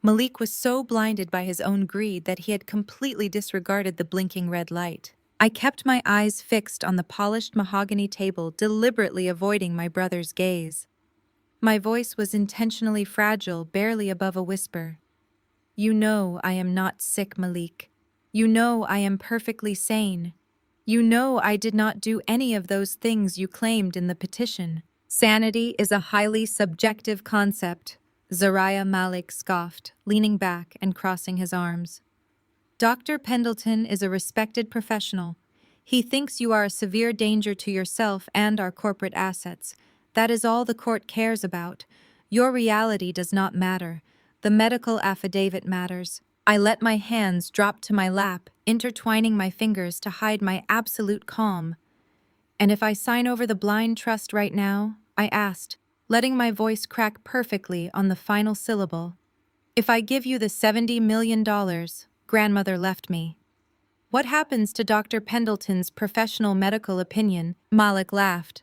Malik was so blinded by his own greed that he had completely disregarded the blinking red light. I kept my eyes fixed on the polished mahogany table, deliberately avoiding my brother's gaze. My voice was intentionally fragile, barely above a whisper. "You know I am not sick, Malik. You know I am perfectly sane. You know I did not do any of those things you claimed in the petition." "Sanity is a highly subjective concept," Zariah Malik scoffed, leaning back and crossing his arms. "Dr. Pendleton is a respected professional. He thinks you are a severe danger to yourself and our corporate assets. That is all the court cares about. Your reality does not matter. The medical affidavit matters." I let my hands drop to my lap, intertwining my fingers to hide my absolute calm. "And if I sign over the blind trust right now?" I asked, letting my voice crack perfectly on the final syllable. "If I give you the $70 million, grandmother left me. What happens to Dr. Pendleton's professional medical opinion?" Malik laughed.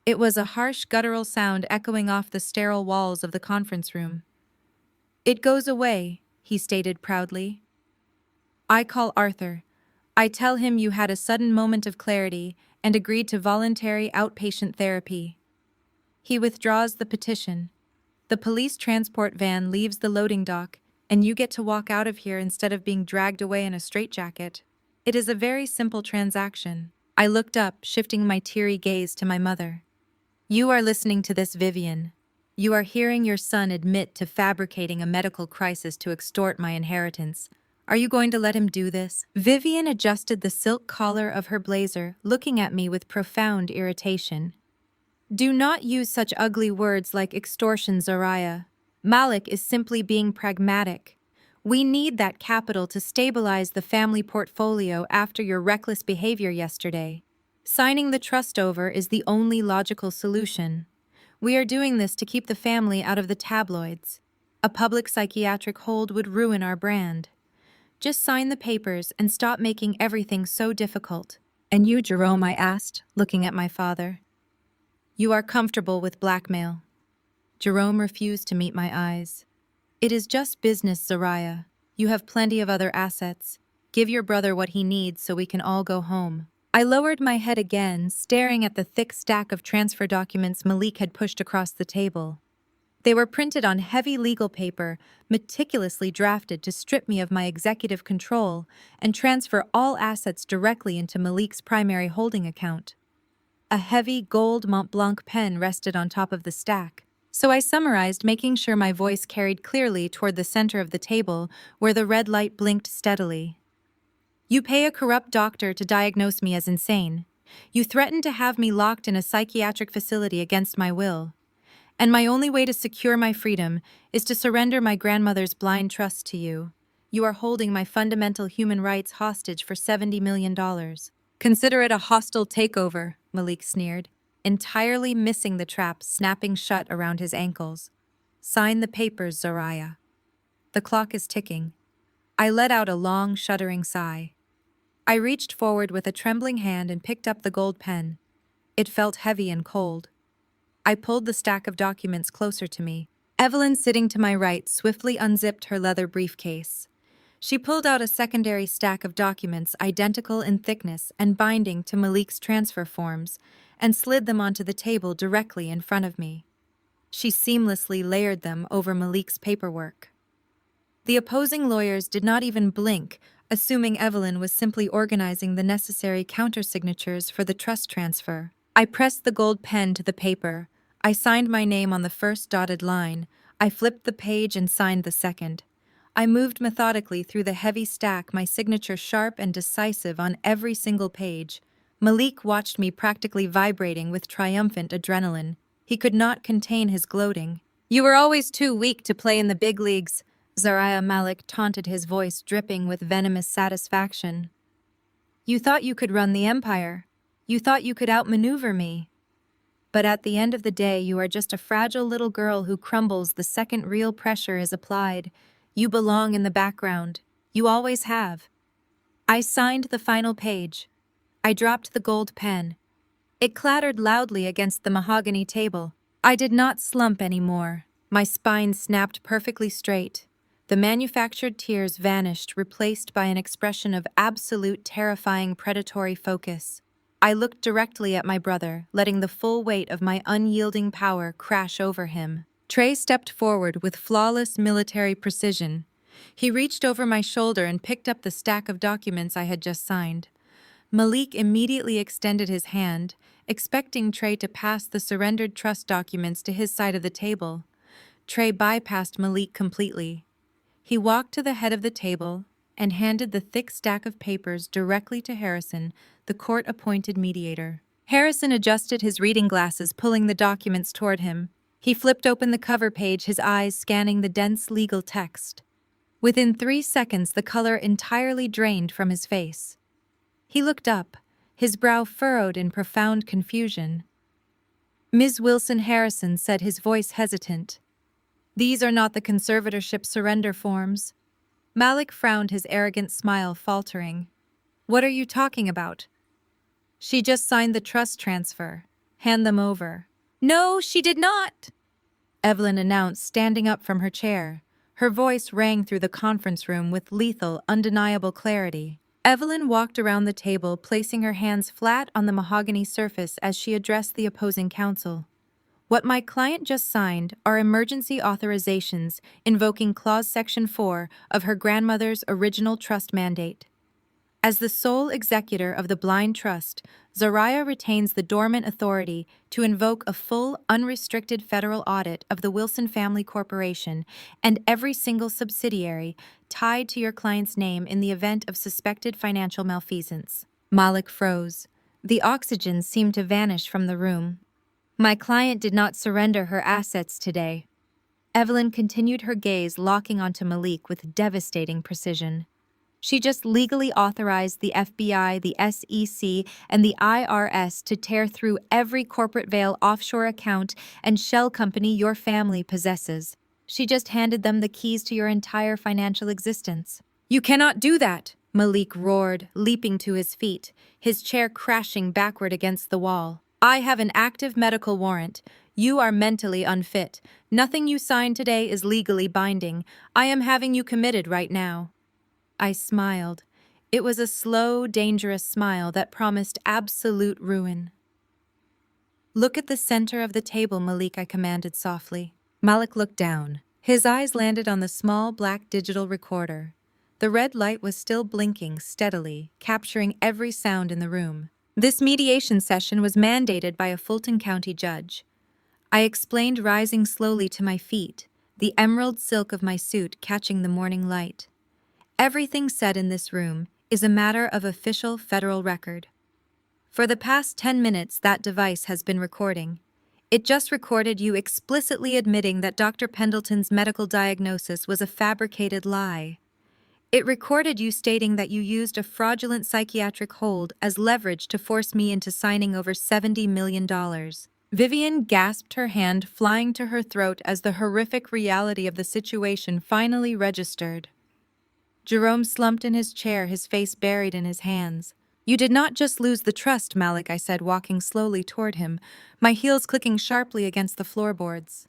It was a harsh, guttural sound echoing off the sterile walls of the conference room. "It goes away," he stated proudly. "I call Arthur. I tell him you had a sudden moment of clarity and agreed to voluntary outpatient therapy. He withdraws the petition. The police transport van leaves the loading dock, and you get to walk out of here instead of being dragged away in a straitjacket. It is a very simple transaction." I looked up, shifting my teary gaze to my mother. "You are listening to this, Vivian. You are hearing your son admit to fabricating a medical crisis to extort my inheritance. Are you going to let him do this?" Vivian adjusted the silk collar of her blazer, looking at me with profound irritation. "Do not use such ugly words like extortion, Zariah. Malik is simply being pragmatic. We need that capital to stabilize the family portfolio after your reckless behavior yesterday. Signing the trust over is the only logical solution. We are doing this to keep the family out of the tabloids. A public psychiatric hold would ruin our brand. Just sign the papers and stop making everything so difficult." "And you, Jerome?" I asked, looking at my father. "You are comfortable with blackmail." Jerome refused to meet my eyes. "It is just business, Zariah. You have plenty of other assets. Give your brother what he needs so we can all go home." I lowered my head again, staring at the thick stack of transfer documents Malik had pushed across the table. They were printed on heavy legal paper, meticulously drafted to strip me of my executive control and transfer all assets directly into Malik's primary holding account. A heavy gold Mont Blanc pen rested on top of the stack, so I summarized, making sure my voice carried clearly toward the center of the table where the red light blinked steadily. "You pay a corrupt doctor to diagnose me as insane. You threaten to have me locked in a psychiatric facility against my will. And my only way to secure my freedom is to surrender my grandmother's blind trust to you. You are holding my fundamental human rights hostage for $70 million. Consider it a hostile takeover, Malik sneered, entirely missing the trap snapping shut around his ankles. Sign the papers, Zariah. The clock is ticking. I let out a long, shuddering sigh. I reached forward with a trembling hand and picked up the gold pen. It felt heavy and cold. I pulled the stack of documents closer to me. Evelyn, sitting to my right, swiftly unzipped her leather briefcase. She pulled out a secondary stack of documents identical in thickness and binding to Malik's transfer forms and slid them onto the table directly in front of me. She seamlessly layered them over Malik's paperwork. The opposing lawyers did not even blink, assuming Evelyn was simply organizing the necessary countersignatures for the trust transfer. I pressed the gold pen to the paper. I signed my name on the first dotted line. I flipped the page and signed the second. I moved methodically through the heavy stack, my signature sharp and decisive on every single page. Malik watched me, practically vibrating with triumphant adrenaline. He could not contain his gloating. "You were always too weak to play in the big leagues," Zariah Malik taunted, his voice dripping with venomous satisfaction. "You thought you could run the empire. You thought you could outmaneuver me. But at the end of the day, you are just a fragile little girl who crumbles the second real pressure is applied. You belong in the background. You always have." I signed the final page. I dropped the gold pen. It clattered loudly against the mahogany table. I did not slump anymore. My spine snapped perfectly straight. The manufactured tears vanished, replaced by an expression of absolute, terrifying, predatory focus. I looked directly at my brother, letting the full weight of my unyielding power crash over him. Trey stepped forward with flawless military precision. He reached over my shoulder and picked up the stack of documents I had just signed. Malik immediately extended his hand, expecting Trey to pass the surrendered trust documents to his side of the table. Trey bypassed Malik completely. He walked to the head of the table and handed the thick stack of papers directly to Harrison, the court-appointed mediator. Harrison adjusted his reading glasses, pulling the documents toward him. He flipped open the cover page, his eyes scanning the dense legal text. Within 3 seconds, the color entirely drained from his face. He looked up, his brow furrowed in profound confusion. "Ms. Wilson," Harrison said, his voice hesitant. "These are not the conservatorship surrender forms." Malik frowned, his arrogant smile faltering. "What are you talking about?" "She just signed the trust transfer. Hand them over." "No, she did not," Evelyn announced, standing up from her chair. Her voice rang through the conference room with lethal, undeniable clarity. Evelyn walked around the table, placing her hands flat on the mahogany surface as she addressed the opposing counsel. "What my client just signed are emergency authorizations invoking Clause Section 4 of her grandmother's original trust mandate. As the sole executor of the blind trust, Zariah retains the dormant authority to invoke a full, unrestricted federal audit of the Wilson Family Corporation and every single subsidiary tied to your client's name in the event of suspected financial malfeasance." Malik froze. The oxygen seemed to vanish from the room. "My client did not surrender her assets today." Evelyn continued, her gaze locking onto Malik with devastating precision. "She just legally authorized the FBI, the SEC, and the IRS to tear through every corporate veil, offshore account, and shell company your family possesses. She just handed them the keys to your entire financial existence." "You cannot do that," Malik roared, leaping to his feet, his chair crashing backward against the wall. "I have an active medical warrant. You are mentally unfit. Nothing you sign today is legally binding. I am having you committed right now." I smiled. It was a slow, dangerous smile that promised absolute ruin. "Look at the center of the table, Malik," I commanded softly. Malik looked down. His eyes landed on the small black digital recorder. The red light was still blinking steadily, capturing every sound in the room. "This mediation session was mandated by a Fulton County judge." I explained, rising slowly to my feet, the emerald silk of my suit catching the morning light. "Everything said in this room is a matter of official federal record. For the past 10 minutes, that device has been recording. It just recorded you explicitly admitting that Dr. Pendleton's medical diagnosis was a fabricated lie. It recorded you stating that you used a fraudulent psychiatric hold as leverage to force me into signing over $70 million. Vivian gasped, her hand flying to her throat as the horrific reality of the situation finally registered. Jerome slumped in his chair, his face buried in his hands. "You did not just lose the trust, Malik," I said, walking slowly toward him, my heels clicking sharply against the floorboards.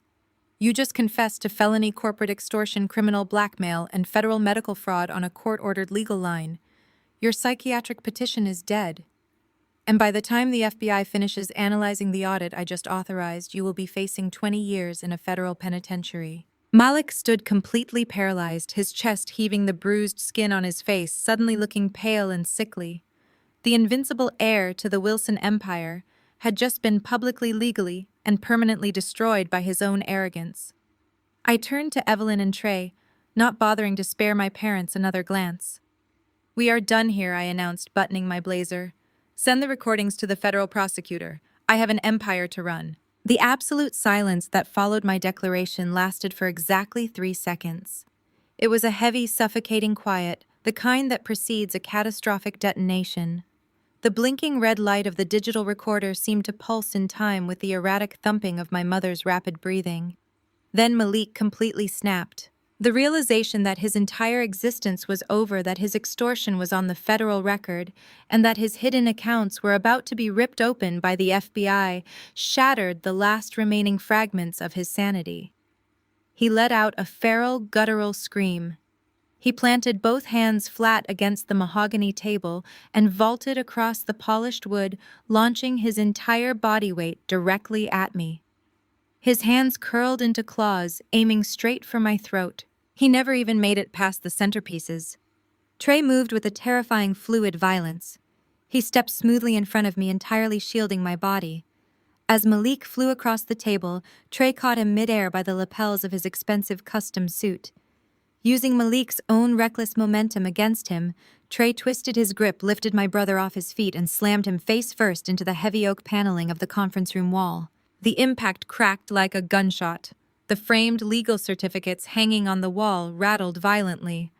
"You just confessed to felony corporate extortion, criminal blackmail, and federal medical fraud on a court-ordered legal line. Your psychiatric petition is dead. And by the time the FBI finishes analyzing the audit I just authorized, you will be facing 20 years in a federal penitentiary." Malik stood completely paralyzed, his chest heaving, the bruised skin on his face suddenly looking pale and sickly. The invincible heir to the Wilson empire had just been publicly, legally, and permanently destroyed by his own arrogance. I turned to Evelyn and Trey, not bothering to spare my parents another glance. "We are done here," I announced, buttoning my blazer. "Send the recordings to the federal prosecutor. I have an empire to run." The absolute silence that followed my declaration lasted for exactly 3 seconds. It was a heavy, suffocating quiet, the kind that precedes a catastrophic detonation. The blinking red light of the digital recorder seemed to pulse in time with the erratic thumping of my mother's rapid breathing. Then Malik completely snapped. The realization that his entire existence was over, that his extortion was on the federal record, and that his hidden accounts were about to be ripped open by the FBI shattered the last remaining fragments of his sanity. He let out a feral, guttural scream. He planted both hands flat against the mahogany table and vaulted across the polished wood, launching his entire body weight directly at me. His hands curled into claws, aiming straight for my throat. He never even made it past the centerpieces. Trey moved with a terrifying fluid violence. He stepped smoothly in front of me, entirely shielding my body. As Malik flew across the table, Trey caught him midair by the lapels of his expensive custom suit. Using Malik's own reckless momentum against him, Trey twisted his grip, lifted my brother off his feet, and slammed him face first into the heavy oak paneling of the conference room wall. The impact cracked like a gunshot. The framed legal certificates hanging on the wall rattled violently.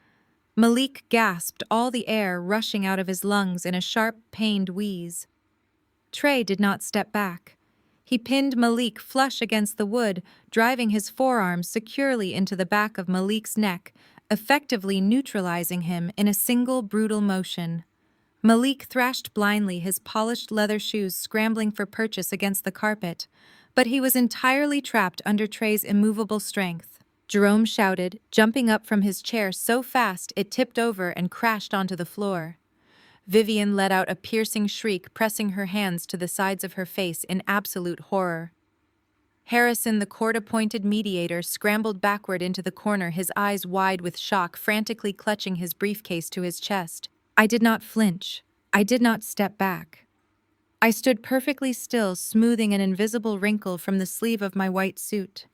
Malik gasped, all the air rushing out of his lungs in a sharp, pained wheeze. Trey did not step back. He pinned Malik flush against the wood, driving his forearms securely into the back of Malik's neck, effectively neutralizing him in a single brutal motion. Malik thrashed blindly, his polished leather shoes scrambling for purchase against the carpet, but he was entirely trapped under Trey's immovable strength. Jerome shouted, jumping up from his chair so fast it tipped over and crashed onto the floor. Vivian let out a piercing shriek, pressing her hands to the sides of her face in absolute horror. Harrison, the court-appointed mediator, scrambled backward into the corner, his eyes wide with shock, frantically clutching his briefcase to his chest. I did not flinch. I did not step back. I stood perfectly still, smoothing an invisible wrinkle from the sleeve of my white suit.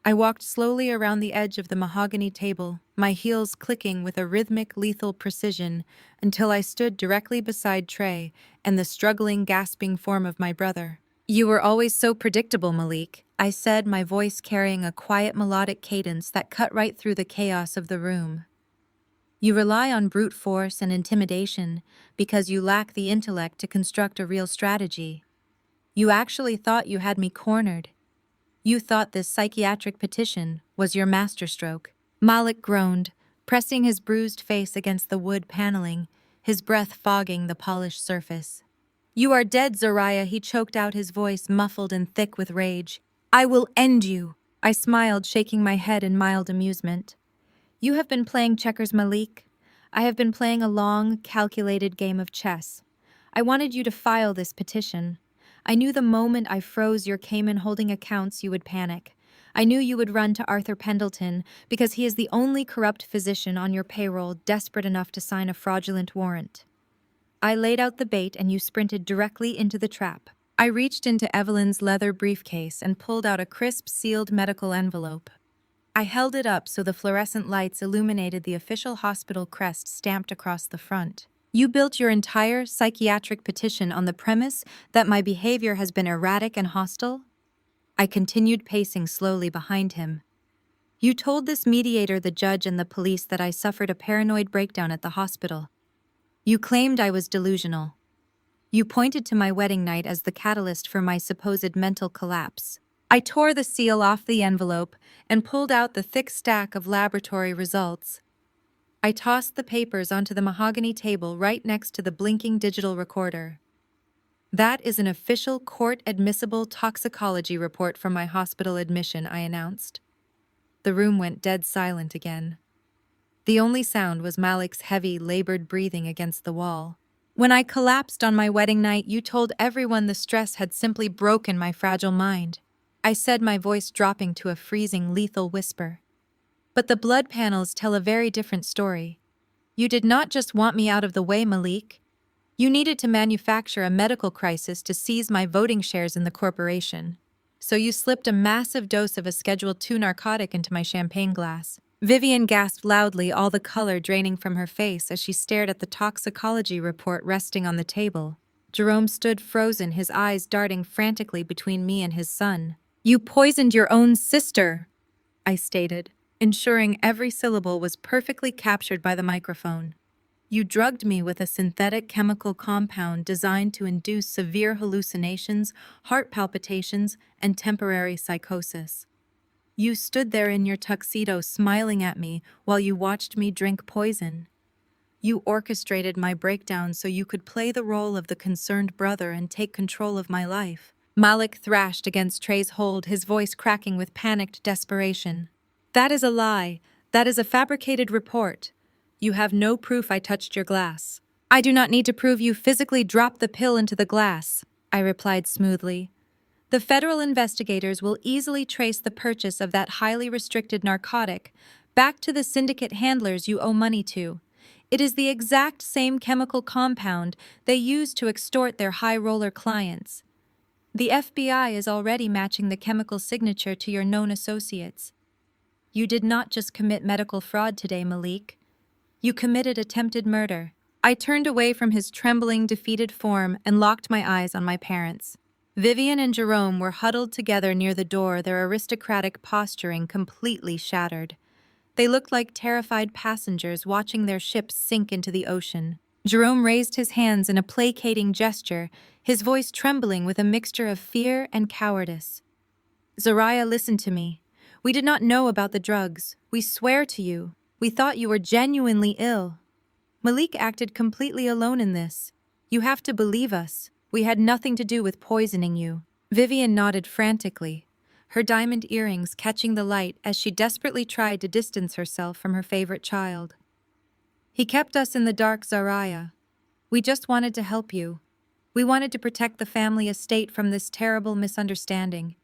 I walked slowly around the edge of the mahogany table, my heels clicking with a rhythmic, lethal precision, until I stood directly beside Trey and the struggling, gasping form of my brother. "You were always so predictable, Malik," I said, my voice carrying a quiet, melodic cadence that cut right through the chaos of the room. "You rely on brute force and intimidation because you lack the intellect to construct a real strategy. You actually thought you had me cornered. You thought this psychiatric petition was your masterstroke." Malik groaned, pressing his bruised face against the wood paneling, his breath fogging the polished surface. "You are dead, Zariah," he choked out, his voice muffled and thick with rage. "I will end you." I smiled, shaking my head in mild amusement. "You have been playing checkers, Malik. I have been playing a long, calculated game of chess. I wanted you to file this petition. I knew the moment I froze your Cayman holding accounts you would panic. I knew you would run to Arthur Pendleton because he is the only corrupt physician on your payroll desperate enough to sign a fraudulent warrant. I laid out the bait and you sprinted directly into the trap." I reached into Evelyn's leather briefcase and pulled out a crisp, sealed medical envelope. I held it up so the fluorescent lights illuminated the official hospital crest stamped across the front. "You built your entire psychiatric petition on the premise that my behavior has been erratic and hostile?" I continued pacing slowly behind him. You told this mediator, the judge, and the police that I suffered a paranoid breakdown at the hospital. You claimed I was delusional. You pointed to my wedding night as the catalyst for my supposed mental collapse. I tore the seal off the envelope and pulled out the thick stack of laboratory results. I tossed the papers onto the mahogany table right next to the blinking digital recorder. That is an official court-admissible toxicology report from my hospital admission, I announced. The room went dead silent again. The only sound was Malik's heavy, labored breathing against the wall. When I collapsed on my wedding night, you told everyone the stress had simply broken my fragile mind. I said, my voice dropping to a freezing, lethal whisper. But the blood panels tell a very different story. You did not just want me out of the way, Malik. You needed to manufacture a medical crisis to seize my voting shares in the corporation. So you slipped a massive dose of a Schedule II narcotic into my champagne glass. Vivian gasped loudly, all the color draining from her face as she stared at the toxicology report resting on the table. Jerome stood frozen, his eyes darting frantically between me and his son. You poisoned your own sister, I stated, ensuring every syllable was perfectly captured by the microphone. You drugged me with a synthetic chemical compound designed to induce severe hallucinations, heart palpitations, and temporary psychosis. You stood there in your tuxedo smiling at me while you watched me drink poison. You orchestrated my breakdown so you could play the role of the concerned brother and take control of my life. Malik thrashed against Trey's hold, his voice cracking with panicked desperation. That is a lie. That is a fabricated report. You have no proof I touched your glass. I do not need to prove you physically dropped the pill into the glass, I replied smoothly. The federal investigators will easily trace the purchase of that highly restricted narcotic back to the syndicate handlers you owe money to. It is the exact same chemical compound they use to extort their high-roller clients. The FBI is already matching the chemical signature to your known associates. You did not just commit medical fraud today, Malik. You committed attempted murder. I turned away from his trembling, defeated form and locked my eyes on my parents. Vivian and Jerome were huddled together near the door, their aristocratic posturing completely shattered. They looked like terrified passengers watching their ship sink into the ocean. Jerome raised his hands in a placating gesture, his voice trembling with a mixture of fear and cowardice. Zariah, listen to me. We did not know about the drugs. We swear to you. We thought you were genuinely ill. Malik acted completely alone in this. You have to believe us. We had nothing to do with poisoning you. Vivian nodded frantically, her diamond earrings catching the light as she desperately tried to distance herself from her favorite child. He kept us in the dark, Zariah. We just wanted to help you. We wanted to protect the family estate from this terrible misunderstanding.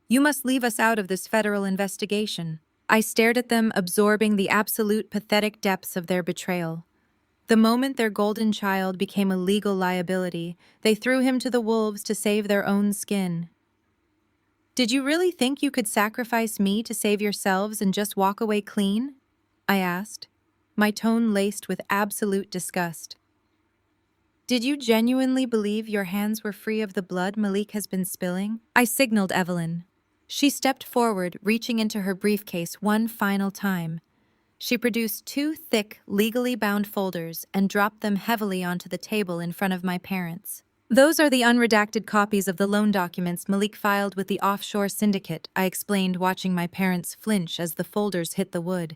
You must leave us out of this federal investigation. I stared at them, absorbing the absolute pathetic depths of their betrayal. The moment their golden child became a legal liability, they threw him to the wolves to save their own skin. Did you really think you could sacrifice me to save yourselves and just walk away clean? I asked, my tone laced with absolute disgust. Did you genuinely believe your hands were free of the blood Malik has been spilling? I signaled Evelyn. She stepped forward, reaching into her briefcase one final time. She produced 2 thick, legally bound folders and dropped them heavily onto the table in front of my parents. Those are the unredacted copies of the loan documents Malik filed with the offshore syndicate, I explained, watching my parents flinch as the folders hit the wood.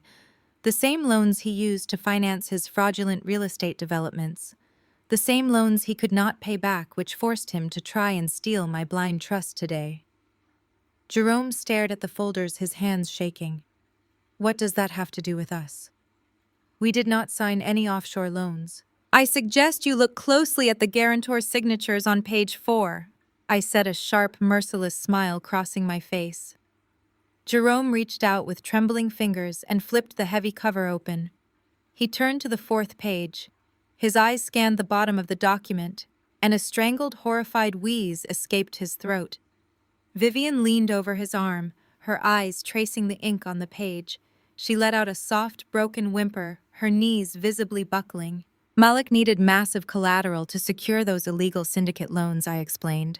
The same loans he used to finance his fraudulent real estate developments. The same loans he could not pay back, which forced him to try and steal my blind trust today. Jerome stared at the folders, his hands shaking. What does that have to do with us? We did not sign any offshore loans. I suggest you look closely at the guarantor signatures on page 4. I said, a sharp, merciless smile crossing my face. Jerome reached out with trembling fingers and flipped the heavy cover open. He turned to the 4th page. His eyes scanned the bottom of the document, and a strangled, horrified wheeze escaped his throat. Vivian leaned over his arm, her eyes tracing the ink on the page. She let out a soft, broken whimper, her knees visibly buckling. Malik needed massive collateral to secure those illegal syndicate loans, I explained,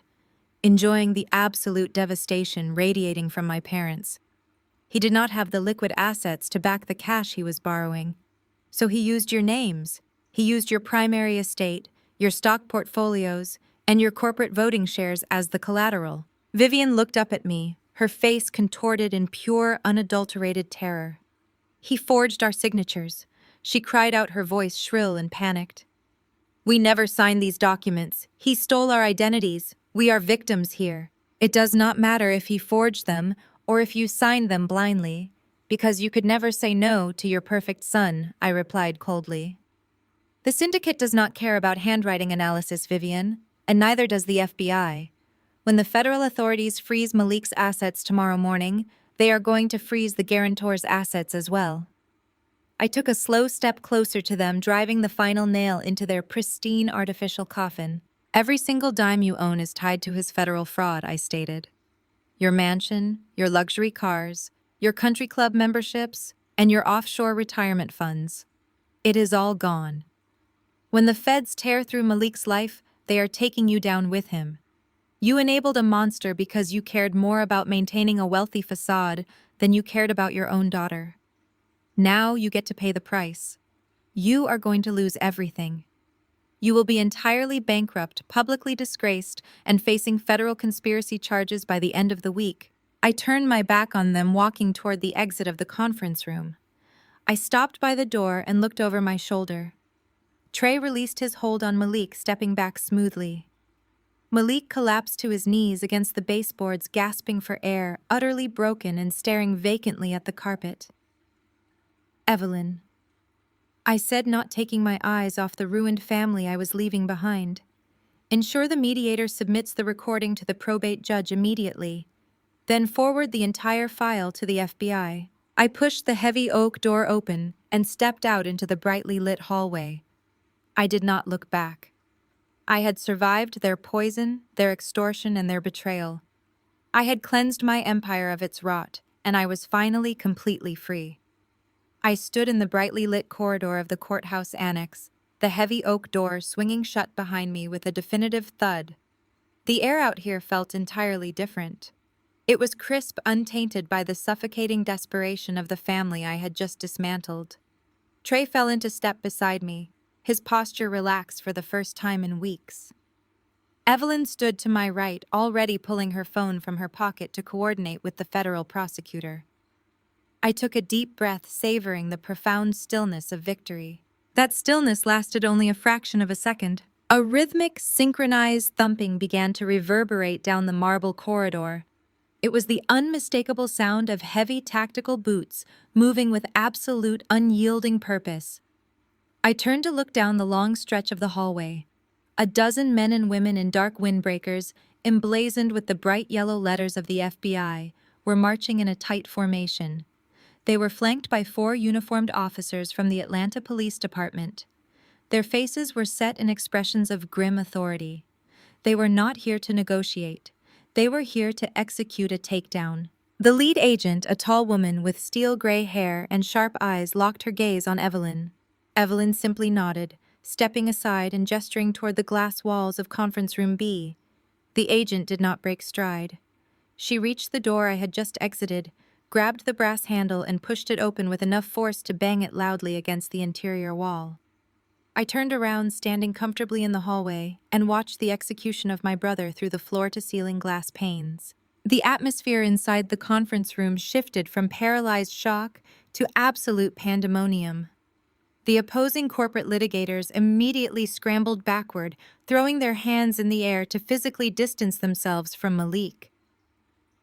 enjoying the absolute devastation radiating from my parents. He did not have the liquid assets to back the cash he was borrowing. So he used your names. He used your primary estate, your stock portfolios, and your corporate voting shares as the collateral. Vivian looked up at me, her face contorted in pure, unadulterated terror. He forged our signatures. She cried out, her voice shrill and panicked. We never signed these documents. He stole our identities. We are victims here. It does not matter if he forged them or if you signed them blindly, because you could never say no to your perfect son, I replied coldly. The syndicate does not care about handwriting analysis, Vivian, and neither does the FBI. When the federal authorities freeze Malik's assets tomorrow morning, they are going to freeze the guarantor's assets as well. I took a slow step closer to them, driving the final nail into their pristine artificial coffin. Every single dime you own is tied to his federal fraud, I stated. Your mansion, your luxury cars, your country club memberships, and your offshore retirement funds. It is all gone. When the feds tear through Malik's life, they are taking you down with him. You enabled a monster because you cared more about maintaining a wealthy facade than you cared about your own daughter. Now you get to pay the price. You are going to lose everything. You will be entirely bankrupt, publicly disgraced, and facing federal conspiracy charges by the end of the week. I turned my back on them, walking toward the exit of the conference room. I stopped by the door and looked over my shoulder. Trey released his hold on Malik, stepping back smoothly. Malik collapsed to his knees against the baseboards, gasping for air, utterly broken and staring vacantly at the carpet. Evelyn, I said, not taking my eyes off the ruined family I was leaving behind. Ensure the mediator submits the recording to the probate judge immediately. Then forward the entire file to the FBI. I pushed the heavy oak door open and stepped out into the brightly lit hallway. I did not look back. I had survived their poison, their extortion, and their betrayal. I had cleansed my empire of its rot, and I was finally completely free. I stood in the brightly lit corridor of the courthouse annex, the heavy oak door swinging shut behind me with a definitive thud. The air out here felt entirely different. It was crisp, untainted by the suffocating desperation of the family I had just dismantled. Trey fell into step beside me, his posture relaxed for the first time in weeks. Evelyn stood to my right, already pulling her phone from her pocket to coordinate with the federal prosecutor. I took a deep breath, savoring the profound stillness of victory. That stillness lasted only a fraction of a second. A rhythmic, synchronized thumping began to reverberate down the marble corridor. It was the unmistakable sound of heavy tactical boots moving with absolute, unyielding purpose. I turned to look down the long stretch of the hallway. A dozen men and women in dark windbreakers, emblazoned with the bright yellow letters of the FBI, were marching in a tight formation. They were flanked by 4 uniformed officers from the Atlanta Police Department. Their faces were set in expressions of grim authority. They were not here to negotiate. They were here to execute a takedown. The lead agent, a tall woman with steel gray hair and sharp eyes, locked her gaze on Evelyn. Evelyn simply nodded, stepping aside and gesturing toward the glass walls of Conference Room B. The agent did not break stride. She reached the door I had just exited, grabbed the brass handle and pushed it open with enough force to bang it loudly against the interior wall. I turned around, standing comfortably in the hallway, and watched the execution of my brother through the floor-to-ceiling glass panes. The atmosphere inside the conference room shifted from paralyzed shock to absolute pandemonium. The opposing corporate litigators immediately scrambled backward, throwing their hands in the air to physically distance themselves from Malik.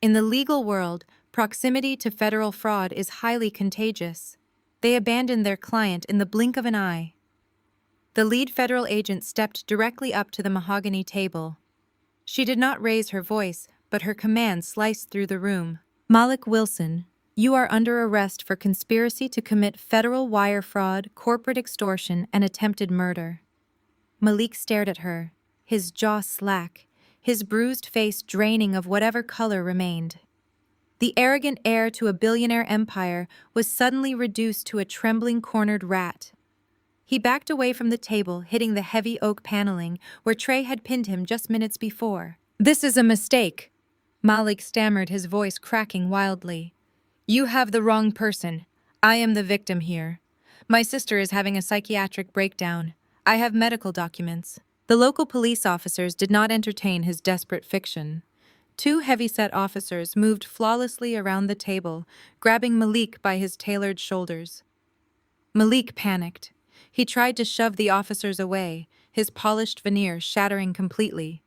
In the legal world, proximity to federal fraud is highly contagious. They abandoned their client in the blink of an eye. The lead federal agent stepped directly up to the mahogany table. She did not raise her voice, but her command sliced through the room. Malik Wilson, you are under arrest for conspiracy to commit federal wire fraud, corporate extortion, and attempted murder. Malik stared at her, his jaw slack, his bruised face draining of whatever color remained. The arrogant heir to a billionaire empire was suddenly reduced to a trembling cornered rat. He backed away from the table, hitting the heavy oak paneling where Trey had pinned him just minutes before. This is a mistake, Malik stammered, his voice cracking wildly. You have the wrong person. I am the victim here. My sister is having a psychiatric breakdown. I have medical documents. The local police officers did not entertain his desperate fiction. Two heavy-set officers moved flawlessly around the table, grabbing Malik by his tailored shoulders. Malik panicked. He tried to shove the officers away, his polished veneer shattering completely.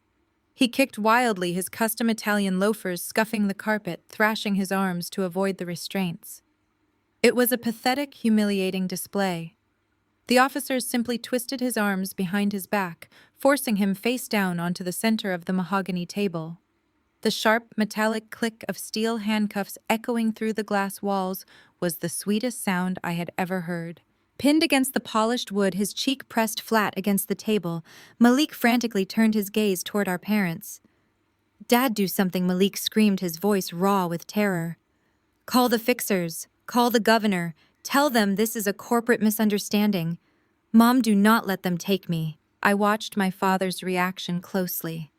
He kicked wildly, his custom Italian loafers scuffing the carpet, thrashing his arms to avoid the restraints. It was a pathetic, humiliating display. The officers simply twisted his arms behind his back, forcing him face down onto the center of the mahogany table. The sharp, metallic click of steel handcuffs echoing through the glass walls was the sweetest sound I had ever heard. Pinned against the polished wood, his cheek pressed flat against the table, Malik frantically turned his gaze toward our parents. "Dad, do something," Malik screamed, his voice raw with terror. "Call the fixers. Call the governor. Tell them this is a corporate misunderstanding. Mom, do not let them take me." I watched my father's reaction closely.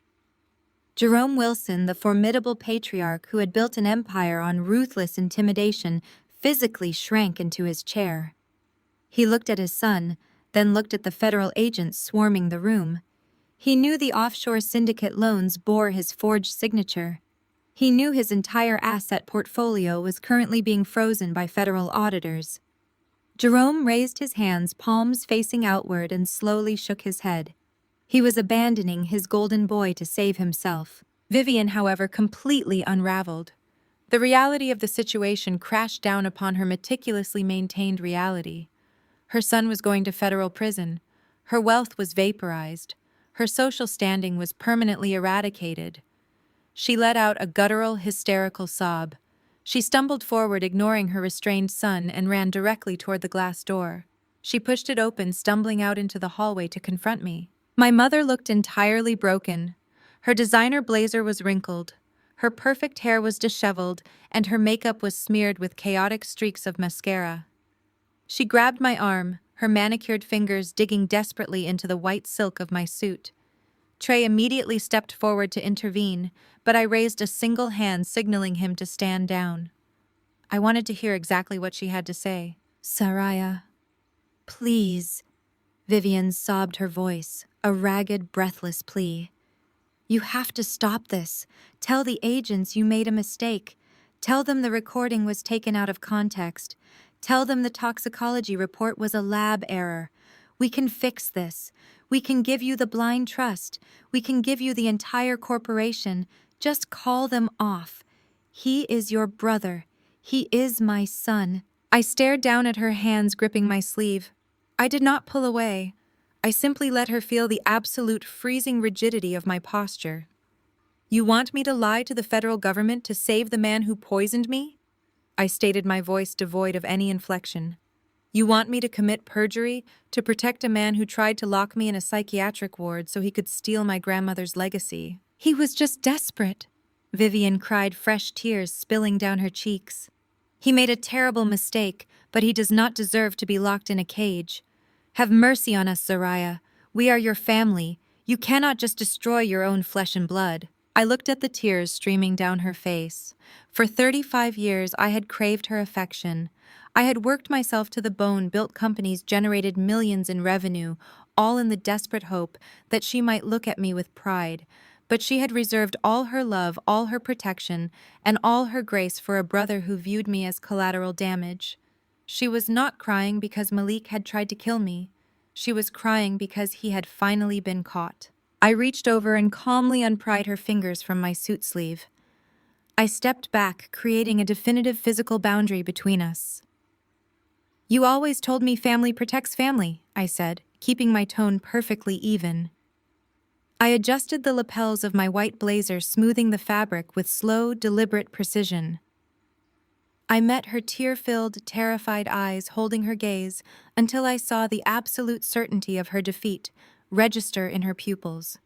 Jerome Wilson, the formidable patriarch who had built an empire on ruthless intimidation, physically shrank into his chair. He looked at his son, then looked at the federal agents swarming the room. He knew the offshore syndicate loans bore his forged signature. He knew his entire asset portfolio was currently being frozen by federal auditors. Jerome raised his hands, palms facing outward, and slowly shook his head. He was abandoning his golden boy to save himself. Vivian, however, completely unraveled. The reality of the situation crashed down upon her meticulously maintained reality. Her son was going to federal prison. Her wealth was vaporized. Her social standing was permanently eradicated. She let out a guttural, hysterical sob. She stumbled forward, ignoring her restrained son, and ran directly toward the glass door. She pushed it open, stumbling out into the hallway to confront me. My mother looked entirely broken. Her designer blazer was wrinkled. Her perfect hair was disheveled, and her makeup was smeared with chaotic streaks of mascara. She grabbed my arm, her manicured fingers digging desperately into the white silk of my suit. Trey immediately stepped forward to intervene, but I raised a single hand, signaling him to stand down. I wanted to hear exactly what she had to say. "Saraya, please," Vivian sobbed, her voice a ragged, breathless plea. "You have to stop this. Tell the agents you made a mistake. Tell them the recording was taken out of context. Tell them the toxicology report was a lab error. We can fix this. We can give you the blind trust. We can give you the entire corporation. Just call them off. He is your brother. He is my son." I stared down at her, hands gripping my sleeve. I did not pull away. I simply let her feel the absolute freezing rigidity of my posture. "You want me to lie to the federal government to save the man who poisoned me?" I stated, my voice devoid of any inflection. "You want me to commit perjury to protect a man who tried to lock me in a psychiatric ward so he could steal my grandmother's legacy?" "He was just desperate," Vivian cried, fresh tears spilling down her cheeks. "He made a terrible mistake, but he does not deserve to be locked in a cage. Have mercy on us, Zaraya. We are your family. You cannot just destroy your own flesh and blood." I looked at the tears streaming down her face. For 35 years, I had craved her affection. I had worked myself to the bone, built companies, generated millions in revenue, all in the desperate hope that she might look at me with pride. But she had reserved all her love, all her protection, and all her grace for a brother who viewed me as collateral damage. She was not crying because Malik had tried to kill me. She was crying because he had finally been caught. I reached over and calmly unpried her fingers from my suit sleeve. I stepped back, creating a definitive physical boundary between us. "You always told me family protects family," I said, keeping my tone perfectly even. I adjusted the lapels of my white blazer, smoothing the fabric with slow, deliberate precision. I met her tear-filled, terrified eyes holding her gaze until I saw the absolute certainty of her defeat register in her pupils.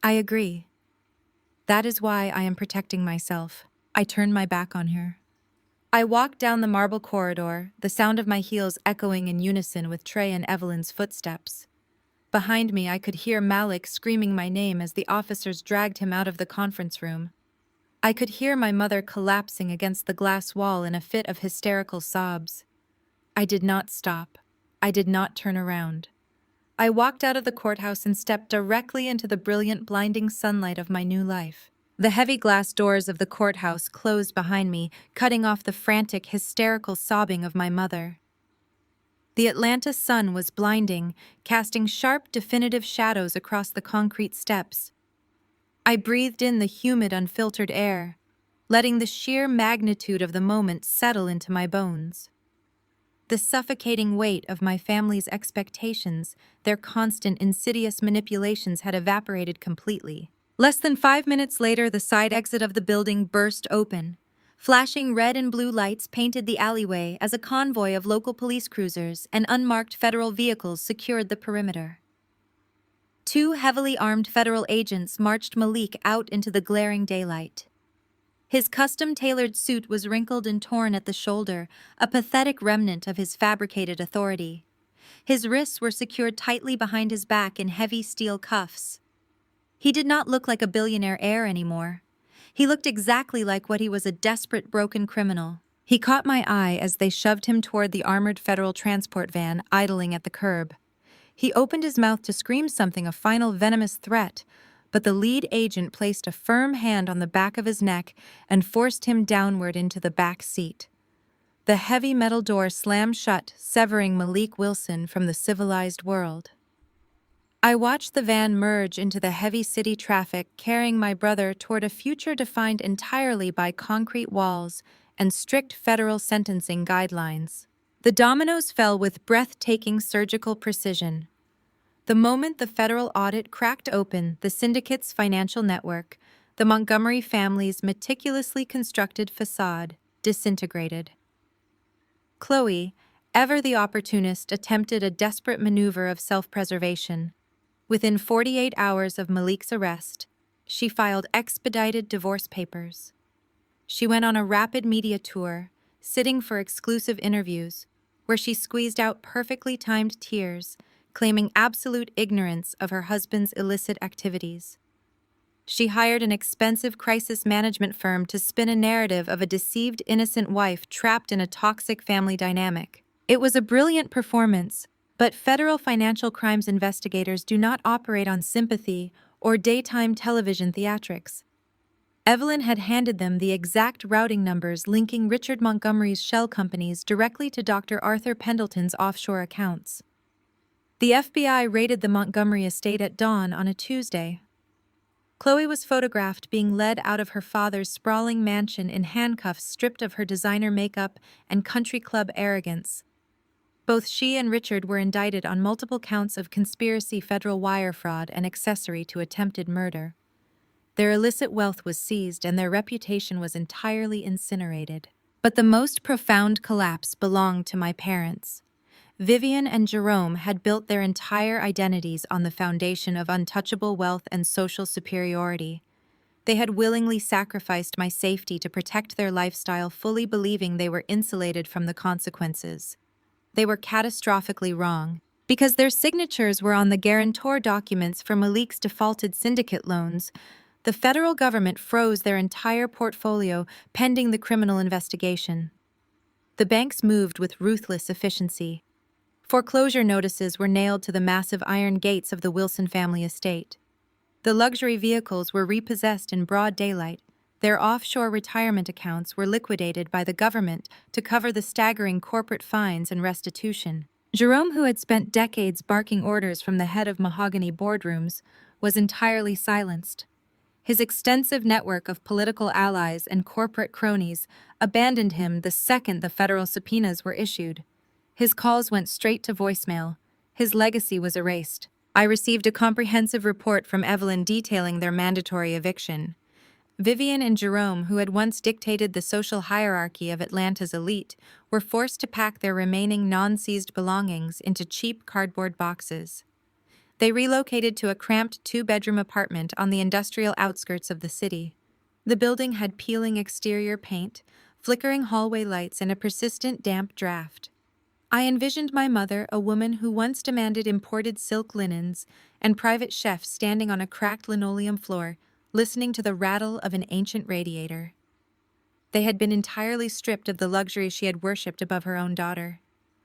"I agree. That is why I am protecting myself." I turned my back on her. I walked down the marble corridor, the sound of my heels echoing in unison with Trey and Evelyn's footsteps. Behind me, I could hear Malik screaming my name as the officers dragged him out of the conference room. I could hear my mother collapsing against the glass wall in a fit of hysterical sobs. I did not stop. I did not turn around. I walked out of the courthouse and stepped directly into the brilliant, blinding sunlight of my new life. The heavy glass doors of the courthouse closed behind me, cutting off the frantic, hysterical sobbing of my mother. The Atlanta sun was blinding, casting sharp, definitive shadows across the concrete steps. I breathed in the humid, unfiltered air, letting the sheer magnitude of the moment settle into my bones. The suffocating weight of my family's expectations, their constant, insidious manipulations had evaporated completely. Less than 5 minutes later, the side exit of the building burst open. Flashing red and blue lights painted the alleyway as a convoy of local police cruisers and unmarked federal vehicles secured the perimeter. Two heavily armed federal agents marched Malik out into the glaring daylight. His custom-tailored suit was wrinkled and torn at the shoulder, a pathetic remnant of his fabricated authority. His wrists were secured tightly behind his back in heavy steel cuffs. He did not look like a billionaire heir anymore. He looked exactly like what he was, a desperate, broken criminal. He caught my eye as they shoved him toward the armored federal transport van idling at the curb. He opened his mouth to scream something, a final venomous threat, but the lead agent placed a firm hand on the back of his neck and forced him downward into the back seat. The heavy metal door slammed shut, severing Malik Wilson from the civilized world. I watched the van merge into the heavy city traffic, carrying my brother toward a future defined entirely by concrete walls and strict federal sentencing guidelines. The dominoes fell with breathtaking surgical precision. The moment the federal audit cracked open the syndicate's financial network, the Montgomery family's meticulously constructed facade disintegrated. Chloe, ever the opportunist, attempted a desperate maneuver of self-preservation. Within 48 hours of Malik's arrest, she filed expedited divorce papers. She went on a rapid media tour, sitting for exclusive interviews, where she squeezed out perfectly timed tears, claiming absolute ignorance of her husband's illicit activities. She hired an expensive crisis management firm to spin a narrative of a deceived innocent wife trapped in a toxic family dynamic. It was a brilliant performance, but federal financial crimes investigators do not operate on sympathy or daytime television theatrics. Evelyn had handed them the exact routing numbers linking Richard Montgomery's shell companies directly to Dr. Arthur Pendleton's offshore accounts. The FBI raided the Montgomery estate at dawn on a Tuesday. Chloe was photographed being led out of her father's sprawling mansion in handcuffs, stripped of her designer makeup and country club arrogance. Both she and Richard were indicted on multiple counts of conspiracy, federal wire fraud, and accessory to attempted murder. Their illicit wealth was seized and their reputation was entirely incinerated. But the most profound collapse belonged to my parents. Vivian and Jerome had built their entire identities on the foundation of untouchable wealth and social superiority. They had willingly sacrificed my safety to protect their lifestyle, fully believing they were insulated from the consequences. They were catastrophically wrong, because their signatures were on the guarantor documents for Malik's defaulted syndicate loans. The federal government froze their entire portfolio pending the criminal investigation. The banks moved with ruthless efficiency. Foreclosure notices were nailed to the massive iron gates of the Wilson family estate. The luxury vehicles were repossessed in broad daylight. Their offshore retirement accounts were liquidated by the government to cover the staggering corporate fines and restitution. Jerome, who had spent decades barking orders from the head of mahogany boardrooms, was entirely silenced. His extensive network of political allies and corporate cronies abandoned him the second the federal subpoenas were issued. His calls went straight to voicemail. His legacy was erased. I received a comprehensive report from Evelyn detailing their mandatory eviction. Vivian and Jerome, who had once dictated the social hierarchy of Atlanta's elite, were forced to pack their remaining non-seized belongings into cheap cardboard boxes. They relocated to a cramped two-bedroom apartment on the industrial outskirts of the city. The building had peeling exterior paint, flickering hallway lights, and a persistent damp draft. I envisioned my mother, a woman who once demanded imported silk linens and private chefs, standing on a cracked linoleum floor, listening to the rattle of an ancient radiator. They had been entirely stripped of the luxury she had worshipped above her own daughter.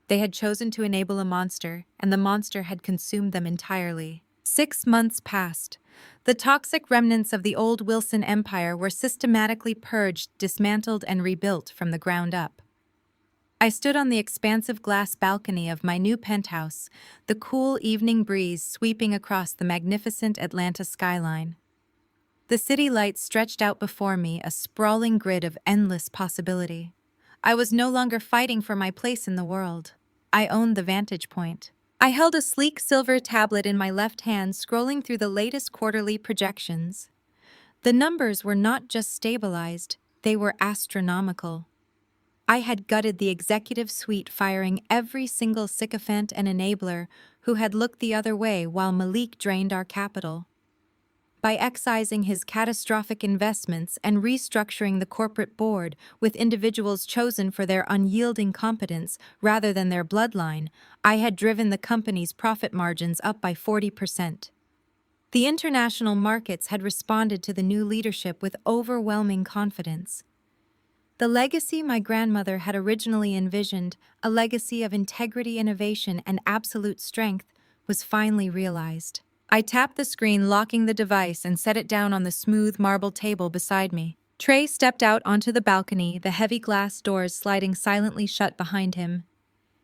They had chosen to enable a monster, and the monster had consumed them entirely. 6 months passed. The toxic remnants of the old Wilson Empire were systematically purged, dismantled, and rebuilt from the ground up. I stood on the expansive glass balcony of my new penthouse, the cool evening breeze sweeping across the magnificent Atlanta skyline. The city lights stretched out before me, a sprawling grid of endless possibility. I was no longer fighting for my place in the world. I owned the vantage point. I held a sleek silver tablet in my left hand, scrolling through the latest quarterly projections. The numbers were not just stabilized, they were astronomical. I had gutted the executive suite, firing every single sycophant and enabler who had looked the other way while Malik drained our capital. By excising his catastrophic investments and restructuring the corporate board with individuals chosen for their unyielding competence rather than their bloodline, I had driven the company's profit margins up by 40%. The international markets had responded to the new leadership with overwhelming confidence. The legacy my grandmother had originally envisioned, a legacy of integrity, innovation, and absolute strength, was finally realized. I tapped the screen, locking the device, and set it down on the smooth marble table beside me. Trey stepped out onto the balcony, the heavy glass doors sliding silently shut behind him.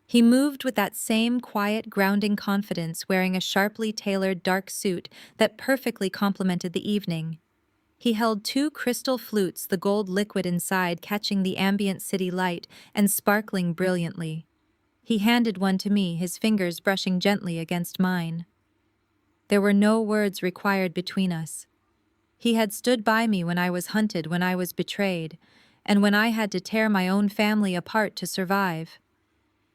He moved with that same quiet, grounding confidence, wearing a sharply tailored dark suit that perfectly complemented the evening. He held two crystal flutes, the gold liquid inside catching the ambient city light and sparkling brilliantly. He handed one to me, his fingers brushing gently against mine. There were no words required between us. He had stood by me when I was hunted, when I was betrayed, and when I had to tear my own family apart to survive.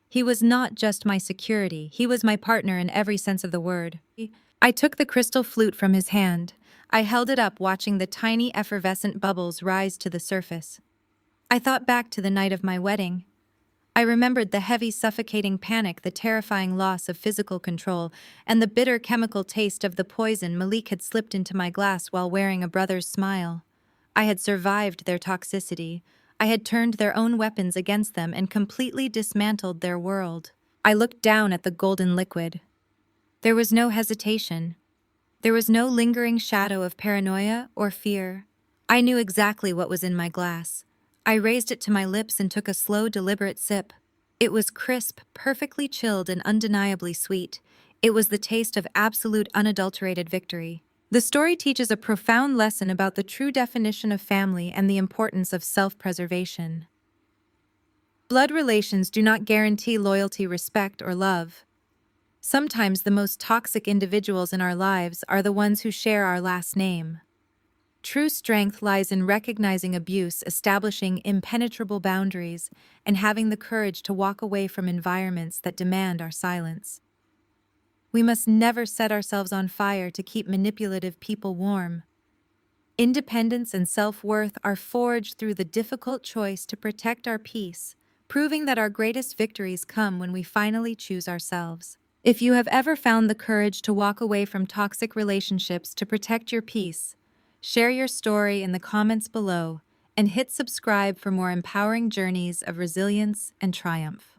He was not just my security, he was my partner in every sense of the word. I took the crystal flute from his hand. I held it up, watching the tiny effervescent bubbles rise to the surface. I thought back to the night of my wedding. I remembered the heavy, suffocating panic, the terrifying loss of physical control, and the bitter chemical taste of the poison Malik had slipped into my glass while wearing a brother's smile. I had survived their toxicity. I had turned their own weapons against them and completely dismantled their world. I looked down at the golden liquid. There was no hesitation. There was no lingering shadow of paranoia or fear. I knew exactly what was in my glass. I raised it to my lips and took a slow, deliberate sip. It was crisp, perfectly chilled, and undeniably sweet. It was the taste of absolute, unadulterated victory. The story teaches a profound lesson about the true definition of family and the importance of self-preservation. Blood relations do not guarantee loyalty, respect, or love. Sometimes the most toxic individuals in our lives are the ones who share our last name. True strength lies in recognizing abuse, establishing impenetrable boundaries, and having the courage to walk away from environments that demand our silence. We must never set ourselves on fire to keep manipulative people warm. Independence and self-worth are forged through the difficult choice to protect our peace, proving that our greatest victories come when we finally choose ourselves. If you have ever found the courage to walk away from toxic relationships to protect your peace, share your story in the comments below and hit subscribe for more empowering journeys of resilience and triumph.